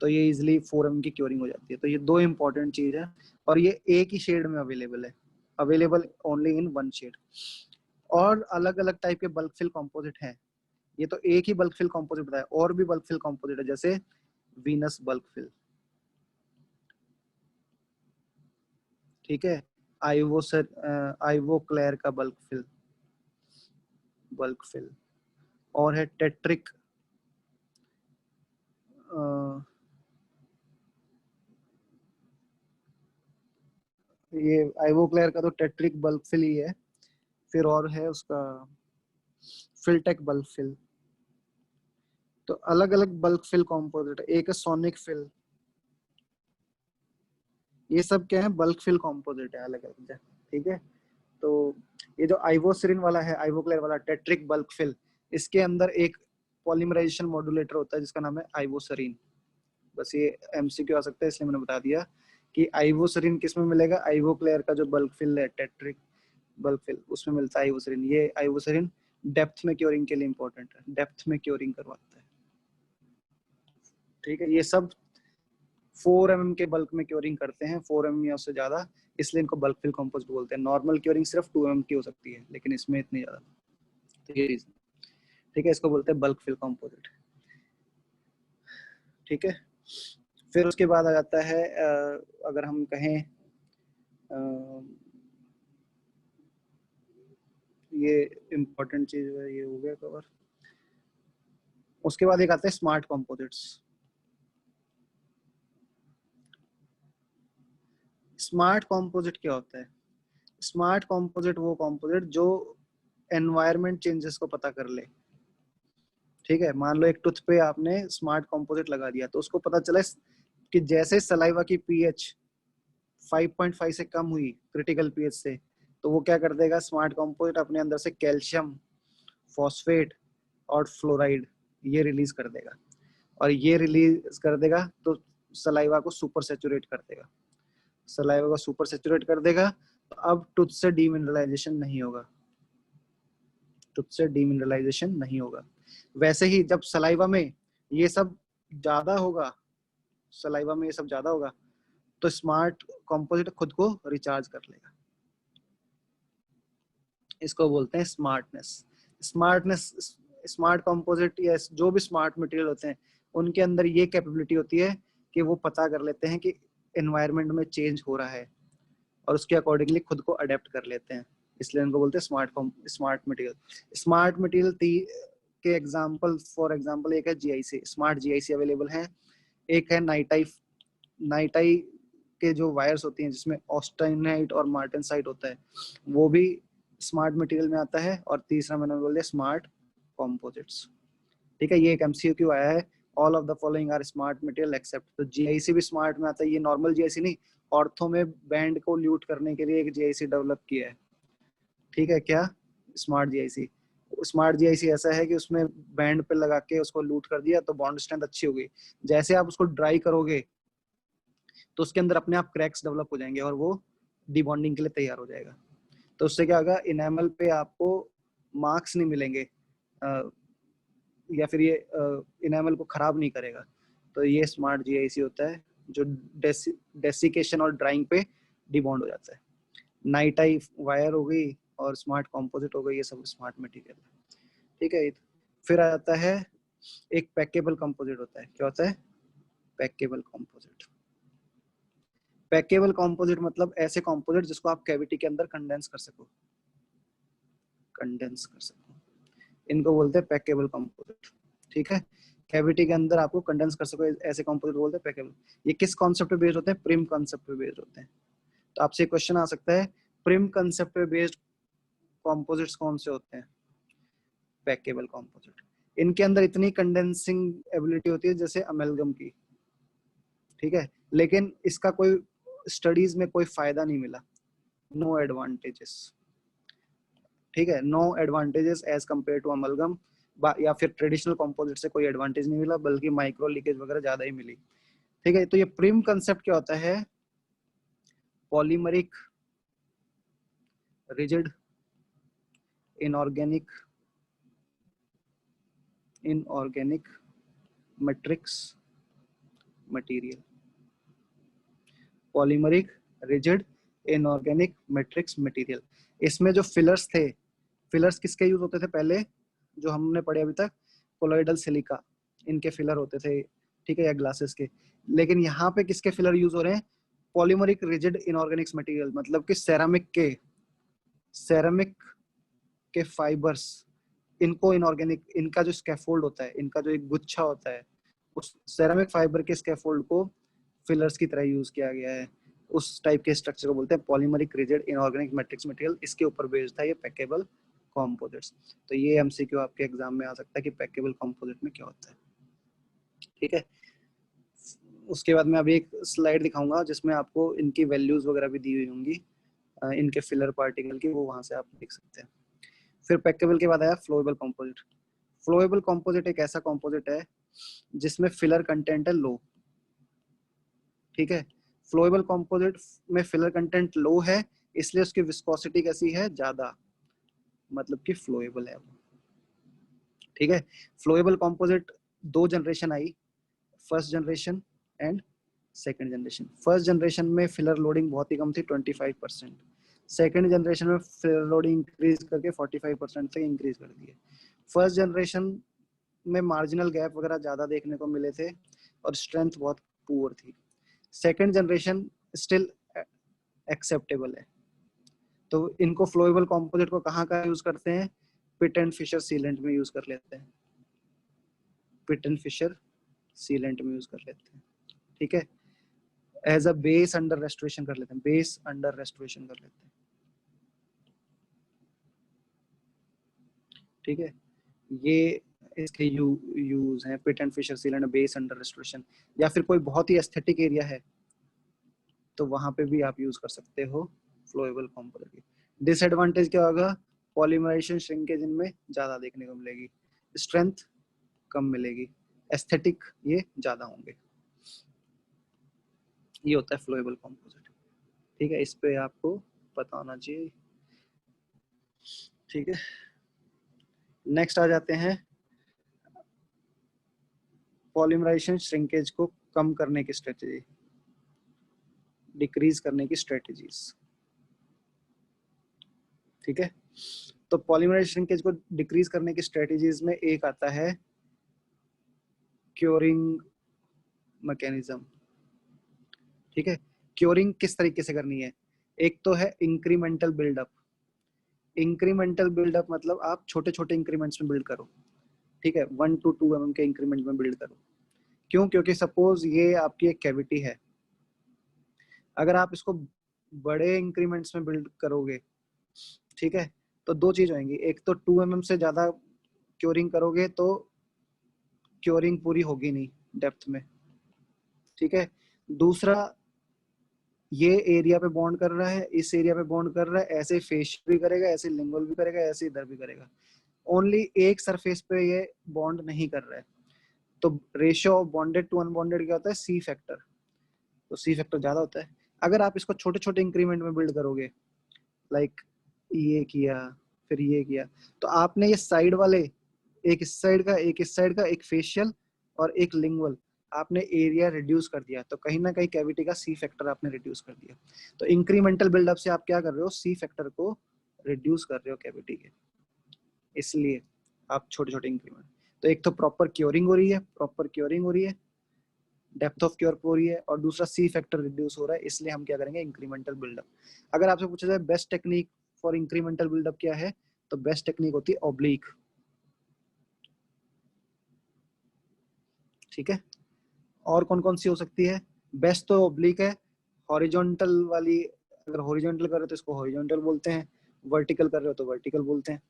तो ये इजिली 4 mm की क्योरिंग हो जाती है। तो ये दो इंपॉर्टेंट चीज है, और ये एक ही शेड में अवेलेबल है, available only in one shade. और अलग अलग टाइप के बल्क फिल कॉम्पोजिट हैं, ये तो एक ही बल्क फिल कॉम्पोजिट बताया, और भी बल्क फिल कॉम्पोजिट है, जैसे वीनस बल्क फिल, ठीक है, आइवोक्लेयर का बल्क फिल, और है टेट्रिक, ये आइवोक्लेयर का तो टेट्रिक बल्क फिल ही है। फिर और है उसका फिलटेक बल्क फिल। तो अलग अलग बल्क फिल कॉम्पोजिट है, एक है सोनिक फिल, ये सब क्या है, बल्क फिल कॉम्पोजिट है अलग अलग, ठीक है। तो ये जो आइवोसिरिन वाला है, आइवोक्लेयर वाला टेट्रिक बल्क फिल, इसके अंदर एक पॉलीमराइजेशन मॉड्यूलेटर होता है जिसका नाम है आइवोसरीन। बस ये एमसीक्यू आ सकता है, इसलिए मैंने बता दिया कि आइवोसरीन किस में मिलेगा, आइवोक्लेयर का जो बल्क फिल है टेट्रिक बल्क फिल, उसमें मिलता है आइवोसरीन। ये आइवोसरीन डेप्थ में क्योरिंग के लिए इंपॉर्टेंट है, डेप्थ में क्योरिंग करवाता है, ठीक है। ये सब 4 mm के बल्क में क्योरिंग करते हैं, 4 mm या उससे ज्यादा, इसलिए इनको बल्क फिल कॉम्पोजिट बोलते हैं। नॉर्मल क्योरिंग सिर्फ 2 mm की हो सकती है, लेकिन इसमें इतनी ज्यादा, तो ये रीजन, ठीक है, इसको बोलते हैं बल्क फिल कॉम्पोजिट, ठीक है। फिर उसके बाद आ जाता है अगर हम कहें ये इम्पोर्टेंट चीज है, ये हो गया कवर। उसके बाद एक आता है स्मार्ट कॉम्पोजिट्स। स्मार्ट कॉम्पोजिट क्या होता है? स्मार्ट कॉम्पोजिट वो कॉम्पोजिट जो एनवायरनमेंट चेंजेस को पता कर ले, ठीक है। मान लो एक टूथ पे आपने स्मार्ट कॉम्पोजिट लगा दिया, तो उसको पता चला कि जैसे सलाइवा की पीएच 5.5 से कम हुई क्रिटिकल पीएच से, तो वो क्या कर देगा, स्मार्ट कॉम्पोजिट अपने अंदर से कैल्शियम, फॉस्फेट और फ्लोराइड ये रिलीज कर देगा, और ये रिलीज कर देगा तो सलाइवा को सुपर सैचुरेट कर देगा, सलाइवा को सुपर सैचुरेट कर देगा। तो अब टूथ से डीमिनरलाइजेशन नहीं होगा, टूथ से डीमिनरलाइजेशन नहीं होगा। वैसे ही जब सलाइवा में ये सब ज्यादा होगा, सलाइवा में ये सब ज्यादा होगा, तो स्मार्ट कॉम्पोजिट खुद को रिचार्ज कर लेगा, इसको बोलते हैं स्मार्टनेस। स्मार्ट कॉम्पोजिट या जो भी स्मार्ट मटेरियल होते हैं, उनके अंदर ये कैपेबिलिटी होती है कि वो पता कर लेते हैं कि एनवायरनमेंट में चेंज हो रहा है, और उसके अकॉर्डिंगली खुद को अडेप्ट कर लेते हैं, इसलिए उनको बोलते हैं स्मार्ट मटेरियल। स्मार्ट मटेरियल के एग्जांपल, फॉर एग्जांपल एक है जीआईसी, स्मार्ट जीआईसी अवेलेबल है। एक है नाइटाई के जो वायर्स होती हैं जिसमें ऑस्टेनाइट और मार्टेनसाइट होता है, वो भी स्मार्ट मटेरियल में आता है। और तीसरा मैंने बोल दिया स्मार्ट कॉम्पोजिट्स, ठीक है। ये एक एमसीक्यू आया है, all of the following are smart material except, तो जीआईसी भी स्मार्ट में आता है। ये नॉर्मल जीआईसी नहीं, ऑर्थो में बैंड को ल्यूट करने के लिए एक जीआईसी डेवलप किया है, ठीक है। क्या? Smart GIC. स्मार्ट जीआईसी ऐसा है कि उसमें बैंड पे लगा के उसको लूट कर दिया तो बॉन्ड स्ट्रेंथ अच्छी हो गई। जैसे आप उसको ड्राई करोगे तो उसके अंदर अपने आप क्रैक्स डेवलप हो जाएंगे और वो डीबॉन्डिंग के लिए तैयार हो जाएगा। तो उससे क्या होगा, इनेमल पे आपको मार्क्स नहीं मिलेंगे, या फिर ये इनेमल को खराब नहीं करेगा। तो ये स्मार्ट जीआईसी होता है जो डेसिकेशन और ड्राइंग पे डीबॉन्ड हो जाता है। नाइटाई वायर हो गई और स्मार्ट कॉम्पोजिट हो गई, ये सब स्मार्ट मटेरियल है, ठीक है। फिर आता है एक पैकेबल कंपोजिट होता है। क्या होता है? पैकेबल कंपोजिट। पैकेबल कंपोजिट मतलब ऐसे कंपोजिट जिसको आप कैविटी के अंदर कंडेंस कर सको, इनको बोलते हैं पैकेबल कंपोजिट, ठीक है। कैविटी के अंदर आपको कंडेंस कर सको, ऐसे कंपोजिट बोलते हैं पैकेबल। ये किस कॉन्सेप्ट पे बेस्ड होते हैं? प्रिम कॉन्सेप्ट पे बेस्ड होते हैं। तो आपसे क्वेश्चन आ सकता है, प्रिम कॉन्सेप्ट पे बेस्ड कंपोजिट्स कौन से होते हैं? पैकेबल कंपोजिट। इनके अंदर इतनी कंडेंसिंग एबिलिटी होती है जैसे अमेलगम की, ठीक है, लेकिन इसका कोई स्टडीज में कोई फायदा नहीं मिला, नो एडवांटेजेस, ठीक है, no advantages as compare to amalgam, या फिर ट्रेडिशनल कंपोजिट से कोई एडवांटेज नहीं मिला, बल्कि माइक्रो लीकेज वगैरह ज्यादा ही मिली। ठीक है, तो ये प्रिम कंसेप्ट क्या होता है? Polymeric rigid inorganic matrix material. Polymeric rigid inorganic matrix material. इसमें जो फिलर्स थे, फिलर्स किसके यूज होते थे पहले, जो हमने पढ़े अभी तक, कोलॉइडल सिलिका, इनके फिलर होते थे, ठीक है, या ग्लासेस के। लेकिन यहाँ पे किसके फिलर यूज हो रहे हैं? पॉलीमरिक रिजिड इनऑर्गेनिक्स मटेरियल, मतलब कि सेरामिक के फाइबर्स, इनको इनऑर्गेनिक, इनका जो स्कैफोल्ड होता है, इनका जो एक गुच्छा होता है, उस सेरामिक फाइबर के स्कैफोल्ड को फिलर्स की तरह यूज किया गया है। उस टाइप के स्ट्रक्चर को बोलते हैं polymeric rigid inorganic matrix material. इसके ऊपर बेस्ड था ये पैकेबल कंपोजिट्स। तो ये एमसीक्यू आपके एग्जाम में आ सकता है कि पैकेबल कंपोजिट में क्या होता है। ठीक है, उसके बाद मैं अभी एक स्लाइड दिखाऊंगा जिसमें आपको इनकी वैल्यूज वगैरह भी दी हुई होंगी, इनके फिलर पार्टिकल की, वो वहां से आप देख सकते हैं। फिर पैकेबल के बाद आया फ्लोएबल कंपोजिट। फ्लोएबल कंपोजिट एक ऐसा कंपोजिट है जिसमें फिलर कंटेंट है लो। ठीक है, फ्लोएबल कंपोजिट में फिलर कंटेंट लो है, इसलिए उसकी विस्कोसिटी कैसी है? ज्यादा, मतलब कि फ्लोएबल है। ठीक है, फ्लोएबल कंपोजिट 2 जनरेशन आई, first generation and second generation. First generation में फिलर लोडिंग बहुत ही कम थी, 25%। सेकंड जनरेशन में फिलर लोडिंग इंक्रीज करके 45% तक इंक्रीज कर दिए। फर्स्ट जनरेशन में मार्जिनल गैप वगैरह ज्यादा देखने को मिले थे और स्ट्रेंथ बहुत पुअर थी। सेकंड जनरेशन स्टिल एक्सेप्टेबल है। तो इनको फ्लोएबल कंपोजिट को कहाँ का यूज करते हैं? पिट एंड फिशर सीलेंट में यूज कर लेते हैं, पिट एंड फिशर सीलेंट में यूज कर लेते हैं। ठीक है, as a base under restoration कर लेते हैं, बेस अंडर रेस्टोरेशन कर लेते हैं। ठीक है, ये इसके यूज हैं, pit and fissure sealant, base under restoration. या फिर कोई बहुत ही एस्थेटिक एरिया है तो वहां पे भी आप यूज कर सकते हो फ्लोएबल कंपोजिट की। डिसएडवांटेज क्या होगा? पॉलीमराइजेशन श्रिंकेज इनमें ज्यादा देखने को मिलेगी, स्ट्रेंथ कम मिलेगी, एस्थेटिक ये ज्यादा होंगे। ये होता है फ्लोएबल कंपोजिट। ठीक है, इस पे आपको पता होना चाहिए। ठीक है, नेक्स्ट आ जाते हैं पॉलीमराइजेशन श्रिंकेज को कम करने की स्ट्रेटेजी, डिक्रीज करने की स्ट्रेटेजीज। ठीक है, तो पॉलीमराइजेशन श्रिंकेज को डिक्रीज करने की स्ट्रेटेजीज में एक आता है क्योरिंग मैकेनिज्म। ठीक है, क्योरिंग किस तरीके से करनी है? एक तो है इंक्रीमेंटल बिल्डअप। इंक्रीमेंटल बिल्डअप मतलब आप छोटे छोटे इंक्रीमेंट्स में बिल्ड करो। ठीक है, 1 to 2 mm के इंक्रीमेंट में बिल्ड करो। क्यों? क्योंकि सपोज ये आपकी एक कैविटी है, अगर आप इसको बड़े इंक्रीमेंट्स में बिल्ड करोगे, ठीक है, तो 2 चीज होंगी। एक तो 2 mm से ज्यादा क्योरिंग करोगे तो क्योरिंग पूरी होगी नहीं डेप्थ में। ठीक है, दूसरा, ये एरिया पे बॉन्ड कर रहा है, इस एरिया पे बॉन्ड कर रहा है, ऐसे फेस भी करेगा, ऐसे लिंगुअल भी करेगा, ऐसे इधर भी करेगा, ओनली एक सरफेस पे ये बॉन्ड नहीं कर रहा है। तो ratio of bonded to unbonded क्या होता है? C factor. तो सी फैक्टर ज्यादा होता है। अगर आप इसको छोटे छोटे इंक्रीमेंट में बिल्ड करोगे, लाइक ये किया फिर ये किया, तो आपने ये साइड वाले, एक इस साइड का, एक इस साइड का, एक फेशियल और एक लिंगुअल, आपने एरिया रिड्यूस कर दिया। तो कहीं ना कहीं कैविटी का सी फैक्टर आपने रिड्यूस कर दिया। तो इंक्रीमेंटल बिल्डअप से आप क्या कर रहे हो? सी फैक्टर को रिड्यूस कर रहे हो कैविटी के, इसलिए आप छोटे छोटे इंक्रीमेंट। तो एक तो प्रॉपर क्योरिंग हो रही है, डेप्थ ऑफ क्योर हो रही है, और दूसरा सी फैक्टर रिड्यूस हो रहा है, इसलिए हम क्या करेंगे? Incremental build up. अगर आपसे पूछा जाए best technique for incremental build up क्या है, तो बेस्ट टेक्निक होती है ऑब्लिक। ठीक है, और कौन कौन सी हो सकती है? बेस्ट तो ऑब्लिक है। हॉरिजॉन्टल वाली, अगर हॉरिजॉन्टल कर रहे हो तो इसको हॉरिजॉन्टल बोलते हैं, वर्टिकल कर रहे हो तो वर्टिकल बोलते हैं।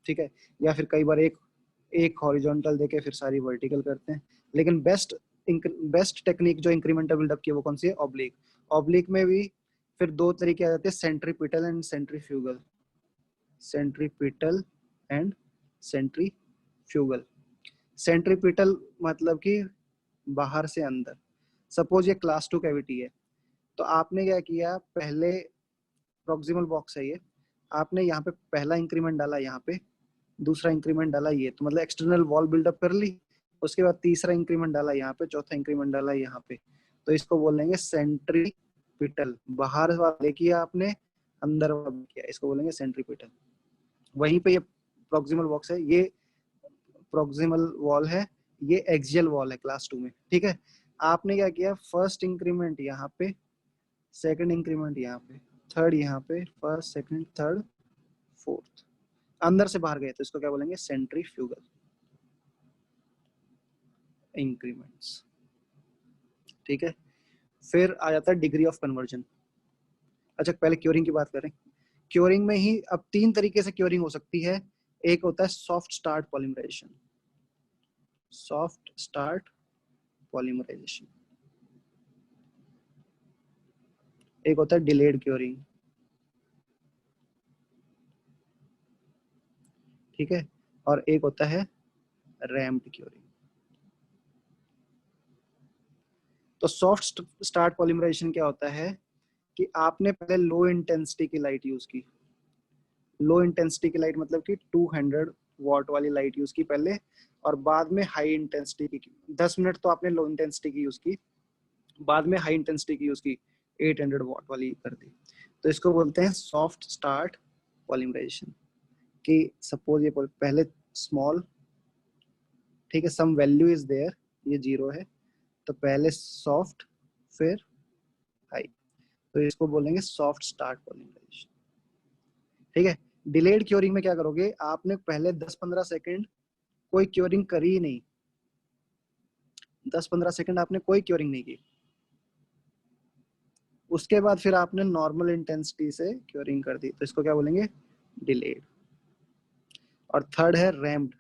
ठीक है, या फिर कई बार एक हॉरिजॉन्टल देके फिर सारी वर्टिकल करते हैं। लेकिन बेस्ट टेक्निक जो इंक्रीमेंटल बिल्डअप की, वो कौन सी है? ऑब्लिक। ऑब्लिक में भी फिर 2 तरीके आ जाते हैं, centripetal and centrifugal. Centripetal and centrifugal. Centripetal मतलब कि बाहर से अंदर। सपोज ये क्लास 2 कैविटी है, तो आपने क्या किया, पहले प्रॉक्सिमल बॉक्स है ये, आपने यहाँ पे पहला इंक्रीमेंट डाला, यहाँ पे दूसरा इंक्रीमेंट डाला ये, तो मतलब एक्सटर्नल वॉल बिल्डअप कर ली। उसके बाद तीसरा इंक्रीमेंट डाला यहाँ पे, चौथा इंक्रीमेंट डाला यहाँ पे, तो इसको बोलेंगे सेंट्रीपिटल। बाहर वाले किया आपने, अंदर वाला किया, इसको बोलेंगे सेंट्रीपिटल। वहीं पे ये प्रॉक्सिमल बॉक्स है, ये प्रॉक्सिमल वॉल है, ये एक्सियल वॉल है क्लास 2 में। ठीक है, आपने क्या किया, फर्स्ट इंक्रीमेंट यहाँ पे, सेकंड इंक्रीमेंट यहाँ पे, थर्ड यहाँ पे, फर्स्ट सेकंड थर्ड फोर्थ, अंदर से बाहर गए, तो इसको क्या बोलेंगे, सेंट्रीफ्यूगल इंक्रीमेंट्स। ठीक है, फिर आ जाता है डिग्री ऑफ कन्वर्जन। अच्छा, पहले क्योरिंग की बात करें। क्योरिंग में ही अब 3 तरीके से क्योरिंग हो सकती है। एक होता है soft start polymerisation, soft start polymerisation. एक होता है डिलेड क्योरिंग। ठीक है, और एक होता है रैम्प्ड क्योरिंग। तो सॉफ्ट स्टार्ट पॉलीमराइजेशन क्या होता है कि आपने पहले लो इंटेंसिटी की लाइट यूज की। लो इंटेंसिटी की लाइट मतलब कि 200 वॉट वाली लाइट यूज की पहले, और बाद में हाई इंटेंसिटी की। 10 मिनट तो आपने लो इंटेंसिटी की यूज की, बाद में हाई इंटेंसिटी की यूज की, 800 वॉट वाली कर दी। तो इसको बोलते हैं सॉफ्ट स्टार्ट पॉलीमराइजेशन। कि सपोज ये पहले स्मॉल, ठीक है, सम वैल्यू इज देयर, ये 0 है, तो पहले सॉफ्ट फिर हाई, तो इसको बोलेंगे सॉफ्ट स्टार्ट पॉलीमराइजेशन। ठीक है, डिलेड क्योरिंग में क्या करोगे, आपने पहले 10-15 सेकंड कोई क्योरिंग करी ही नहीं, 10-15 सेकंड आपने कोई क्योरिंग नहीं की, उसके बाद फिर आपने नॉर्मल इंटेंसिटी से क्योरिंग कर दी, तो इसको क्या बोलेंगे, डिलेड। और थर्ड है रैम्प्ड।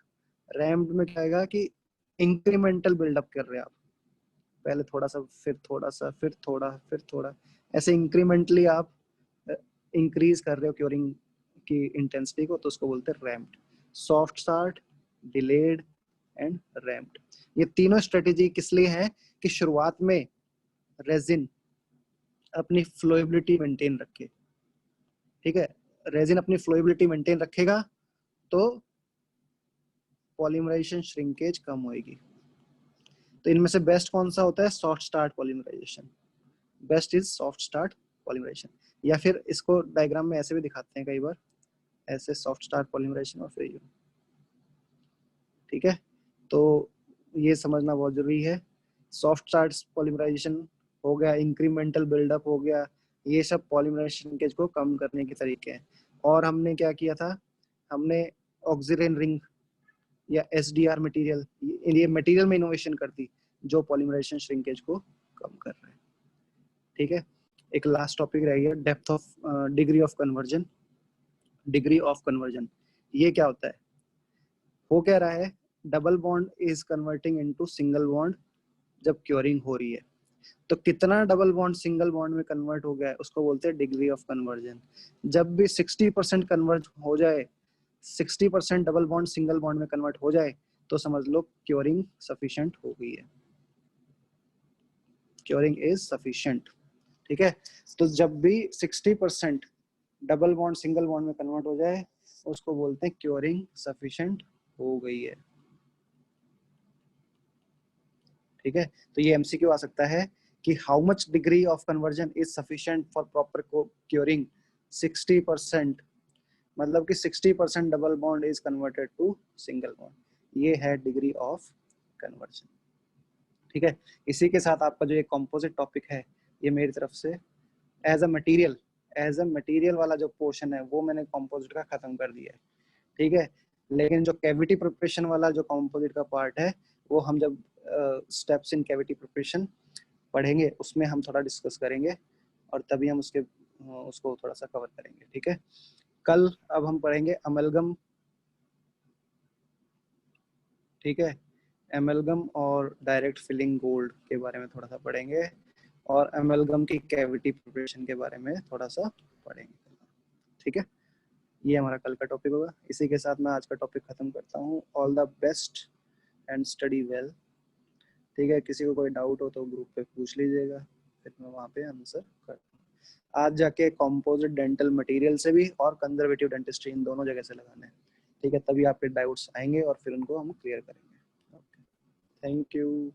रैम्प्ड में क्या आएगा कि इंक्रीमेंटल बिल्डअप कर रहे हैं आप, पहले थोड़ा सा, फिर थोड़ा सा, फिर थोड़ा, फिर थोड़ा, ऐसे इंक्रीमेंटली आप इंक्रीज कर रहे हो क्योरिंग की इंटेंसिटी को, तो उसको बोलते हैं ramped. Soft start, delayed and ramped. ये तीनों स्ट्रेटेजी किस लिए है कि शुरुआत में रेजिन अपनी फ्लोएबिलिटी मेंटेन रखे। ठीक है, रेजिन अपनी फ्लोएबिलिटी मेंटेन रखेगा तो पॉलीमराइजेशन श्रिंकेज कम होएगी। तो इनमें से बेस्ट कौन सा होता है, soft start polymerisation. Best is soft start polymerisation. या फिर इसको डायग्राम में ऐसे भी दिखाते हैं कई बार, ऐसे सॉफ्ट स्टार्ट पॉलीमराइजेशन और फिर ये। ठीक है, तो ये समझना बहुत जरूरी है। सॉफ्ट स्टार्ट पॉलीमराइजेशन हो गया, इंक्रीमेंटल बिल्डअप हो गया, ये सब पॉलीमराइजेशन श्रिंकेज को कम करने के तरीके हैं। और हमने क्या किया था, हमने ऑक्सीजन रिंग या SDR मटेरियल, ये मटेरियल में इनोवेशन कर दी जो पॉलीमराइजेशन श्रिंकेज को कम कर रहे हैं। ठीक है, एक लास्ट टॉपिक रह गया, depth of degree of conversion. Degree of conversion ये क्या होता है, हो क्या रहा है, double bond is converting into single bond जब क्योरिंग हो रही है, तो कितना डबल बॉन्ड सिंगल बॉन्ड में कन्वर्ट हो गया है उसको बोलते हैं डिग्री ऑफ कन्वर्जन। जब भी 60% कन्वर्ट हो जाए, 60% डबल बॉन्ड सिंगल बॉन्ड में कन्वर्ट हो जाए, तो समझ लो क्योरिंग सफिशिएंट हो गई है, क्योरिंग इज सफिशिएंट। ठीक है, तो जब भी 60% डबल बॉन्ड सिंगल बॉन्ड में कन्वर्ट हो जाए उसको बोलते हैं क्योरिंग सफिशिएंट हो गई है। ठीक है, तो ये MCQ आ सकता है कि how much degree of conversion is sufficient for proper curing 60%, मतलब कि 60% double bond is converted to single bond, ये है डिग्री ऑफ कन्वर्जन। ठीक है, इसी के साथ आपका जो ये कंपोजिट टॉपिक है ये मेरी तरफ से एज अ मटेरियल वाला जो पोर्शन है वो मैंने कंपोजिट का खत्म कर दिया है। ठीक है, लेकिन जो कैविटी प्रिपरेशन वाला जो कंपोजिट का पार्ट है वो हम जब स्टेप्स इन कैविटी प्रिपरेशन पढ़ेंगे उसमें हम थोड़ा डिस्कस करेंगे और तभी हम उसको थोड़ा सा कवर करेंगे। ठीक है, कल अब हम पढ़ेंगे अमेलगम। ठीक है, एमएलगम और डायरेक्ट फिलिंग गोल्ड के बारे में थोड़ा सा पढ़ेंगे और एमएलगम की कैविटी प्रिपरेशन के बारे में थोड़ा सा पढ़ेंगे। ठीक है। ये हमारा कल का टॉपिक होगा। इसी के साथ मैं आज का टॉपिक खत्म करता हूँ। All the best and study well. ठीक है, किसी को कोई डाउट हो तो ग्रुप पे पूछ लीजिएगा, फिर मैं वहाँ पे आंसर कर। आज जाके कॉम्पोजिट डेंटल मटेरियल से भी और कंजर्वेटिव डेंटिस्ट्री इन दोनों जगह से लगाना है। ठीक है, तभी आपके डाउट्स आएंगे और फिर उनको हम क्लियर करेंगे। Okay, thank you.